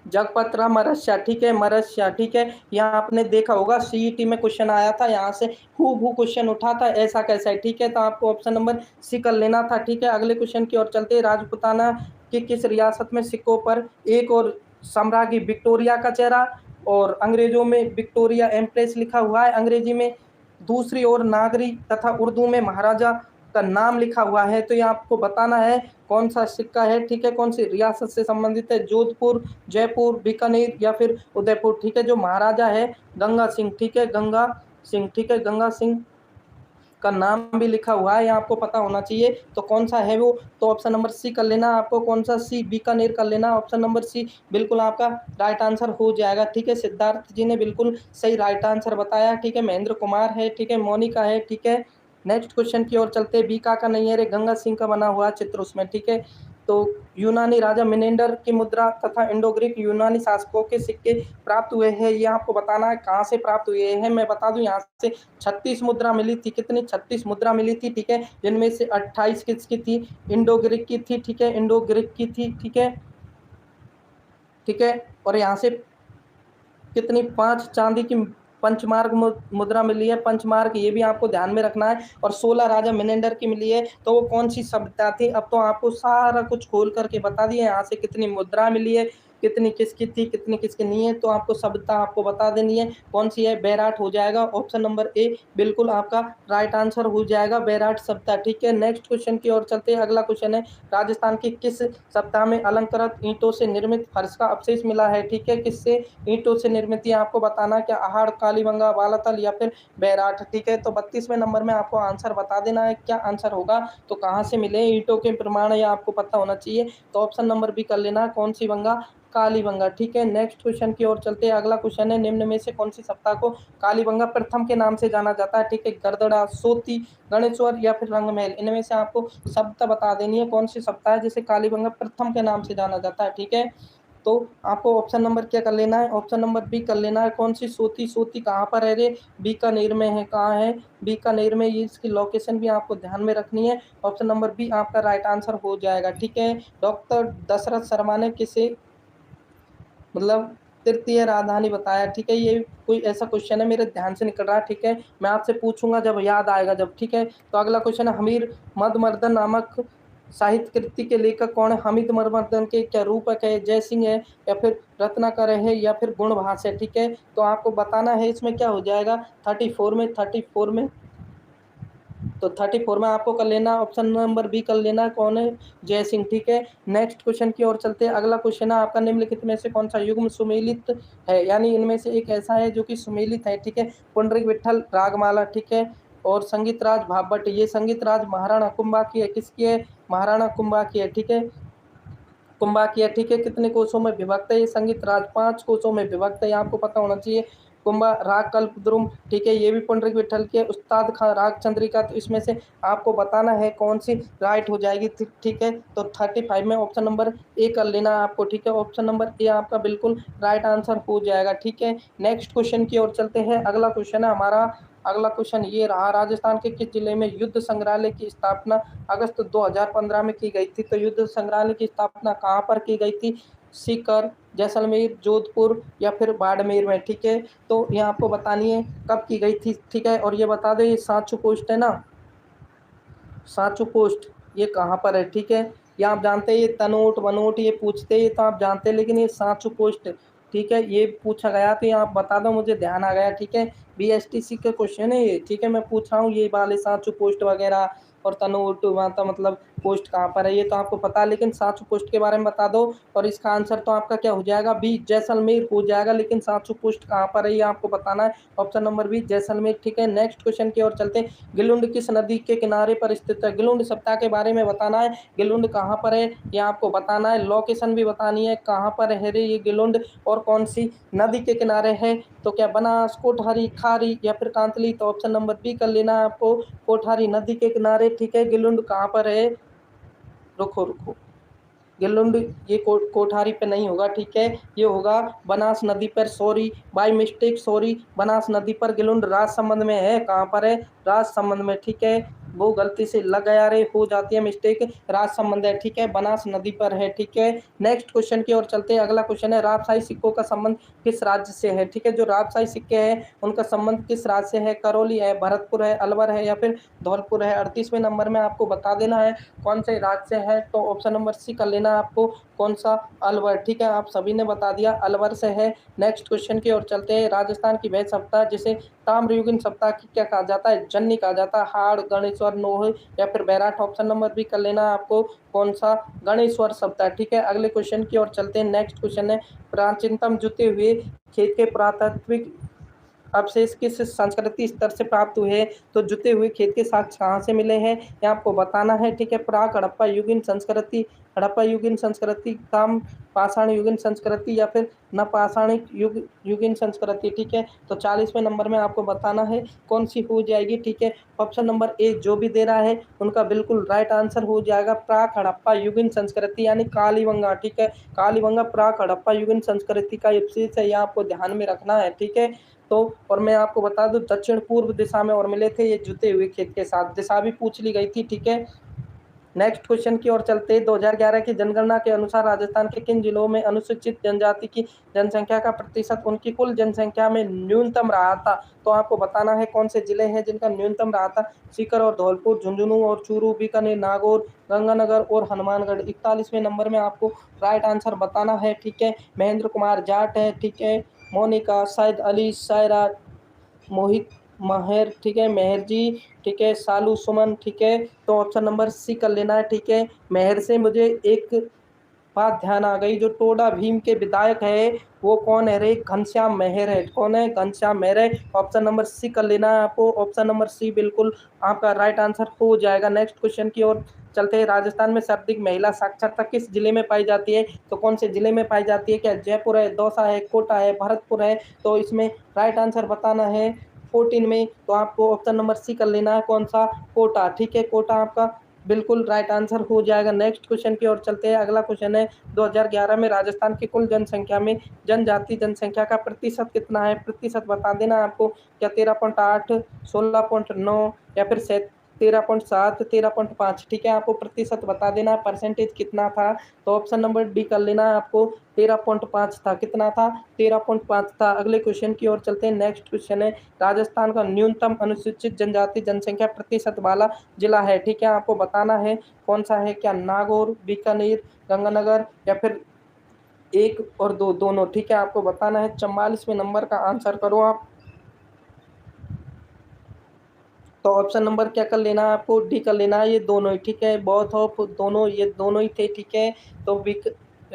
Speaker 1: जगपत्रा मरस्या, ठीक है, मरस्या, ठीक है। यहाँ आपने देखा होगा सीईटी में क्वेश्चन आया था, यहाँ से हूबहू क्वेश्चन उठा था, ऐसा कैसा है, ठीक है। तो आपको ऑप्शन नंबर सी कर लेना था, ठीक है। अगले क्वेश्चन की ओर चलते, राजपुताना की किस रियासत में सिक्कों पर एक और साम्राज्ञी विक्टोरिया का चेहरा और अंग्रेजों में विक्टोरिया एम्प्रेस लिखा हुआ है अंग्रेजी में, दूसरी ओर नागरी तथा उर्दू में महाराजा का नाम लिखा हुआ है। तो ये आपको बताना है कौन सा सिक्का है, ठीक है, कौन सी रियासत से संबंधित है, जोधपुर, जयपुर, बीकानेर या फिर उदयपुर, ठीक है। जो महाराजा है गंगा सिंह, ठीक है, गंगा सिंह, ठीक है, गंगा सिंह का नाम भी लिखा हुआ है, ये आपको पता होना चाहिए। तो कौन सा है वो, तो ऑप्शन नंबर सी कर लेना, आपको कौन सा, सी बीकानेर कर लेना। ऑप्शन नंबर सी बिल्कुल आपका राइट आंसर हो जाएगा, ठीक है। सिद्धार्थ जी ने बिल्कुल सही राइट आंसर बताया, ठीक है। महेंद्र कुमार है, ठीक है, मोनिका है, ठीक है। नेक्स्ट क्वेश्चन की ओर चलते, बीका का नहीं है रे, गंगा सिंह का बना हुआ चित्र उसमें, ठीक है। तो यूनानी राजा मिनेंडर की मुद्रा तथा इंडो ग्रीक यूनानी शासकों के सिक्के प्राप्त हुए हैं, ये आपको बताना है कहाँ से प्राप्त हुए हैं। मैं बता दूं यहाँ से 36 मुद्रा मिली थी, कितनी 36 मुद्रा मिली थी, ठीक है। जिनमें से 28 किसकी थी, इंडो ग्रीक की थी, ठीक है, इंडो ग्रीक की थी, ठीक है, ठीक है। और यहाँ से कितनी, 5 चांदी की पंचमार्क मुद्रा मिली है, पंचमार्क, ये भी आपको ध्यान में रखना है। और 16 राजा मिनेंडर की मिली है, तो वो कौन सी सभ्यता थी। अब तो आपको सारा कुछ खोल करके बता दिया, यहाँ से कितनी मुद्रा मिली है, कितनी किसकी थी, कितनी किसकी नहीं है। तो आपको सभ्यता आपको बता देनी है, कौन सी है, बैराट हो जाएगा। ऑप्शन नंबर ए बिल्कुल आपका राइट आंसर हो जाएगा, बैराट सभ्यता, ठीक है। नेक्स्ट क्वेश्चन की ओर चलते हैं, अगला क्वेश्चन है, राजस्थान की किस सप्ताह में अलंकृत ईंटों से निर्मित फर्श का अवशेष मिला है, ठीक है। किससे ईंटों से निर्मित, आपको बताना, क्या आहड़, कालीबंगा, बालातल या फिर बैराट, ठीक है। तो 32वें नंबर में आपको आंसर बता देना है, क्या आंसर होगा, तो कहाँ से मिले ईंटों के प्रमाण, ये आपको पता होना चाहिए। तो ऑप्शन नंबर बी कर लेना, कौन सी बंगा, कालीबंगा, ठीक है। नेक्स्ट क्वेश्चन की ओर चलते हैं, अगला क्वेश्चन है, निम्न में से कौन सी सप्ताह को कालीबंगा प्रथम के नाम से जाना जाता है, ठीक है। गरदड़ा, सोती, गणेश्वर या फिर रंगमहल, इनमें से आपको सप्ताह बता देनी है, कौन सी सप्ताह है जिसे कालीबंगा प्रथम के नाम से जाना जाता है, ठीक है। तो आपको ऑप्शन नंबर क्या कर लेना है, ऑप्शन नंबर बी कर लेना है, कौन सी, सोती, सोती कहाँ पर है रे, बीकानेर में है, कहाँ है, बीकानेर में, ये इसकी लोकेशन भी आपको ध्यान में रखनी है। ऑप्शन नंबर बी आपका राइट आंसर हो जाएगा, ठीक है। डॉक्टर दशरथ शर्मा ने किसे मतलब तृतीय राजधानी बताया, ठीक है। ये कोई ऐसा क्वेश्चन है मेरे ध्यान से निकल रहा है, ठीक है, मैं आपसे पूछूंगा जब याद आएगा जब, ठीक है। तो अगला क्वेश्चन है, हमीर मधुमर्दन नामक साहित्य कृति के लेखक कौन है, हामिद मधुमर्दन के क्या रूपक है, जय सिंह है या फिर रत्नाकर है या फिर गुणभास है, ठीक है। तो आपको बताना है इसमें क्या हो जाएगा, 34 में तो 34 में आपको कर लेना, ऑप्शन नंबर बी कर लेना, कौन है, जय सिंह, ठीक है। नेक्स्ट क्वेश्चन की ओर चलते हैं, अगला क्वेश्चन है आपका, निम्नलिखित में से कौन सा युग्म सुमेलित है, यानी इनमें से एक ऐसा है जो कि सुमेलित है, ठीक है। पुंडरीक विठल रागमाला, ठीक है, और संगीत राज भाभट्ट, ये संगीत राज महाराणा कुंभा की है, किसकी है, महाराणा कुंभा की है, ठीक है, कुंभा की है, ठीक है। कितने कोषों में विभक्त है ये संगीत राज, 5 कोषों में विभक्त है, आपको पता होना चाहिए। कुंभा राग कल्पद्रुम, ठीक है, ये भी पुंडरीक विठल के उस्ताद खां राग चंद्रिका। तो इसमें से आपको बताना है कौन सी राइट हो जाएगी, ठीक है। तो 35 में ऑप्शन नंबर ए कर लेना आपको, ठीक है। ऑप्शन नंबर ए आपका बिल्कुल राइट आंसर हो जाएगा, ठीक है। नेक्स्ट क्वेश्चन की ओर चलते हैं। अगला क्वेश्चन है हमारा, अगला क्वेश्चन ये रहा, राजस्थान के किस जिले में युद्ध संग्रहालय की स्थापना अगस्त 2015 में की गई थी? तो युद्ध संग्रहालय की स्थापना कहाँ पर की गई थी? सीकर, जैसलमेर, जोधपुर या फिर बाड़मेर में, ठीक है। तो ये आपको बतानी है कब की गई थी, ठीक है। और ये बता दें, ये सांचू पोस्ट है ना, सांचू पोस्ट ये कहाँ पर है, ठीक है। ये आप जानते हैं, ये तनोट वनोट ये पूछते हैं तो आप जानते हैं, लेकिन ये सांचू पोस्ट, ठीक है, ये पूछा गया तो ये आप बता दो, मुझे ध्यान आ गया, ठीक है। बीएसटीसी का क्वेश्चन है ये, ठीक है। मैं पूछ रहा हूँ ये वाले सांचू पोस्ट वगैरह और तनोट वहाँ का मतलब पोस्ट कहाँ पर है, ये तो आपको पता है, लेकिन सांचू पोस्ट के बारे में बता दो। और इसका आंसर तो आपका क्या हो जाएगा? बी, जैसलमेर हो जाएगा। लेकिन सांचू पोस्ट कहाँ पर है ये आपको बताना है। ऑप्शन नंबर बी, जैसलमेर, ठीक है। नेक्स्ट क्वेश्चन की ओर चलते हैं। गिलुंड किस नदी के किनारे पर स्थित है? गिलुंड सप्ताह के बारे में बताना है। गिलुंड कहाँ पर है ये आपको बताना है। लोकेशन भी बतानी है, कहाँ पर है रे ये गिलुंड और कौन सी नदी के किनारे है। तो क्या बनास, कोठारी, खारी या फिर कांतली? तो ऑप्शन नंबर बी कर लेना है आपको, कोठारी नदी के किनारे, ठीक है। गिलुंड कहाँ पर है? रुको रुको, गिलुंड ये कोठारी पे नहीं होगा, ठीक है। ये होगा बनास नदी पर, sorry by mistake, sorry. Banas नदी पर गिलुंड राजसमंद में है। कहाँ पर है? राजसमंद में, ठीक है। वो गलती से लग गया रे, हो जाती है मिस्टेक, राजसमंद है, ठीक है, बनास नदी पर है, ठीक है। नेक्स्ट क्वेश्चन की ओर चलते हैं। अगला क्वेश्चन है, राजशाही सिक्कों का संबंध किस राज्य से है? ठीक है, जो राजशाही सिक्के हैं उनका संबंध किस राज्य से है? करौली है, भरतपुर है, अलवर है या फिर धौलपुर है? 38वें नंबर में आपको बता देना है कौन से राज्य से है। तो ऑप्शन नंबर सी कर लेना आपको, कौन सा? अलवर, ठीक है। आप सभी ने बता दिया अलवर से है। नेक्स्ट क्वेश्चन की ओर चलते हैं। राजस्थान की वह सप्ताह जिसे ताम्रयुगीन सप्ताह की क्या कहा जाता है? जन्नी कहा जाता है, हाड़, गणेश्वर, नोह या फिर बैराट? ऑप्शन नंबर भी कर लेना आपको, कौन सा? गणेश्वर सप्ताह, ठीक है। अगले क्वेश्चन की ओर चलते हैं। नेक्स्ट क्वेश्चन है, प्राचीनतम जुते हुए खेत के पुरातात्विक अवशेष किस संस्कृति स्तर से प्राप्त हुए? तो जुते हुए खेत के साक्ष्य कहाँ से मिले हैं ये आपको बताना है, ठीक है। प्राक हड़प्पा युगीन संस्कृति, हड़प्पा युगीन संस्कृति, ताम पाषाण युगीन संस्कृति या फिर न पाषाणिक युगीन संस्कृति, ठीक है। तो 40वें नंबर में आपको बताना है कौन सी हो जाएगी, ठीक है। ऑप्शन नंबर ए जो भी दे रहा है उनका बिल्कुल राइट आंसर हो जाएगा, प्राक हड़प्पा युगीन संस्कृति यानी कालीबंगा, ठीक है। कालीबंगा प्राक हड़प्पा युगीन संस्कृति का अवशेष है, यह आपको ध्यान में रखना है, ठीक है। तो और मैं आपको बता दूं, दक्षिण पूर्व दिशा में और मिले थे ये जुते हुए खेत के साथ, दिशा भी पूछ ली गई थी, ठीक है। नेक्स्ट क्वेश्चन की ओर चलते हैं। 2011 की जनगणना के अनुसार राजस्थान के किन जिलों में अनुसूचित जनजाति की जनसंख्या का प्रतिशत उनकी कुल जनसंख्या में न्यूनतम रहा था? तो आपको बताना है कौन से जिले हैं जिनका न्यूनतम रहा था। सीकर और धौलपुर, झुंझुनू और चूरू, बीकानेर, नागौर, गंगानगर और हनुमानगढ़। 41वें नंबर में आपको राइट आंसर बताना है, ठीक है। महेंद्र कुमार जाट है, ठीक है। मोनिका, सैद अली, सायरा, मोहित, माहिर, ठीक है, मेहर जी, ठीक है, सालू सुमन, ठीक है। तो ऑप्शन नंबर सी कर लेना है, ठीक है। मेहर से मुझे एक बात ध्यान आ गई, जो टोडा भीम के विधायक है वो कौन है रे? घनश्याम मेहर है। कौन है? घनश्याम मेहर है। ऑप्शन नंबर सी कर लेना है आपको, ऑप्शन नंबर सी बिल्कुल आपका राइट आंसर हो जाएगा। नेक्स्ट क्वेश्चन की ओर चलते हैं। राजस्थान में सर्वाधिक महिला साक्षरता किस जिले में पाई जाती है? तो कौन से जिले में पाई जाती है? क्या जयपुर है, दौसा है, कोटा है, भरतपुर है? तो इसमें राइट आंसर बताना है 14 में, तो आपको ऑप्शन नंबर सी कर लेना है, कौन सा? कोटा, ठीक है। कोटा आपका बिल्कुल राइट आंसर हो जाएगा। नेक्स्ट क्वेश्चन की ओर चलते हैं। अगला क्वेश्चन है, 2011 में राजस्थान की कुल जनसंख्या में जनजाति जनसंख्या का प्रतिशत कितना है? प्रतिशत बता देना आपको, क्या 13.8, 16.9 या फिर 13.7, 13.5, ठीक है। आपको प्रतिशत बता देना, परसेंटेज कितना था? तो ऑप्शन नंबर डी कर लेना आपको, 13.5 था। कितना था? 13.5 था। अगले क्वेश्चन की ओर चलते हैं। नेक्स्ट क्वेश्चन है, राजस्थान का न्यूनतम अनुसूचित जनजाति जनसंख्या प्रतिशत वाला जिला है, ठीक है। आपको बताना है कौन सा है, क्या नागौर, बीकानेर, गंगानगर या फिर 1 और 2 दोनों, ठीक है। आपको बताना है। 44वें नंबर का आंसर करो आप। तो ऑप्शन नंबर क्या कर लेना है आपको? डी कर लेना है, ये दोनों ही, ठीक है। बोथ ऑफ दोनों, ये दोनों ही थे, ठीक है। तो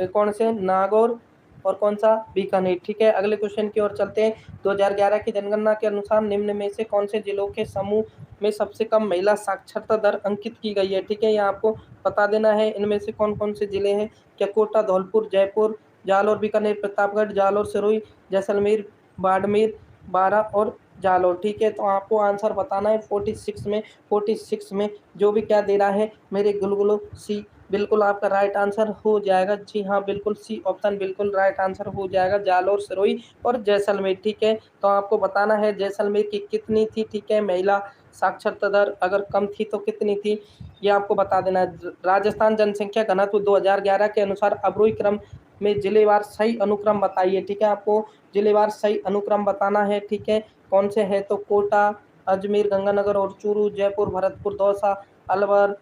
Speaker 1: कौन से? नागौर और कौन सा? बीकानेर, ठीक है। अगले क्वेश्चन की ओर चलते हैं। 2011 की जनगणना के अनुसार निम्न में से कौन से जिलों के समूह में सबसे कम महिला साक्षरता दर अंकित की गई है? ठीक है, ये आपको बता देना है इनमें से कौन कौन से जिले हैं। क्या कोटा, धौलपुर, जयपुर, जालौर, बीकानेर, प्रतापगढ़, जालौर, सिरोही, जैसलमेर, बाड़मेर 12 और जालोर। ठीक है, तो आपको आंसर बताना है 46 में जो भी क्या दे रहा है मेरे गुलगुलो, सी बिल्कुल आपका राइट आंसर हो जाएगा। जी हाँ, बिल्कुल सी ऑप्शन बिल्कुल राइट आंसर हो जाएगा, जालोर, सिरोही और जैसलमेर। ठीक है, तो आपको बताना है जैसलमेर की कितनी थी। ठीक है, महिला साक्षरता दर अगर कम थी तो कितनी थी, ये आपको बता देना है। राजस्थान जनसंख्या घनत्व 2011 के अनुसार अवरोही क्रम में जिलेवार सही अनुक्रम बताइए। ठीक है, आपको जिलेवार सही अनुक्रम बताना है। ठीक है, कौन से है तो कोटा, अजमेर, गंगानगर और चूरू, जयपुर, भरतपुर, दौसा, अलवर,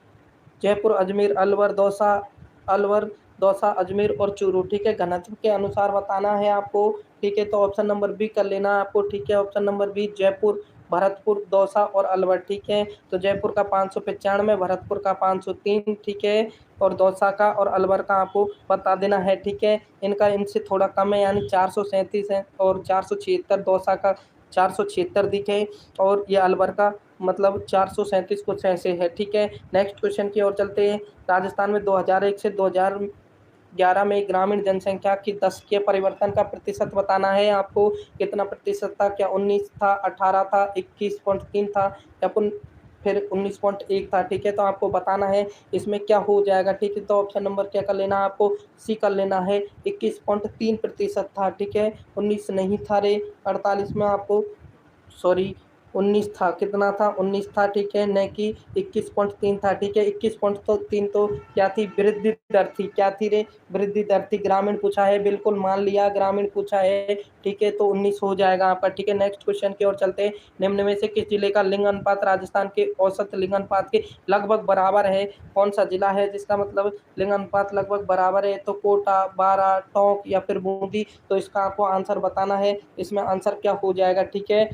Speaker 1: जयपुर, अजमेर, अलवर, दौसा, अजमेर और चूरू। ठीक है, घनत्व के अनुसार बताना है आपको। ठीक है, तो ऑप्शन नंबर बी कर लेना है आपको। ठीक है, option number B, Jaipur, Bharatpur, Dausa और अलवर। ठीक है, तो जयपुर का 595, भरतपुर का 503। ठीक है, और दौसा का और अलवर का आपको बता देना है। ठीक है, इनका इनसे थोड़ा कम है, यानी 437 है और 476 दौसा का 476 दिखे और ये अलवर का मतलब 437 कुछ ऐसे है। ठीक है, नेक्स्ट क्वेश्चन की ओर चलते हैं। राजस्थान में 2001 से 2011 में ग्रामीण जनसंख्या की दशकीय परिवर्तन का प्रतिशत बताना है आपको। कितना प्रतिशत था, क्या 19 था, 18 था, 21.3 था या फिर 19.1 था। ठीक है, तो आपको बताना है इसमें क्या हो जाएगा। ठीक है, तो ऑप्शन नंबर क्या कर लेना है आपको, सी कर लेना है, 21.3% था। ठीक है, 19 नहीं था रे, 48 में आपको सॉरी 19 था, कितना था 19 था। ठीक है, न कि 21.3 था। ठीक है, 21.3 तो क्या थी, वृद्धि दर थी। क्या थी रे, वृद्धि दर थी। ग्रामीण पूछा है, बिल्कुल मान लिया, ग्रामीण पूछा है। ठीक है, तो 19 हो जाएगा आपका। ठीक है, नेक्स्ट क्वेश्चन की ओर चलते हैं। निम्न में से किस जिले का लिंग अनुपात राजस्थान के औसत लिंग अनुपात के लगभग बराबर है। कौन सा जिला है जिसका मतलब लिंग अनुपात लगभग बराबर है, तो कोटा, बारा, टोंक या फिर बूंदी। तो इसका आपको आंसर बताना है, इसमें आंसर क्या हो जाएगा। ठीक है,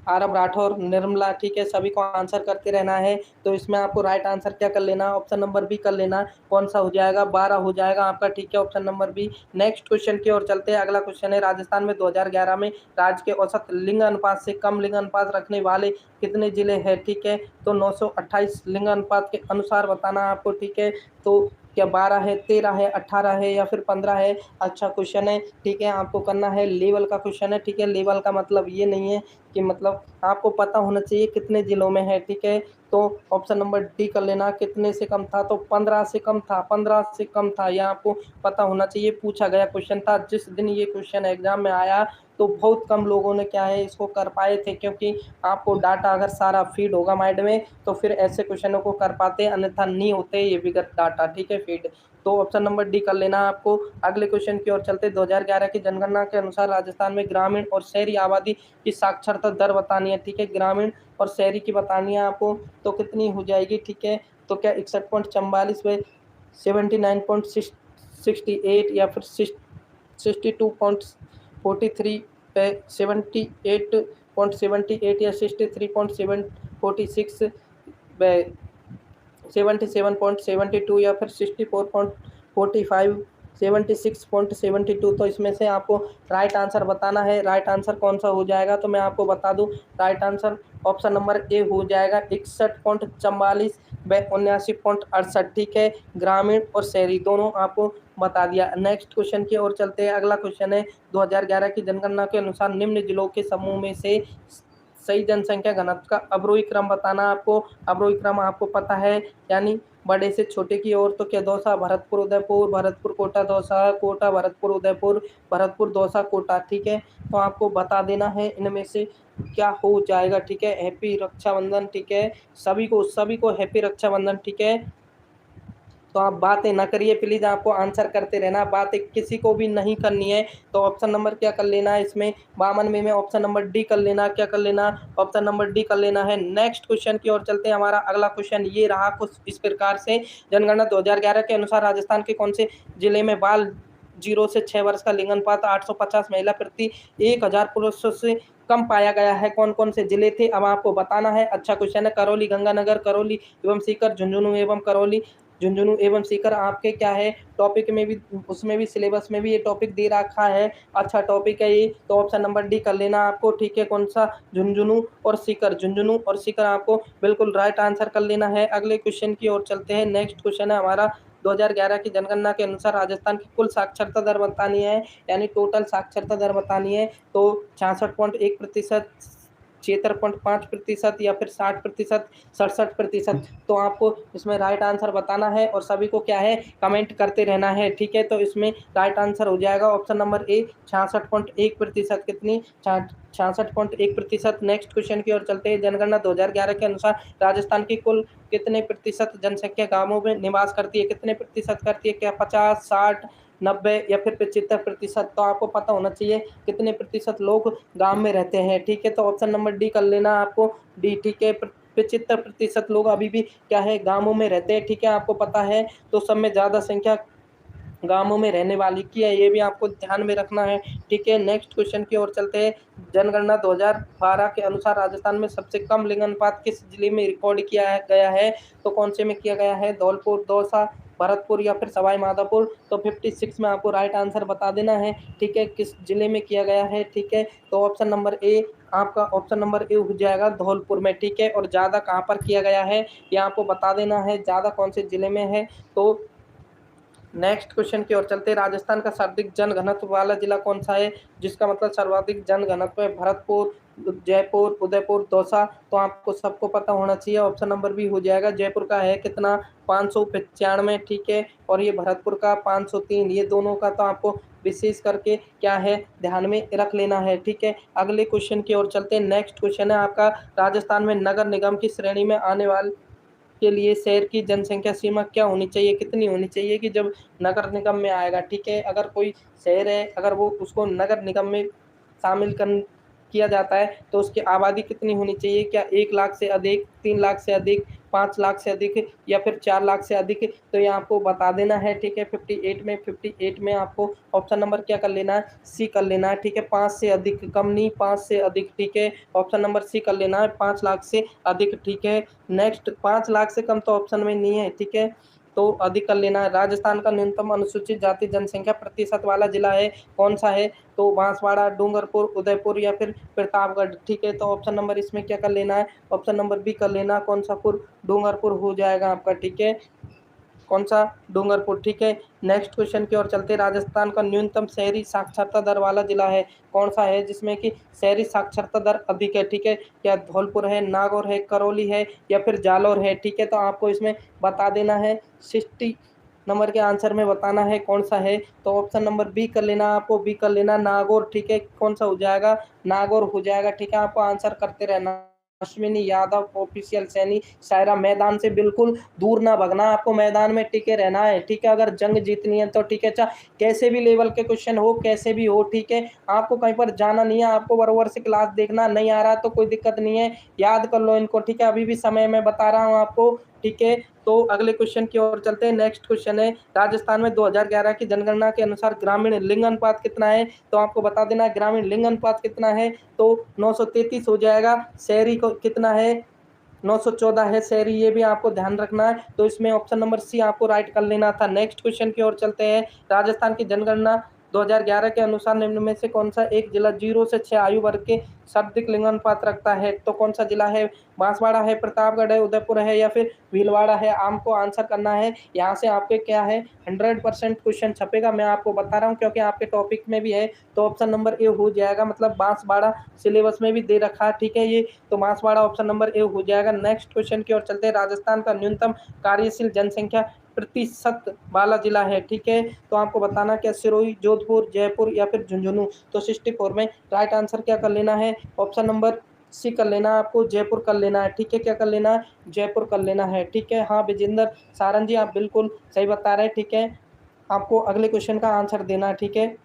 Speaker 1: आरब, राठौर, निर्मला। ठीक है, सभी को आंसर करते रहना है। तो इसमें आपको राइट आंसर क्या कर लेना, ऑप्शन नंबर बी कर लेना। कौन सा हो जाएगा, 12 हो जाएगा आपका। ठीक है, option number B. Next question की ओर चलते हैं। अगला क्वेश्चन है, राजस्थान में 2011 में राज्य के औसत लिंग अनुपात से कम लिंग अनुपात रखने वाले कितने जिले हैं। ठीक है, तो 928 लिंग अनुपात के अनुसार बताना है आपको। ठीक है, तो क्या 12 है, 13 है, 18 है या फिर 15 है। अच्छा क्वेश्चन है। ठीक है, आपको करना है लेवल का क्वेश्चन है। ठीक है, लेवल का मतलब ये नहीं है कि मतलब आपको पता होना चाहिए कितने जिलों में है। ठीक है, तो ऑप्शन नंबर डी कर लेना, कितने से कम था, तो 15 से कम था, 15 से कम था, यह आपको पता होना चाहिए। पूछा गया क्वेश्चन था, जिस दिन ये क्वेश्चन एग्जाम में आया तो बहुत कम लोगों ने क्या है इसको कर पाए थे, क्योंकि आपको डाटा अगर सारा फीड होगा माइंड में तो फिर ऐसे क्वेश्चनों को कर पाते, अन्यथा नहीं होते ये विगत डाटा। ठीक है, फीड। तो ऑप्शन नंबर डी कर लेना आपको। अगले क्वेश्चन की ओर चलते, 2011 की जनगणना के अनुसार राजस्थान में ग्रामीण और शहरी आबादी की साक्षरता दर बतानी है। ठीक है, ग्रामीण और शहरी की बतानी है आपको, तो कितनी हो जाएगी। ठीक है, तो क्या 61.44 में 79.68 या फिर 62.43 पे 78.78 या 63.746 पे 77.72 या फिर 64.45, 76.72। तो इसमें से आपको राइट आंसर बताना है। राइट आंसर कौन सा हो जाएगा, तो मैं आपको बता दूं, right answer option number A हो जाएगा, 61.44 व 79.68। ठीक है, ग्रामीण और शहरी दोनों आपको बता दिया। नेक्स्ट क्वेश्चन की ओर चलते हैं। अगला क्वेश्चन है, 2011 की जनगणना के अनुसार निम्न जिलों के समूह में से सही जनसंख्या घनत्व का अवरोही क्रम बताना आपको। अवरोही क्रम आपको पता है, यानी बड़े से छोटे की ओर, तो क्या दौसा, भरतपुर, उदयपुर, भरतपुर, कोटा, दौसा, कोटा, भरतपुर, उदयपुर, भरतपुर, दौसा, कोटा। ठीक है, तो आपको बता देना है इनमें से क्या हो जाएगा। ठीक है, हैप्पी रक्षाबंधन। ठीक है, सभी को हैप्पी रक्षाबंधन। ठीक है, तो आप बातें ना करिए प्लीज, आपको आंसर करते रहना, बातें किसी को भी नहीं करनी है। तो ऑप्शन नंबर क्या कर लेना है इसमें, 52 में ऑप्शन नंबर डी कर लेना। क्या कर लेना, ऑप्शन नंबर डी कर लेना है। नेक्स्ट क्वेश्चन की ओर चलते हैं। हमारा अगला क्वेश्चन ये रहा कुछ इस प्रकार से, जनगणना 2011 के अनुसार राजस्थान के कौन से जिले में बाल 0 से 6 वर्ष का लिंग अनुपात 850 महिला प्रति 1000 पुरुषों से कम पाया गया है। कौन कौन से जिले थे, अब आपको बताना है। अच्छा क्वेश्चन है, करौली, गंगानगर, करौली एवं सीकर, झुंझुनू एवं करौली, झुंझुनू एवं सीकर। आपके क्या है टॉपिक में भी, उसमें भी सिलेबस में भी ये टॉपिक दे रखा है। अच्छा टॉपिक है ये, तो ऑप्शन नंबर डी कर लेना आपको। ठीक है, कौन सा, झुंझुनू और सीकर, झुंझुनू और सीकर आपको बिल्कुल राइट आंसर कर लेना है। अगले क्वेश्चन की ओर चलते हैं। नेक्स्ट क्वेश्चन है हमारा 2011 की जनगणना के अनुसार राजस्थान की कुल साक्षरता दर बतानी है, यानी टोटल साक्षरता दर बतानी है, तो 66.1%, 76.5% या फिर 60%, 67%। तो आपको इसमें राइट आंसर बताना है और सभी को क्या है कमेंट करते रहना है, ठीक है। तो इसमें राइट आंसर हो जाएगा ऑप्शन नंबर ए 66.1%। कितनी? 66.1%। नेक्स्ट क्वेश्चन की ओर चलते हैं। जनगणना 2011 के अनुसार राजस्थान की कुल कितने प्रतिशत जनसंख्या गांवों में निवास करती है? कितने प्रतिशत करती है? क्या 50, 60, 90 या फिर 75%? तो आपको पता होना चाहिए कितने प्रतिशत लोग गांव में रहते हैं, ठीक है। तो ऑप्शन नंबर डी कर लेना आपको, डी, ठीक है। 75% लोग अभी भी क्या है गांवों में रहते हैं, ठीक है, आपको पता है। तो सब में ज़्यादा संख्या गांवों में रहने वाली की है, ये भी आपको ध्यान में रखना है, ठीक है। नेक्स्ट क्वेश्चन की ओर चलते हैं। जनगणना 2012 के अनुसार राजस्थान में सबसे कम लिंग अनुपात किस जिले में रिकॉर्ड किया गया है? तो कौन से में किया गया है? धौलपुर, दौसा, भरतपुर या फिर सवाई माधोपुर? तो 56 में आपको राइट आंसर बता देना है, ठीक है, किस जिले में किया गया है, ठीक है। तो ऑप्शन नंबर ए, आपका ऑप्शन नंबर ए हो जाएगा धौलपुर में, ठीक है। और ज़्यादा कहाँ पर किया गया है ये आपको बता देना है, ज़्यादा कौन से जिले में है। तो नेक्स्ट क्वेश्चन की ओर चलते हैं। राजस्थान का सर्वाधिक जनघनत्व वाला जिला कौन सा है? जिसका मतलब सर्वाधिक जनघनत्व है? भरतपुर, जयपुर, उदयपुर, दौसा? तो आपको सबको पता होना चाहिए, ऑप्शन नंबर बी हो जाएगा। जयपुर का है कितना? 595, ठीक है। और ये भरतपुर का 503। ये दोनों का तो आपको विशेष करके क्या है ध्यान में रख लेना है, ठीक है। अगले क्वेश्चन की ओर चलते हैं। नेक्स्ट क्वेश्चन है आपका, राजस्थान में नगर निगम की श्रेणी में आने वाले के लिए शहर की जनसंख्या सीमा क्या होनी चाहिए? कितनी होनी चाहिए कि जब नगर निगम में आएगा, ठीक है। अगर कोई शहर है, अगर वो उसको नगर निगम में शामिल कर किया जाता है तो उसकी आबादी कितनी होनी चाहिए? क्या 1 लाख से अधिक, 3 लाख से अधिक, 5 लाख से अधिक या फिर 4 लाख से अधिक? तो ये आपको बता देना है, ठीक है। 58 में आपको ऑप्शन नंबर क्या कर लेना है? सी कर लेना है, ठीक है। 5 से अधिक, कम नहीं, 5 से अधिक, ठीक है। ऑप्शन नंबर सी कर लेना है, 5 लाख से अधिक, ठीक है। नेक्स्ट, 5 लाख से कम तो ऑप्शन में नहीं है, ठीक है, तो अधिक कर लेना है। राजस्थान का न्यूनतम अनुसूचित जाति जनसंख्या प्रतिशत वाला जिला है कौन सा है? तो बांसवाड़ा, डूंगरपुर, उदयपुर या फिर प्रतापगढ़, ठीक है। तो ऑप्शन नंबर इसमें क्या कर लेना है? ऑप्शन नंबर बी कर लेना, कौन सा पुर? डूंगरपुर हो जाएगा आपका, ठीक है। कौन सा? डूंगरपुर, ठीक है। नेक्स्ट क्वेश्चन की ओर चलते हैं। राजस्थान का न्यूनतम शहरी साक्षरता दर वाला जिला है कौन सा है जिसमें कि शहरी साक्षरता दर अधिक है? ठीक है, क्या धौलपुर है, नागौर है, करौली है या फिर जालौर है? ठीक है, तो आपको इसमें बता देना है, 60 नंबर के आंसर में बताना है कौन सा है। तो ऑप्शन नंबर बी कर लेना, आपको बी कर लेना, नागौर, ठीक है। कौन सा हो जाएगा? नागौर हो जाएगा, ठीक है। आपको आंसर करते रहना। अश्विनी यादव ऑफिशियल सैनी शायरा, मैदान से बिल्कुल दूर ना भगना, आपको मैदान में टिके रहना है, ठीक है। अगर जंग जीतनी है तो, ठीक है, चाहे कैसे भी लेवल के क्वेश्चन हो, कैसे भी हो, ठीक है, आपको कहीं पर जाना नहीं है, आपको बराबर से क्लास देखना। नहीं आ रहा तो कोई दिक्कत नहीं है, याद कर लो इनको, ठीक है। अभी भी समय मैं बता रहा हूँ आपको, ठीक है। तो अगले क्वेश्चन की ओर चलते हैं। नेक्स्ट क्वेश्चन है, राजस्थान में 2011 की जनगणना के अनुसार ग्रामीण लिंग अनुपात कितना है? तो आपको बता देना है ग्रामीण लिंग अनुपात कितना है, तो 933 हो जाएगा। शहरी को कितना है? 914 है शहरी, ये भी आपको ध्यान रखना है। तो इसमें ऑप्शन नंबर सी आपको राइट कर लेना था। नेक्स्ट क्वेश्चन की ओर चलते हैं। राजस्थान की जनगणना 2011 के अनुसार निम्न में से कौन सा एक जिला 0 से 6 आयु वर्ग के सर्वाधिक लिंगानुपात रखता है? तो कौन सा जिला है? बांसवाड़ा है, प्रतापगढ़ है, उदयपुर है या फिर भीलवाड़ा है? आपको आंसर करना है। यहाँ से आपके क्या है 100% क्वेश्चन छपेगा, मैं आपको बता रहा हूँ क्योंकि आपके टॉपिक में भी है। तो ऑप्शन नंबर ए हो जाएगा, मतलब बांसवाड़ा सिलेबस में भी दे रखा है, ठीक है। ये तो बांसवाड़ा ऑप्शन नंबर ए हो जाएगा। नेक्स्ट क्वेश्चन की ओर चलते हैं। राजस्थान का न्यूनतम कार्यशील जनसंख्या प्रतिशत वाला जिला है, ठीक है। तो आपको बताना क्या सिरोही, जोधपुर, जयपुर या फिर झुंझुनू? तो 64 में राइट आंसर क्या कर लेना है? ऑप्शन नंबर सी कर लेना, आपको जयपुर कर लेना है, ठीक है। क्या कर लेना है? जयपुर कर लेना है, ठीक है। हाँ विजेंद्र सारंग जी, आप बिल्कुल सही बता रहे हैं, ठीक है। आपको अगले क्वेश्चन का आंसर देना है, ठीक है।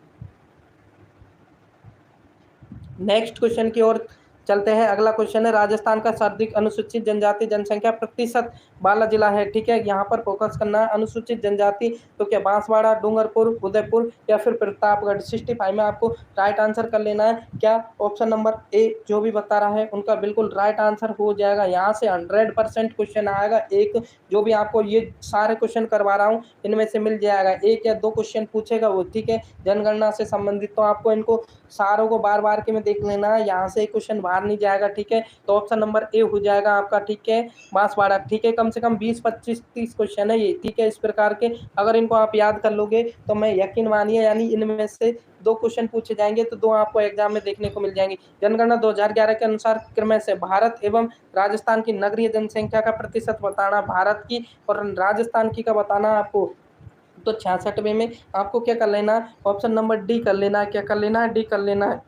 Speaker 1: नेक्स्ट क्वेश्चन की ओर चलते हैं। अगला क्वेश्चन है, राजस्थान का सर्वाधिक अनुसूचित जनजाति जनसंख्या प्रतिशत वाला जिला है, ठीक है। यहाँ पर फोकस करना है अनुसूचित जनजाति, तो क्या बांसवाड़ा, डूंगरपुर, उदयपुर या फिर प्रतापगढ़? 65 में आपको राइट आंसर कर लेना है। क्या ऑप्शन नंबर ए जो भी बता रहा है उनका बिल्कुल राइट आंसर हो जाएगा। यहाँ से 100% क्वेश्चन आएगा। एक जो भी आपको ये सारे क्वेश्चन करवा रहा हूँ इनमें से मिल जाएगा, 1 या 2 क्वेश्चन पूछेगा वो, ठीक है, जनगणना से संबंधित। तो आपको इनको सारों को बार बार के में देख लेना है, यहाँ से क्वेश्चन बाहर नहीं जाएगा, ठीक है। तो ऑप्शन नंबर ए हो जाएगा आपका, ठीक है, बांसवाड़ा, ठीक है। कम से कम 20, 25, 30 क्वेश्चन है ये, ठीक है। इस प्रकार के अगर इनको आप याद कर लोगे तो मैं यकीन मानिए, यानी इनमें से 2 क्वेश्चन पूछे जाएंगे तो 2 आपको एग्जाम में देखने को मिल जाएंगे। जनगणना 2011 के अनुसार क्रम से भारत एवं राजस्थान की नगरीय जनसंख्या का प्रतिशत बताना भारत की, और राजस्थान की का बताना आपको। तो 66वें में आपको क्या कर लेना है, ऑप्शन नंबर डी कर लेना है। क्या कर लेना है, डी कर लेना है।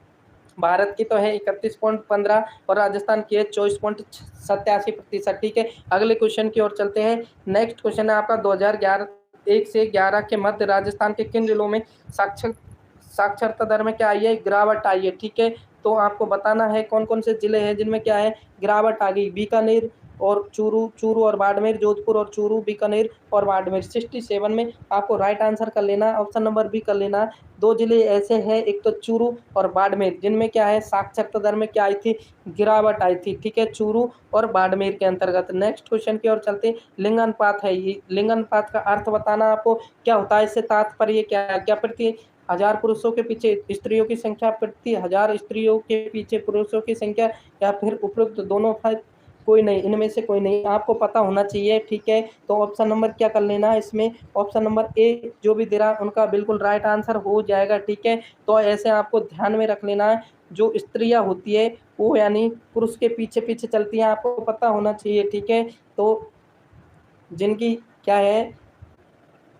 Speaker 1: भारत की तो है 31.15 और राजस्थान की है 24.87%, ठीक है। अगले क्वेश्चन की ओर चलते हैं। नेक्स्ट क्वेश्चन है आपका 2011 1 से 11 के मध्य राजस्थान के किन जिलों में साक्षरता दर में क्या आई है, गिरावट आई है, ठीक है। तो आपको बताना है कौन कौन से जिले हैं जिनमें क्या है, गिरावट आ गई। बीकानेर और चूरू और बाड़मेर, जोधपुर और चूरू, बीकानेर और बाड़मेर। 67 में आपको राइट आंसर कर लेना है, ऑप्शन नंबर बी कर लेना है। 2 जिले ऐसे हैं, एक तो चूरू और बाड़मेर, जिनमें क्या है, साक्षरता दर में क्या आई थी, गिरावट आई थी, ठीक है, चूरू और बाड़मेर के अंतर्गत। नेक्स्ट क्वेश्चन की ओर चलते हैं। लिंग अनुपात है ये, लिंग अनुपात का अर्थ बताना आपको क्या होता है, इससे तात्पर्य क्या है। क्या प्रति 1000 पुरुषों के पीछे स्त्रियों की संख्या, प्रति 1000 स्त्रियों के पीछे पुरुषों की संख्या, या फिर उपरोक्त दोनों है, कोई नहीं, इनमें से कोई नहीं, आपको पता होना चाहिए, ठीक है। तो ऑप्शन नंबर क्या कर लेना है इसमें, ऑप्शन नंबर ए जो भी दे रहा है उनका बिल्कुल राइट आंसर हो जाएगा, ठीक है। तो ऐसे आपको ध्यान में रख लेना है, जो स्त्रियां होती है वो यानी पुरुष के पीछे पीछे चलती हैं, आपको पता होना चाहिए, ठीक है। तो जिनकी क्या है,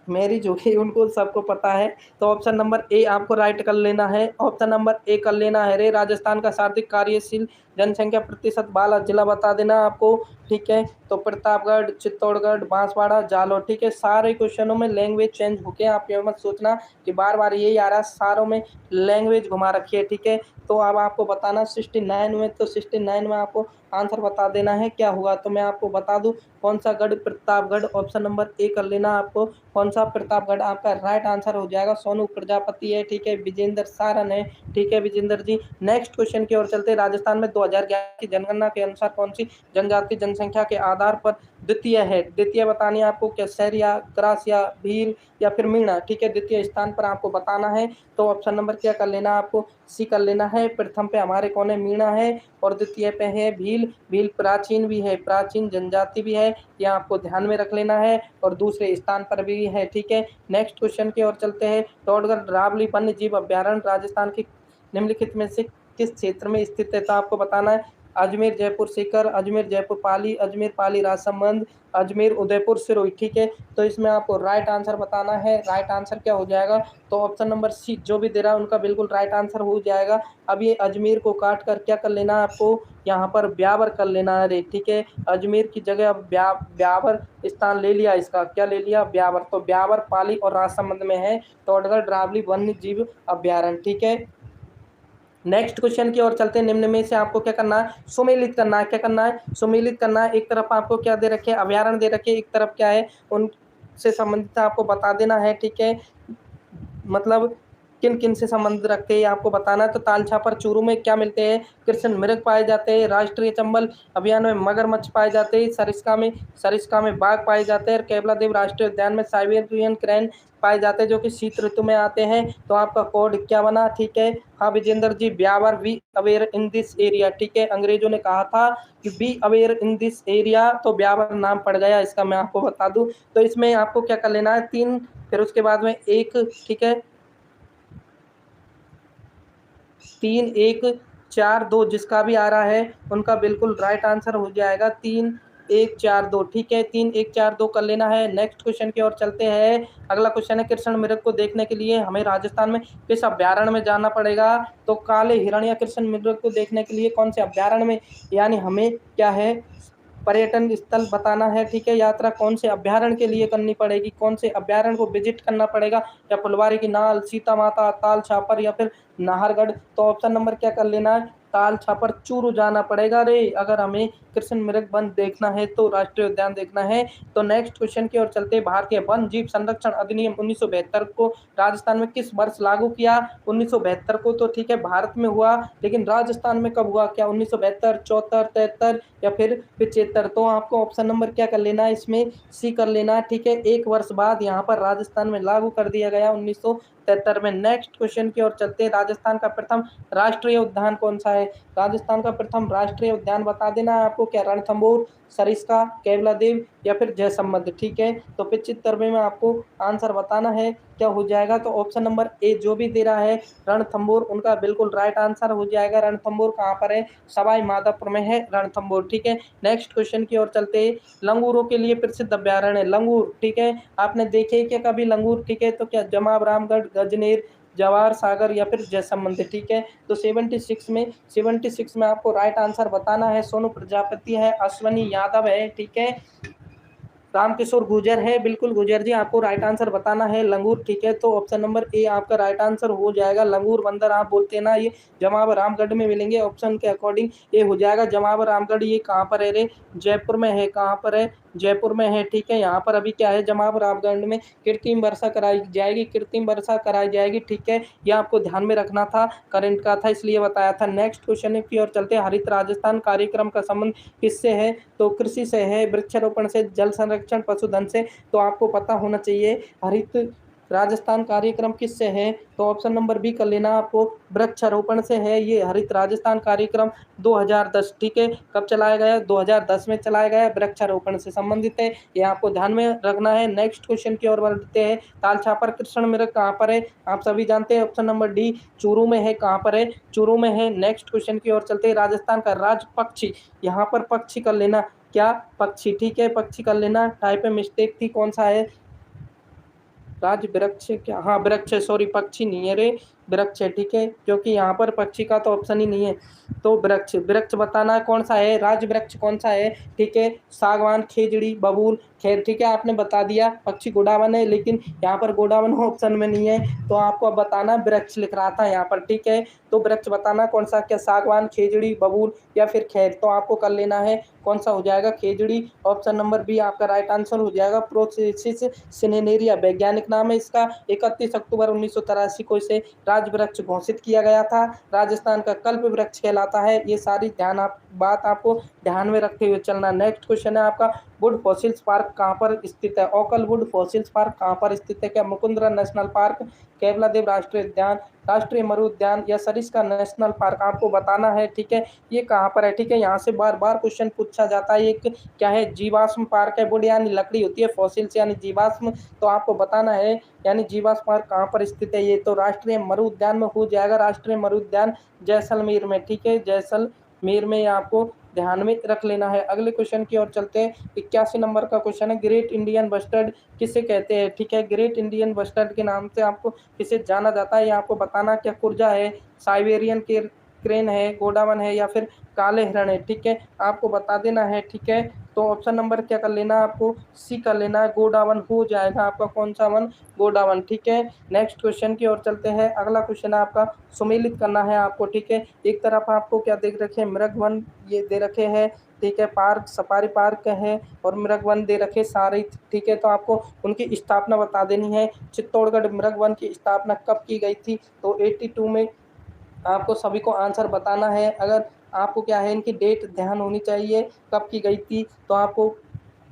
Speaker 1: मेरी जो कि उनको सबको पता है। तो ऑप्शन नंबर ए आपको राइट कर लेना है, ऑप्शन नंबर ए कर लेना है रे। राजस्थान का सर्वाधिक कार्यशील जनसंख्या प्रतिशत वाला जिला बता देना आपको, ठीक है। तो प्रतापगढ़, चित्तौड़गढ़, बांसवाड़ा, जालौर, ठीक है। सारे क्वेश्चनों में लैंग्वेज चेंज होके, आप ये मत सोचना कि बार बार यही आ रहा है, सारों में लैंग्वेज घुमा रखी है, ठीक है। तो अब आपको बताना 69 में, तो 69 में आपको आंसर बता देना है क्या होगा। तो मैं आपको बता दूं कौन सा गढ़, प्रतापगढ़, ऑप्शन नंबर ए कर लेना आपको। कौन सा, प्रतापगढ़ आपका राइट आंसर हो जाएगा। सोनू प्रजापति है, ठीक है। विजेंद्र सारन है, ठीक है, विजेंद्र जी। नेक्स्ट क्वेश्चन की ओर चलते हैं। राजस्थान में 2011 की जनगणना के अनुसार कौन सी जनजाति जनसंख्या के आधार पर द्वितीय है। द्वितीय बतानी है आपको, क्या सैरिया, क्रासिया, भील या फिर मीणा, ठीक है। द्वितीय स्थान पर आपको बताना है, तो ऑप्शन नंबर क्या कर लेना आपको, सी कर लेना है। प्रथम पे हमारे कौन है, मीणा है, और द्वितीय पे है भील। भील प्राचीन भी है, प्राचीन जनजाति भी है, यह आपको ध्यान में रख लेना है, और दूसरे स्थान पर भी है, ठीक है। नेक्स्ट क्वेश्चन की ओर चलते हैं। टोडगढ़ रावली वन्य जीव अभ्यारण्य राजस्थान के निम्नलिखित में से किस क्षेत्र में स्थित है, तो आपको बताना है अजमेर जयपुर सीकर, अजमेर जयपुर पाली, अजमेर पाली राजसमंद, अजमेर उदयपुर सिरोही, ठीक है। तो इसमें आपको राइट आंसर बताना है। राइट आंसर क्या हो जाएगा, तो ऑप्शन नंबर सी जो भी दे रहा है उनका बिल्कुल राइट आंसर हो जाएगा। अब ये अजमेर को काट कर क्या कर लेना है आपको, यहाँ पर ब्यावर कर लेना है रे, ठीक है। अजमेर की जगह अब ब्यावर स्थान ले लिया, इसका क्या ले लिया, ब्यावर। तो ब्यावर पाली और राजसमंद में है टोडगढ़ रावली वन्य जीव अभ्यारण्य, ठीक है। नेक्स्ट क्वेश्चन की ओर चलते हैं। निम्न में से आपको क्या करना है, सुमेलित करना है। क्या करना है, सुमेलित करना है। एक तरफ आपको क्या दे रखे, अभ्यारण्य दे रखे, एक तरफ क्या है, उनसे संबंधित आपको बता देना है, ठीक है। मतलब किन किन से संबंध रखते हैं आपको बताना है। तो तालछापर चूरू में क्या मिलते हैं, कृष्ण मृग पाए जाते हैं। राष्ट्रीय चंबल अभियान में मगरमच्छ पाए जाते हैं। सरिस्का में बाघ पाए जाते हैं। और केवला देव राष्ट्रीय उद्यान में साइबेरियन क्रेन पाए जाते हैं, जो कि शीत ऋतु में आते हैं। तो आपका कोड क्या बना, ठीक है। हाँ Vijendra ji, Beawar be aware in this area, ठीक है। अंग्रेजों ने कहा था कि be aware in this area, तो ब्यावर नाम पड़ गया इसका, मैं आपको बता दूं। तो इसमें आपको क्या कर लेना है, 3, फिर उसके बाद में 1, ठीक है, 3, 1, 4, 2 जिसका भी आ रहा है उनका बिल्कुल राइट आंसर हो जाएगा 3, 1, 4, 2, ठीक है। 3, 1, 4, 2 कर लेना है। नेक्स्ट क्वेश्चन की ओर चलते हैं। अगला क्वेश्चन है, कृष्ण मृग को देखने के लिए हमें राजस्थान में किस अभ्यारण्य में जाना पड़ेगा। तो काले हिरण या कृष्ण मृग को देखने के लिए कौन से अभ्यारण्य में, यानी हमें क्या है, पर्यटन स्थल बताना है, ठीक है। यात्रा कौन से अभ्यारण्य के लिए करनी पड़ेगी, कौन से अभ्यारण्य को विजिट करना पड़ेगा, या फुलवारी की नाल, सीता माता, ताल छापर या फिर नाहरगढ़। तो ऑप्शन नंबर क्या कर लेना है, ताल छापर चूरू जाना पड़ेगा रे, अगर हमें कृष्ण मृग वन देखना है तो, राष्ट्रीय उद्यान देखना है। तो नेक्स्ट क्वेश्चन की ओर चलते हैं। भारतीय वन जीव संरक्षण अधिनियम 1972 को राजस्थान में किस वर्ष लागू किया। 1972 को तो ठीक है भारत में हुआ, लेकिन राजस्थान में कब हुआ, क्या 1972, 74, 73 या फिर 75। तो आपको ऑप्शन नंबर क्या कर लेना है, इसमें सी कर लेना है, ठीक है। 1 वर्ष बाद यहाँ पर राजस्थान में लागू कर दिया गया 1973 में। नेक्स्ट क्वेश्चन की ओर चलते हैं। राजस्थान का प्रथम राष्ट्रीय उद्यान कौन सा है? राजस्थान का प्रथम राष्ट्रीय उद्यान बता देना है आपको, क्या रणथंभौर, सरिस्का, केवलादेव या फिर जयसम्मत, ठीक है। तो 75वें में आपको आंसर बताना है, क्या हो जाएगा? तो ऑप्शन नंबर ए जो भी दे रहा है रणथंभौर, उनका बिल्कुल राइट आंसर हो जाएगा। रणथंभौर कहाँ पर है? सवाई माधोपुर में है रणथंभौर, ठीक है। नेक्स्ट क्वेश्चन की ओर चलते हैं। लंगूरों के लिए प्रसिद्ध अभ्यारण्य लंगूर, ठीक है। आपने देखे क्या कभी लंगूर, ठीक है? तो क्या जमाब, रामगढ़, गजनेर, जवाहर सागर या फिर जयसमंद, ठीक है। तो 76 में आपको राइट आंसर बताना है। सोनू प्रजापति है, अश्वनी यादव है, ठीक है, रामकिशोर गुर्जर है, बिल्कुल गुर्जर जी, आपको राइट आंसर बताना है लंगूर, ठीक है। तो ऑप्शन नंबर ए आपका राइट आंसर हो जाएगा। लंगूर बंदर आप बोलते हैं ना, ये जमाब रामगढ़ में मिलेंगे। ऑप्शन के अकॉर्डिंग ये हो जाएगा जमाब रामगढ़। ये कहाँ पर है रे? जयपुर में है। कहाँ पर है? जयपुर में है, ठीक है। यहाँ पर अभी क्या है, जमाब रामगढ़ में कृत्रिम वर्षा कराई जाएगी, कृत्रिम वर्षा कराई जाएगी, ठीक है। यह आपको ध्यान में रखना था, करंट का था इसलिए बताया था। नेक्स्ट क्वेश्चन की ओर चलते हैं। हरित राजस्थान कार्यक्रम का संबंध किससे है? तो कृषि से है, वृक्षारोपण से, जल संरक्षण, पशुधन से। तो आपको पता होना चाहिए हरित राजस्थान कार्यक्रम किससे है? तो ऑप्शन नंबर बी कर लेना आपको, वृक्षारोपण से है ये हरित राजस्थान कार्यक्रम 2010, ठीक है। कब चलाया गया? 2010 में चलाया गया, वृक्षारोपण से संबंधित है, ये आपको ध्यान में रखना है। नेक्स्ट क्वेश्चन की ओर बढ़ते हैं। तालछापर कृष्ण मृग कहाँ पर है? आप सभी जानते हैं, ऑप्शन नंबर डी चूरू में है। कहाँ पर है? चूरू में है। नेक्स्ट क्वेश्चन की ओर चलते हैं। राजस्थान का राज पक्षी, यहाँ पर पक्षी कर लेना, क्या? पक्षी, ठीक है, पक्षी कर लेना। टाइप में मिस्टेक थी, कौन सा है? राज वृक्ष, क्या? हाँ वृक्ष, सॉरी पक्षी नहीं है रे, वृक्ष है, ठीक है, क्योंकि यहाँ पर पक्षी का तो ऑप्शन ही नहीं है। तो वृक्ष, वृक्ष बताना है कौन सा है, राज वृक्ष कौन सा है, ठीक है। सागवान, खेजड़ी, बबूल, खैर, ठीक है, आपने बता दिया। पक्षी गोडावन है, लेकिन यहाँ पर गोडावन ऑप्शन में नहीं है, तो आपको अब बताना वृक्ष लिख रहा था यहाँ पर, ठीक है। तो वृक्ष बताना कौन सा, क्या सागवान, खेजड़ी, बबूल या फिर खैर। तो आपको कर लेना है कौन सा हो जाएगा, खेजड़ी। ऑप्शन नंबर बी आपका राइट आंसर हो जाएगा। प्रोसेसिस सिनेरेरिया वैज्ञानिक नाम है इसका। 31 अक्टूबर 1983 को इसे राज वृक्ष घोषित किया गया था। राजस्थान का कल्प वृक्ष कहलाता है। ये सारी बात आपको ध्यान में रखते हुए चलना। नेक्स्ट क्वेश्चन है आपका, वुड फॉसिल्स पार्क कहाँ पर स्थित है? ओकल वुड फॉसिल्स पार्क कहाँ पर स्थित है? क्या मुकुंदरा नेशनल पार्क, केवलादेव राष्ट्रीय उद्यान, राष्ट्रीय मरु उद्यान या सरिस्का नेशनल पार्क? आपको बताना है, ठीक है, ये कहाँ पर है, ठीक है। यहाँ से बार बार क्वेश्चन पूछा जाता है। एक क्या है, जीवाश्म पार्क है। वुड यानी लकड़ी होती है, फॉसिल्स यानी जीवाश्म, तो आपको बताना है यानी जीवाश्म पार्क कहाँ पर स्थित है। ये तो राष्ट्रीय मरु उद्यान में हो जाएगा, राष्ट्रीय मरु उद्यान जैसलमेर में, ठीक है, जैसलमेर में आपको ध्यान में रख लेना है। अगले क्वेश्चन की ओर चलते हैं। 81 नंबर का क्वेश्चन है, ग्रेट इंडियन बस्टर्ड किसे कहते हैं? ठीक है, ग्रेट इंडियन बस्टर्ड के नाम से आपको किसे जाना जाता है, ये आपको बताना। क्या कुर्जा है, साइबेरियन क्रेन है, गोडावन है या फिर काले हिरण है? ठीक है, आपको बता देना है, ठीक है। तो ऑप्शन नंबर क्या कर लेना, आपको सी कर लेना है, गोडावन हो जाएगा आपका। कौन सा वन? गोडावन, ठीक है। नेक्स्ट क्वेश्चन की ओर चलते हैं। अगला क्वेश्चन है आपका, सुमेलित करना है आपको, ठीक है। एक तरफ आपको क्या देख रखे हैं, मृग वन ये दे रखे हैं, ठीक है, पार्क सफारी पार्क है और मृग वन दे रखे सारे, ठीक है। तो आपको उनकी स्थापना बता देनी है। चित्तौड़गढ़ मृग वन की स्थापना कब की गई थी? तो 82 में आपको सभी को आंसर बताना है। अगर आपको क्या है, इनकी डेट ध्यान होनी चाहिए कब की गई थी। तो आपको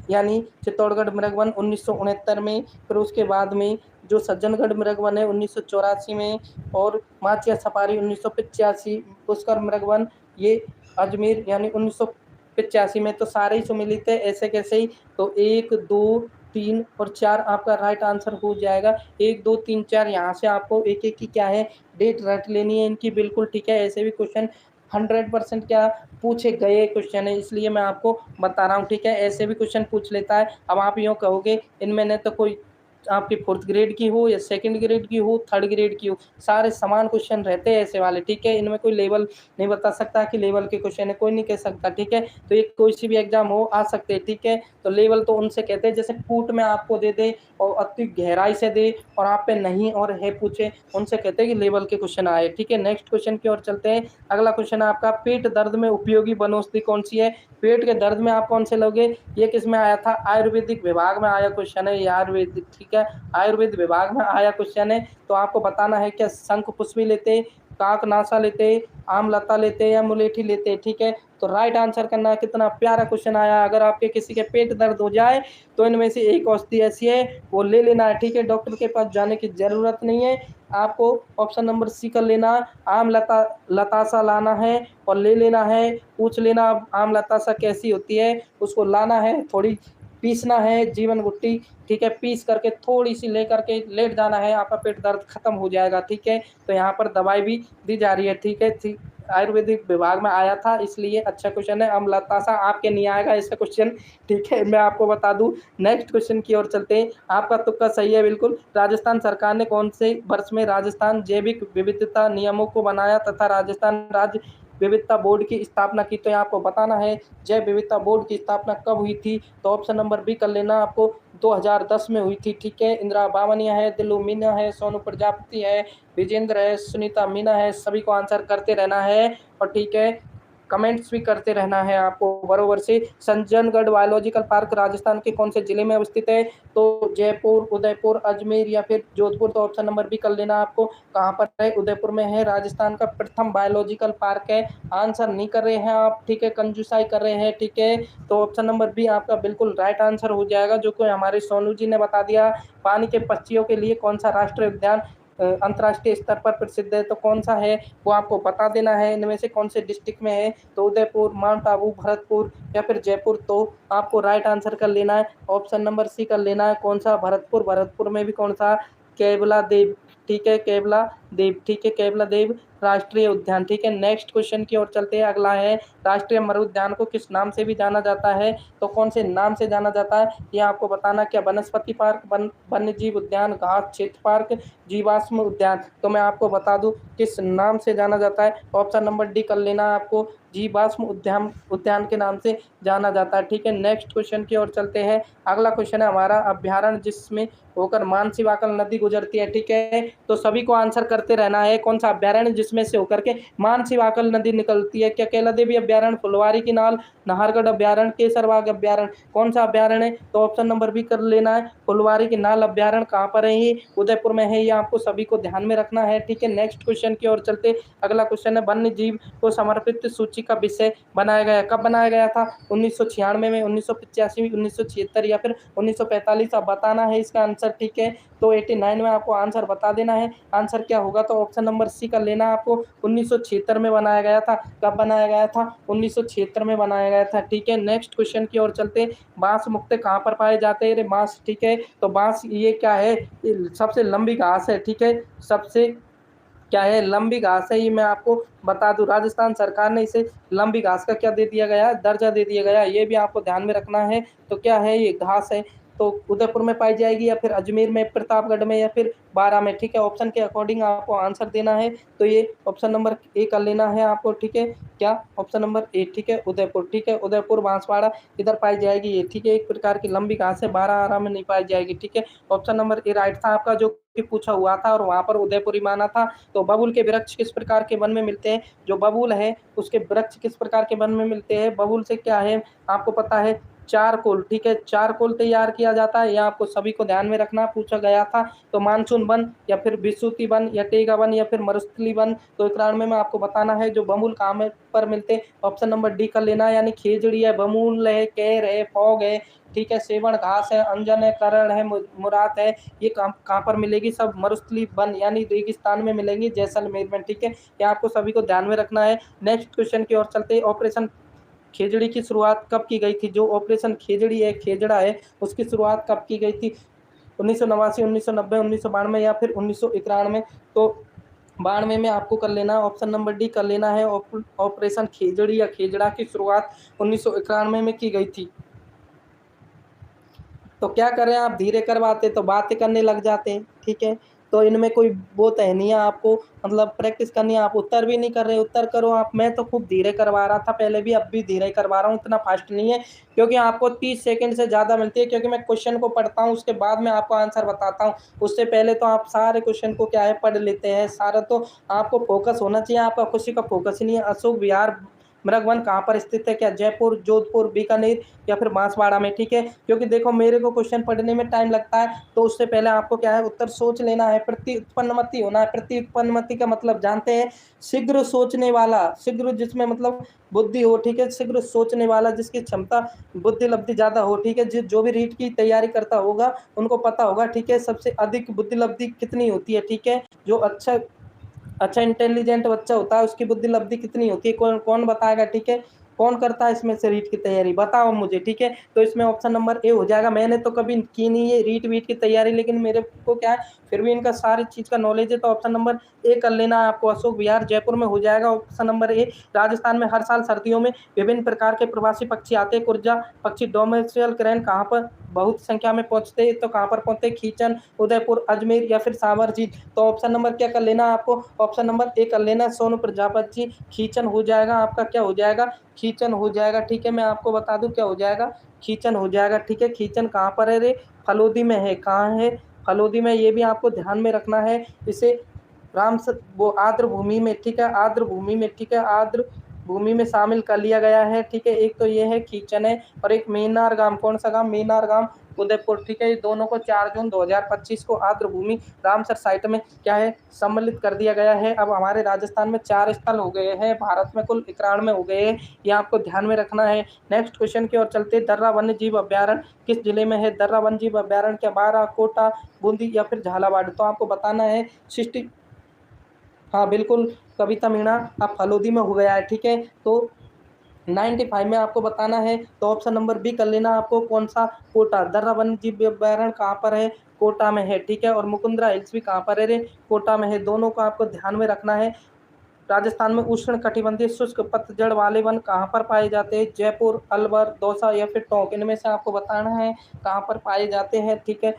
Speaker 1: यानी चित्तौड़गढ़ मृग वन 1969 में, फिर उसके बाद में जो सज्जनगढ़ मृग वन है 1984 में, और माचिया सफारी 1985, पुष्कर मृग वन ये अजमेर यानी 1985 में। तो सारे ही सुमिलित है, ऐसे कैसे ही। तो 1 2 3 और 4 आपका राइट आंसर हो जाएगा। 1 2 3 4 यहाँ से आपको एक एक की क्या है, डेट रट लेनी है इनकी, बिल्कुल, ठीक है। ऐसे भी क्वेश्चन 100% क्या पूछे गए क्वेश्चन है, इसलिए मैं आपको बता रहा हूँ, ठीक है। ऐसे भी क्वेश्चन पूछ लेता है। अब आप यूँ कहोगे इनमें न तो कोई आपकी 4th ग्रेड की हो या 2nd ग्रेड की हो, 3rd ग्रेड की हो, सारे समान क्वेश्चन रहते हैं ऐसे वाले, ठीक है। इनमें कोई लेवल नहीं बता सकता कि लेवल के क्वेश्चन है, कोई नहीं कह सकता, ठीक है। तो ये कोई सी भी एग्जाम हो आ सकते हैं, ठीक है। तो लेवल तो उनसे कहते हैं जैसे फुट में आपको दे दे और अति गहराई से दे और आप पे नहीं और है पूछे, उनसे कहते हैं कि लेवल के क्वेश्चन आए, ठीक है। नेक्स्ट क्वेश्चन की ओर चलते हैं। अगला क्वेश्चन है आपका, पेट दर्द में उपयोगी वनौषधि कौन सी है? पेट के दर्द में आप कौन से लोगे? ये किस में आया था? आयुर्वेदिक विभाग में आया क्वेश्चन है, ये आयुर्वेदिक, ठीक है, आयुर्वेद विभाग में आया क्वेश्चन है। तो आपको बताना है क्या शंख पुष्पी लेते, काकनाशा लेते, आमलता लेते या मुलेठी लेते, ठीक है। तो राइट आंसर करना है। कितना प्यारा क्वेश्चन आया। अगर आपके किसी के पेट दर्द हो जाए तो इनमें से एक औषधि ऐसी है वो ले लेना है, ठीक है। डॉक्टर के पास जाने की ज़रूरत नहीं है, आपको ऑप्शन नंबर सी कर लेना, आम लतासा लाना है और ले लेना है। पूछ लेना आम लतासा कैसी होती है, उसको लाना है, थोड़ी पीसना है जीवन गुट्टी, ठीक है, पीस करके थोड़ी सी लेकर के लेट जाना है, आपका पेट दर्द खत्म हो जाएगा, ठीक है। तो यहाँ पर दवाई भी दी जा रही है, ठीक है, ठीक। आयुर्वेदिक विभाग में आया था, इसलिए अच्छा क्वेश्चन है। अम्लतासा आपके नहीं आएगा इसका क्वेश्चन, ठीक है, मैं आपको बता दूं। नेक्स्ट क्वेश्चन की ओर चलते हैं। आपका तुक्का सही है बिल्कुल। राजस्थान सरकार ने कौन से वर्ष में राजस्थान जैविक विविधता नियमों को बनाया तथा राजस्थान राज्य विविधता बोर्ड की स्थापना की? तो यहाँ आपको बताना है जैव विविधता बोर्ड की स्थापना कब हुई थी। तो ऑप्शन नंबर बी कर लेना, आपको 2010 में हुई थी, ठीक है। इंदिरा बावनिया है, दिल्लू मीना है, सोनू प्रजापति है, विजेंद्र है, सुनीता मीना है, सभी को आंसर करते रहना है और ठीक है, कमेंट्स भी करते रहना है आपको बरोबर से। संजनगढ़ बायोलॉजिकल पार्क राजस्थान के कौन से जिले में अवस्थित है? तो जयपुर, उदयपुर, अजमेर या फिर जोधपुर? तो ऑप्शन नंबर बी कर लेना, आपको कहाँ पर है, उदयपुर में है। राजस्थान का प्रथम बायोलॉजिकल पार्क है। आंसर नहीं कर रहे हैं आप, ठीक है, कंजूसाई कर रहे हैं, ठीक है। तो ऑप्शन नंबर बी आपका बिल्कुल राइट आंसर हो जाएगा, जो कि हमारे सोनू जी ने बता दिया। पानी के पक्षियों के लिए कौन सा राष्ट्रीय उद्यान अंतर्राष्ट्रीय स्तर पर प्रसिद्ध है? तो कौन सा है वो आपको बता देना है, इनमें से कौन से डिस्ट्रिक्ट में है। तो उदयपुर, माउंट आबू, भरतपुर या फिर जयपुर? तो आपको राइट आंसर कर लेना है, ऑप्शन नंबर सी कर लेना है। कौन सा? भरतपुर। भरतपुर में भी कौन सा? केवला देव, ठीक है, केवला देव, ठीक है, केवला देव राष्ट्रीय उद्यान, ठीक है। नेक्स्ट क्वेश्चन की ओर चलते हैं। अगला है राष्ट्रीय मरुद्यान को किस नाम से भी जाना जाता है? तो कौन से नाम से जाना जाता है ये आपको बताना। क्या वनस्पति पार्क, वन्य जीव उद्यान, घास क्षेत्र पार्क, जीवाश्म उद्यान? तो मैं आपको बता दूं किस नाम से जाना जाता है। ऑप्शन नंबर डी कर लेना, आपको जीवाश्म उद्यान उद्यान के नाम से जाना जाता है, ठीक है। नेक्स्ट क्वेश्चन की ओर चलते हैं। अगला क्वेश्चन है हमारा अभ्यारण्य जिसमें होकर मानसी वाकल नदी गुजरती है, ठीक है। तो सभी को आंसर करते रहना है, कौन सा अभ्यारण्य जिसमें से होकर के मानसी वाकल नदी निकलती है? क्या कैला देवी अभ्यारण्य, फुलवारी की नाल, नाहरगढ़ अभ्यारण्य, केसरबाग अभ्यारण्य? कौन सा अभ्यारण्य है? तो ऑप्शन नंबर बी कर लेना है, फुलवारी की नाल अभ्यारण्य। कहाँ पर है ये? उदयपुर में है, ये आपको सभी को ध्यान में रखना है, ठीक है। नेक्स्ट क्वेश्चन की ओर चलते। अगला क्वेश्चन है वन्य जीव को समर्पित सूची का विषय बनाया गया, कब बनाया गया था? 1996 में, 1985 में, 1976 या फिर 1945? आप बताना है इसका आंसर, ठीक है। तो 89 में आपको आंसर बता देना है। आंसर क्या होगा? तो ऑप्शन नंबर सी कर लेना, आपको 1976 में बनाया गया था। कब बनाया गया था? 1976 में बनाया गया था, ठीक है। नेक्स्ट क्वेश्चन की ओर चलते। बांस मुख्यतः कहाँ पर पाए जाते हैं? रे बांस, ठीक है। तो बांस ये क्या है? सबसे लंबी घास है, ठीक है, सबसे क्या है? लंबी घास है, ये मैं आपको बता दूं। राजस्थान सरकार ने इसे लंबी घास का क्या दे दिया गया? दर्जा दे दिया गया, ये भी आपको ध्यान में रखना है। तो क्या है ये घास है? तो उदयपुर में पाई जाएगी या फिर अजमेर में, प्रतापगढ़ में या फिर बारह में, ठीक है। ऑप्शन के अकॉर्डिंग आपको आंसर देना है। तो ये ऑप्शन नंबर ए कर लेना है आपको, ठीक है। क्या? ऑप्शन नंबर ए, ठीक है, उदयपुर, ठीक है, उदयपुर बांसवाड़ा इधर पाई जाएगी ये, ठीक है। एक प्रकार की लंबी घास है, बारह आरा में नहीं पाई जाएगी, ठीक है। ऑप्शन नंबर ए राइट था आपका, जो कि पूछा हुआ था और वहां पर उदयपुर ही माना था। तो बबूल के वृक्ष किस प्रकार के वन में मिलते हैं? जो बबूल है उसके वृक्ष किस प्रकार के वन में मिलते हैं? बबूल से क्या है आपको पता है? चारकोल, ठीक है, चारकोल तैयार किया जाता है, यह आपको सभी को ध्यान में रखना, पूछा गया था। तो मानसून वन या फिर बिसुती वन या टेगा वन या फिर मरुस्थली वन? तो 91 में आपको बताना है जो बबूल कहाँ पर मिलते हैं। ऑप्शन नंबर डी कर लेना, यानी खेजड़ी है, बमूल है, कैर है, फॉग है, ठीक है, सेवण घास है, अंजन है, करण है, मुराद है। ये कहाँ पर मिलेगी? सब मरुस्थली वन यानी रेगिस्तान में मिलेंगी, जैसलमेर में, ठीक है। ये आपको सभी को ध्यान में रखना है। नेक्स्ट क्वेश्चन की ओर चलते हैं। ऑपरेशन खेजड़ी की शुरुआत कब की गई थी? जो ऑपरेशन खेजड़ी है, खेजड़ा है, उसकी शुरुआत कब की गई थी? 1989, 1990, 1992 या फिर 1991? तो 92 में आपको कर लेना है, ऑप्शन नंबर डी कर लेना है। ऑपरेशन खेजड़ी या खेजड़ा की शुरुआत 1991 में की गई थी। तो क्या करें, आप धीरे करवाते तो बातें करने लग जाते हैं, ठीक है। तो इनमें कोई वो तो है नहीं है, आपको मतलब प्रैक्टिस करनी है। आप उत्तर भी नहीं कर रहे, उत्तर करो आप। मैं तो खूब धीरे करवा रहा था पहले भी, अब भी धीरे करवा रहा हूँ, इतना फास्ट नहीं है, क्योंकि आपको 30 सेकंड से ज़्यादा मिलती है, क्योंकि मैं क्वेश्चन को पढ़ता हूँ उसके बाद में आपको आंसर बताता हूँ। उससे पहले तो आप सारे क्वेश्चन को क्या है पढ़ लेते हैं सारा। तो आपको फोकस होना चाहिए, आपका खुशी का फोकस ही नहीं है। अशोक विहार मृग वन कहाँ पर स्थित है? क्या जयपुर, जोधपुर, बीकानेर या फिर बांसवाड़ा में? ठीक है, क्योंकि देखो मेरे को क्वेश्चन पढ़ने में टाइम लगता है, तो उससे पहले आपको क्या है उत्तर सोच लेना है, प्रत्युत्पन्नमति होना है। प्रत्युत्पन्नमति का मतलब जानते हैं? शीघ्र सोचने वाला, शीघ्र जिसमें मतलब बुद्धि हो, ठीक है, शीघ्र सोचने वाला, जिसकी क्षमता बुद्धि लब्धि ज्यादा हो, ठीक है, जो भी रीट की तैयारी करता होगा उनको पता होगा, ठीक है, सबसे अधिक बुद्धि लब्धि कितनी होती है, ठीक है, जो अच्छा अच्छा इंटेलिजेंट बच्चा होता है उसकी बुद्धि लब्धि कितनी होती है, कौन कौन बताएगा? ठीक है, कौन करता है इसमें से रीट की तैयारी, बताओ मुझे। ठीक है, तो इसमें ऑप्शन नंबर ए हो जाएगा। मैंने तो कभी की नहीं है रीट वीट की तैयारी, लेकिन मेरे को क्या है फिर भी इनका सारी चीज का नॉलेज है, तो ऑप्शन नंबर ए कर लेना है आपको। अशोक विहार जयपुर में हो जाएगा ऑप्शन नंबर ए। राजस्थान में हर साल सर्दियों में विभिन्न प्रकार के प्रवासी पक्षी आते हैं। कुर्जा पक्षी डोमेस्टियल क्रैन कहाँ पर बहुत संख्या में पहुंचते हैं, तो कहाँ पर पहुंचते हैं? खींचन, उदयपुर, अजमेर या फिर सावर झील। तो ऑप्शन नंबर क्या कर लेना आपको? ऑप्शन नंबर ए कर लेना, सोनू प्रजापति जी। खींचन हो जाएगा आपका, क्या हो जाएगा? खींचन हो जाएगा। ठीक है, मैं आपको बता दूं क्या हो जाएगा, खींचन हो जाएगा। ठीक है, खींचन कहाँ पर है रे? फलोदी में है। कहाँ है? फलोदी में। ये भी आपको ध्यान में रखना है। इसे वो आर्द्र भूमि में, ठीक है, आर्द्र भूमि में, ठीक है, आर्द्र भूमि में शामिल कर लिया गया है। ठीक है, एक तो ये है खींचन है, और एक मीनार गांव। कौन सा गांव? मीनार गांव, उदयपुर। ठीक है, ये दोनों को 4 जून 2025 को आर्द्र भूमि रामसर साइट में क्या है सम्मिलित कर दिया गया है। अब हमारे राजस्थान में 4 स्थल हो गए हैं, भारत में कुल 91 हो गए हैं, ये आपको ध्यान में रखना है। नेक्स्ट क्वेश्चन की ओर चलते। दर्रा वन्य जीव अभ्यारण्य किस जिले में है? दर्रा वन्य जीव अभ्यारण्य क्या बारा, कोटा, बूंदी या फिर झालावाड़? तो आपको बताना है 60। हाँ बिल्कुल, कविता मीणा आप फलोदी में हो गया है। ठीक है, तो 95 में आपको बताना है, तो ऑप्शन नंबर बी कर लेना आपको। कौन सा? कोटा। दर्रा वन्य जीव अभ्यारण्य कहाँ पर है? कोटा में है। ठीक है, और मुकुंदरा हिल्स भी कहाँ पर है रे? कोटा में है। दोनों को आपको ध्यान में रखना है। राजस्थान में उष्ण कटिबंधीय शुष्क पतझड़ वाले वन कहाँ पर पाए जाते हैं? जयपुर, अलवर, दौसा या फिर टोंक? इनमें से आपको बताना है कहाँ पर पाए जाते हैं। ठीक है,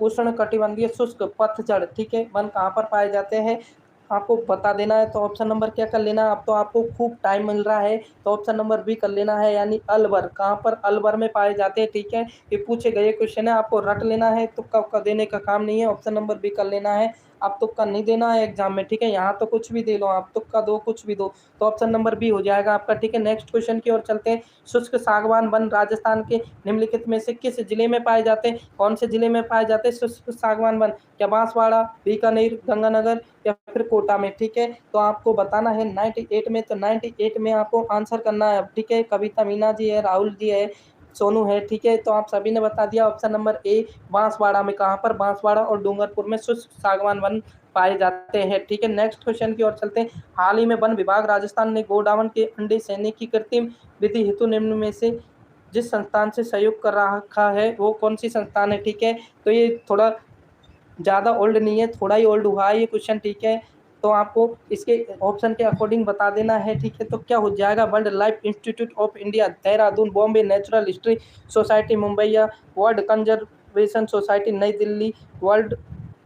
Speaker 1: उष्ण कटिबंधीय शुष्क पतझड़, ठीक है, वन कहाँ पर पाए जाते हैं आपको बता देना है। तो ऑप्शन नंबर क्या कर लेना है? अब तो आपको खूब टाइम मिल रहा है, तो ऑप्शन नंबर बी कर लेना है, यानी अलवर। कहाँ पर? अलवर में पाए जाते हैं। ठीक है, ये पूछे गए क्वेश्चन है, आपको रट लेना है, तुक्का उक्का देने का काम नहीं है। ऑप्शन नंबर बी कर लेना है। आप तुक्का नहीं देना है एग्जाम में, ठीक है, यहाँ तो कुछ भी दे लो आप, तुक्का दो, कुछ भी दो, तो ऑप्शन नंबर बी हो जाएगा आपका। ठीक है, नेक्स्ट क्वेश्चन की ओर चलते हैं। शुष्क सागवान वन राजस्थान के निम्नलिखित में से किस जिले में पाए जाते हैं? कौन से जिले में पाए जाते हैं शुष्क सागवान वन? क्या बांसवाड़ा, बीकानेर, गंगानगर या फिर कोटा में? ठीक है, तो आपको बताना है 98 में, तो 98 में आपको आंसर करना है। ठीक है, कविता मीना जी है, राहुल जी है, सोनू है। ठीक है, तो आप सभी ने बता दिया ऑप्शन नंबर ए बांसवाड़ा में। कहाँ पर? बांसवाड़ा और डूंगरपुर में शुष्क सागवान वन पाए जाते हैं। ठीक है, नेक्स्ट क्वेश्चन की ओर चलते हैं। हाल ही में वन विभाग राजस्थान ने गोडावण के अंडे सेने की कृत्रिम विधि हेतु निम्न में से जिस संस्थान से सहयोग कर रखा है वो कौन सी संस्थान है? ठीक है, तो ये थोड़ा ज़्यादा ओल्ड नहीं है, थोड़ा ही ओल्ड हुआ है ये क्वेश्चन। ठीक है, तो आपको इसके ऑप्शन के अकॉर्डिंग बता देना है। ठीक है, तो क्या हो जाएगा? World life institute of India Dehradun, Bombay natural history society Mumbai या वर्ल्ड कंजर्वेशन सोसाइटी नई Delhi, world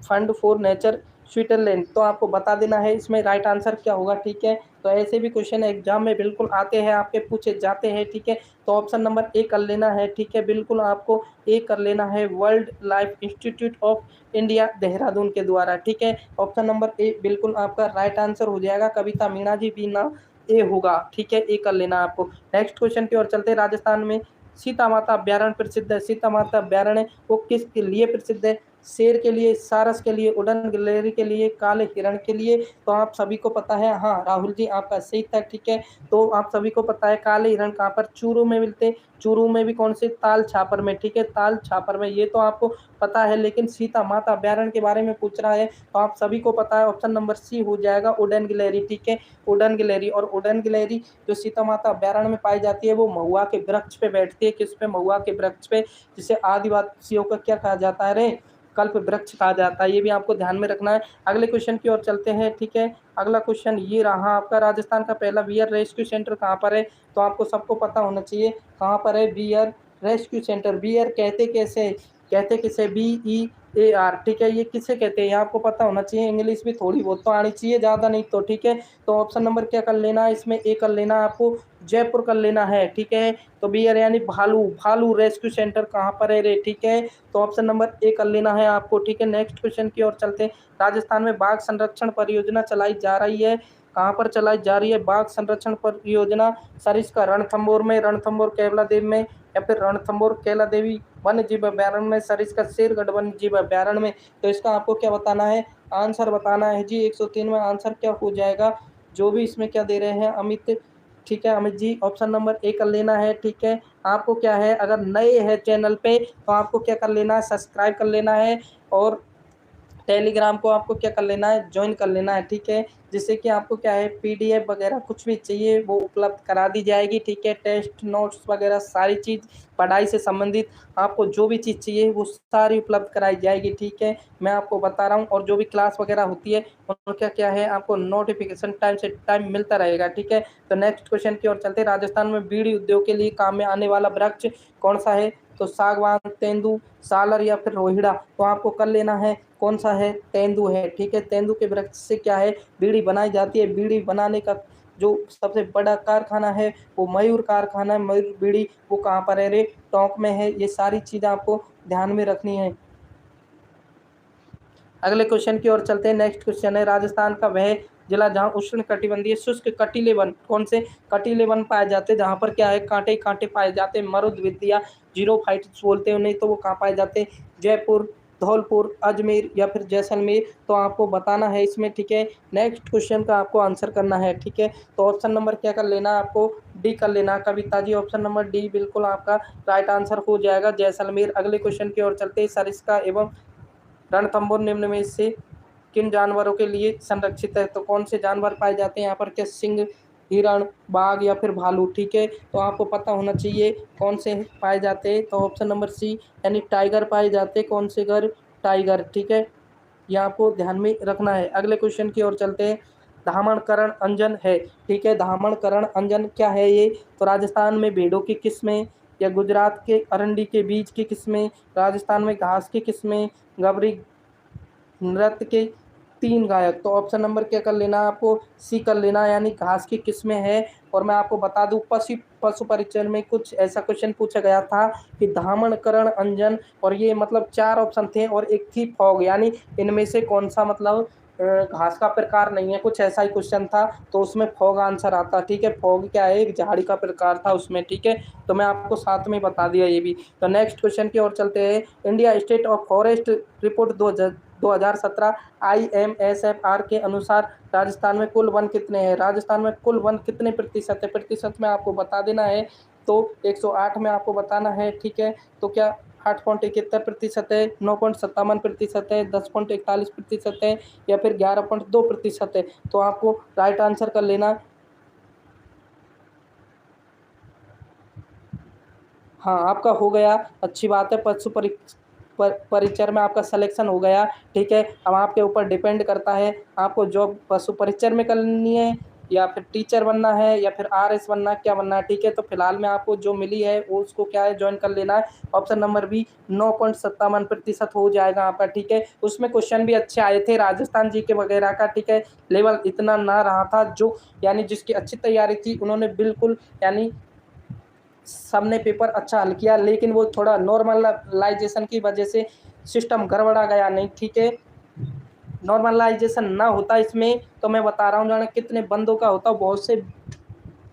Speaker 1: fund for nature Switzerland? तो आपको बता देना है इसमें राइट आंसर क्या होगा। ठीक है, तो ऐसे भी क्वेश्चन एग्जाम में बिल्कुल आते हैं, आपके पूछे जाते हैं। ठीक है, तो ऑप्शन नंबर ए कर लेना है। ठीक है, बिल्कुल आपको ए कर लेना है, world life institute of India Dehradun के द्वारा। ठीक है, ऑप्शन नंबर ए बिल्कुल आपका राइट आंसर हो जाएगा। कविता मीणा जी भी ना ए होगा। ठीक है, ए कर लेना आपको। नेक्स्ट क्वेश्चन की ओर चलते हैं। राजस्थान में सीता माता अभ्यारण्य प्रसिद्ध है। सीता माता अभ्यारण्य वो किसके लिए प्रसिद्ध है? शेर के लिए, सारस के लिए, उड़न गिलहरी के लिए, काले हिरण के लिए? तो आप सभी को पता है, हाँ राहुल जी आपका सही था। ठीक है, तो आप सभी को पता है काले हिरण कहाँ पर? चूरू में मिलते। चूरू में भी कौन से? ताल छापर में। ठीक है, ताल छापर में, ये तो आपको पता है, लेकिन सीता माता अभ्यारण्य के बारे में पूछ रहा है, तो आप सभी को पता है ऑप्शन नंबर सी हो जाएगा, उड़न गिलहरी। ठीक है, उड़न गिलहरी। और उड़न गिलहरी जो सीता माता अभ्यारण्य में पाई जाती है वो महुआ के वृक्ष पे बैठती है। किस पे? महुआ के वृक्ष पे, जिसे आदिवासियों का क्या कहा जाता है रे? कल्प वृक्ष कहा जाता है। ये भी आपको ध्यान में रखना है। अगले क्वेश्चन की ओर चलते हैं। ठीक है, अगला क्वेश्चन ये रहा आपका, राजस्थान का पहला बियर रेस्क्यू सेंटर कहाँ पर है? तो आपको सबको पता होना चाहिए कहाँ पर है बियर रेस्क्यू सेंटर। बियर कहते कैसे? कहते किसे? BEAR। ठीक है, ये किसे कहते हैं? ये आपको पता होना चाहिए, इंग्लिश भी थोड़ी बहुत तो आनी चाहिए, ज़्यादा नहीं तो। ठीक है, तो ऑप्शन नंबर क्या कर लेना है इसमें? ए कर लेना है आपको, जयपुर कर लेना है। ठीक है, तो बियर यानी भालू, भालू रेस्क्यू सेंटर कहाँ पर है रे? ठीक है, तो ऑप्शन नंबर ए कर लेना है आपको। ठीक है, नेक्स्ट क्वेश्चन की ओर चलते हैं। राजस्थान में बाघ संरक्षण परियोजना चलाई जा रही है, कहाँ पर चलाई जा रही है? बाघ संरक्षण परियोजना सरिस्का रणथंभौर में, रणथंभौर केवलादेव में, या फिर रणथंभौर केलादेवी वन्य जीव अभ्यारण्य में, सरिस्का शेरगढ़ वन्य जीव अभ्यारण्य में। तो इसका आपको क्या बताना है? आंसर बताना है जी। 103 में आंसर क्या हो जाएगा? जो भी इसमें क्या दे रहे हैं अमित, ठीक है Amit ji, option number A कर लेना है। ठीक है, आपको क्या है, अगर नए हैं चैनल पे तो आपको क्या कर लेना है? सब्सक्राइब कर लेना है, और टेलीग्राम को आपको क्या कर लेना है? ज्वाइन कर लेना है। ठीक है, जिससे कि आपको क्या है, पीडीएफ वगैरह कुछ भी चाहिए वो उपलब्ध करा दी जाएगी। ठीक है, टेस्ट नोट्स वगैरह सारी चीज़ पढ़ाई से संबंधित आपको जो भी चीज़ चाहिए वो सारी उपलब्ध कराई जाएगी। ठीक है, मैं आपको बता रहा हूँ, और जो भी क्लास वगैरह होती है उनका क्या है, आपको नोटिफिकेशन टाइम से टाइम मिलता रहेगा। ठीक है, तो नेक्स्ट क्वेश्चन की ओर चलते हैं। राजस्थान में बीड़ी उद्योग के लिए काम में आने वाला वृक्ष कौन सा है? तो सागवान, तेंदू, सालर या फिर रोहिड़ा। तो आपको कर लेना है कौन सा है? तेंदू है। ठीक है, तेंदू के वृक्ष से क्या है, बीड़ी बनाई जाती है। बीड़ी बनाने का जो सबसे बड़ा कारखाना है वो मयूर कारखाना है। मयूर बीड़ी वो कहाँ पर है रे? टोंक में है। ये सारी चीज़ें आपको ध्यान में रखनी है। अगले क्वेश्चन की ओर चलते हैं। नेक्स्ट क्वेश्चन है, राजस्थान का वह जिला जहाँ उष्ण कटिबंधीय शुष्क कटीले वन, कौन से कटीले वन पाए जाते हैं जहाँ पर क्या है, कांटे कांटे पाए जाते हैं, मरुद विद्या जीरोफाइट्स बोलते हैं उन्हें। तो वो कहाँ पाए जाते हैं? जयपुर, धौलपुर, अजमेर या फिर जैसलमेर। तो आपको बताना है इसमें। ठीक है, नेक्स्ट क्वेश्चन का आपको आंसर करना है। ठीक है, तो ऑप्शन नंबर क्या कर लेना है आपको? डी कर लेना Kavita ji. Option number D बिल्कुल आपका राइट आंसर हो जाएगा, जैसलमेर। अगले क्वेश्चन की ओर चलते हैं। सरिस्का एवं रणथंभौर निम्न में से किन जानवरों के लिए संरक्षित है? तो कौन से जानवर पाए जाते हैं यहाँ पर? क्या सिंह, हिरण, बाघ या फिर भालू? ठीक है, तो आपको पता होना चाहिए कौन से पाए जाते हैं। तो ऑप्शन नंबर सी यानी टाइगर पाए जाते हैं। कौन से घर? टाइगर। ठीक है, ये आपको ध्यान में रखना है। अगले क्वेश्चन की ओर चलते हैं। धामणकरण अंजन है। ठीक है, धामणकरण अंजन क्या है ये? तो राजस्थान में भेड़ों की किस्में, या गुजरात के अरंडी के बीज की किस्में, राजस्थान में घास की किस्में, गबरी नृत्य के तीन गायक। तो ऑप्शन नंबर क्या कर लेना है आपको? सी कर लेना, यानी घास की किस्में हैं। और मैं आपको बता दूं, पशु परिचय में कुछ ऐसा क्वेश्चन पूछा गया था कि धामणकरण अंजन, और ये मतलब 4 ऑप्शन थे और एक थी फॉग, यानी इनमें से कौन सा मतलब घास का प्रकार नहीं है, कुछ ऐसा ही क्वेश्चन था। तो उसमें फॉग आंसर आता। ठीक है, फॉग क्या है? एक झाड़ी का प्रकार था उसमें। ठीक है, तो मैं आपको साथ में बता दिया ये भी। तो नेक्स्ट क्वेश्चन की ओर चलते हैं। India state of forest report 2017 IMSFR के अनुसार राजस्थान में कुल वन कितने हैं? राजस्थान में कुल वन कितने प्रतिशत है? प्रतिशत में आपको बता देना है। तो 108 में आपको बताना है। ठीक है, तो क्या 8.71% है, 9.57% है, 10.41% है, या फिर 11.2% है? तो आपको राइट आंसर कर लेना। हाँ, आपका हो गया, अच्छी बात है। परिचर में आपका सिलेक्शन हो गया। ठीक है, अब आपके ऊपर डिपेंड करता है आपको जॉब पशु परिचर में करनी है, या फिर टीचर बनना है, या फिर RS बनना है, क्या बनना है। ठीक है, तो फिलहाल में आपको जो मिली है वो उसको क्या है, ज्वाइन कर लेना है। ऑप्शन नंबर बी 9.57% हो जाएगा आपका। ठीक है, उसमें क्वेश्चन भी अच्छे आए थे राजस्थान जी के वगैरह का। ठीक है, लेवल इतना ना रहा था, जो यानी जिसकी अच्छी तैयारी थी उन्होंने बिल्कुल यानी सबने पेपर अच्छा हल किया, लेकिन वो थोड़ा नॉर्मलाइजेशन की वजह से सिस्टम गड़बड़ा गया नहीं। ठीक है, नॉर्मलाइजेशन ना होता इसमें तो मैं बता रहा हूँ जाने कितने बंदों का होता। बहुत से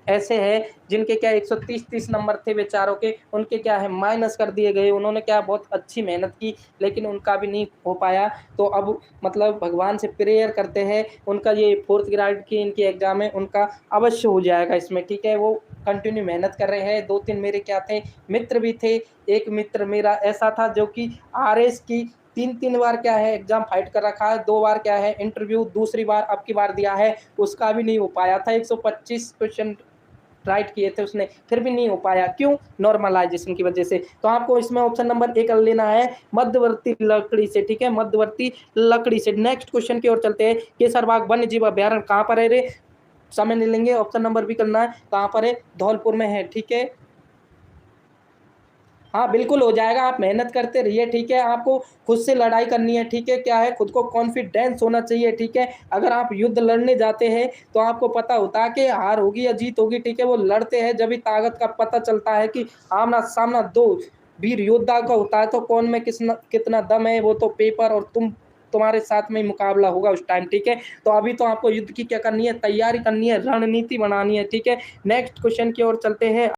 Speaker 1: ऐसे हैं जिनके क्या 130 नंबर थे बेचारों के, उनके क्या है माइनस कर दिए गए। उन्होंने क्या बहुत अच्छी मेहनत की, लेकिन उनका भी नहीं हो पाया। तो अब मतलब भगवान से प्रेयर करते हैं उनका ये 4th ग्रेड की इनकी एग्ज़ाम है, उनका अवश्य हो जाएगा इसमें। ठीक है, वो कंटिन्यू मेहनत कर रहे हैं। 2-3 मेरे क्या थे, मित्र भी थे। एक मित्र मेरा ऐसा था जो कि RS की 3-3 बार क्या है एग्ज़ाम फाइट कर रखा है, 2 बार क्या है इंटरव्यू, दूसरी बार अब की बार दिया है, उसका भी नहीं हो पाया था। 125 क्वेश्चन राइट किए थे उसने, फिर भी नहीं हो पाया। क्यों? नॉर्मलाइजेशन की वजह से। तो आपको इसमें ऑप्शन नंबर ए कर लेना है, मध्यवर्ती लकड़ी से। ठीक है, मध्यवर्ती लकड़ी से। नेक्स्ट क्वेश्चन की ओर चलते हैं। केसरबाग वन्य जीव अभ्यारण्य कहाँ पर है रे? समय नहीं लेंगे, ऑप्शन नंबर भी करना है, कहाँ पर है? धौलपुर में है। ठीक है, हाँ बिल्कुल हो जाएगा, आप मेहनत करते रहिए। ठीक है, आपको खुद से लड़ाई करनी है। ठीक है, क्या है, खुद को कॉन्फिडेंस होना चाहिए। ठीक है, अगर आप युद्ध लड़ने जाते हैं तो आपको पता होता है कि हार होगी या जीत होगी। ठीक है, वो लड़ते हैं जब भी ताकत का पता चलता है कि आमना सामना दो वीर योद्धा का होता है, तो कौन में कितना कितना दम है वो तो पेपर और तुम तुम्हारे साथ में ही मुकाबला होगा उस टाइम, ठीक है। तो अभी तो आपको युद्ध की क्या करनी है, तैयारी करनी है, रणनीति बनानी है, ठीक है। नेक्स्ट क्वेश्चन की ओर चलते हैं।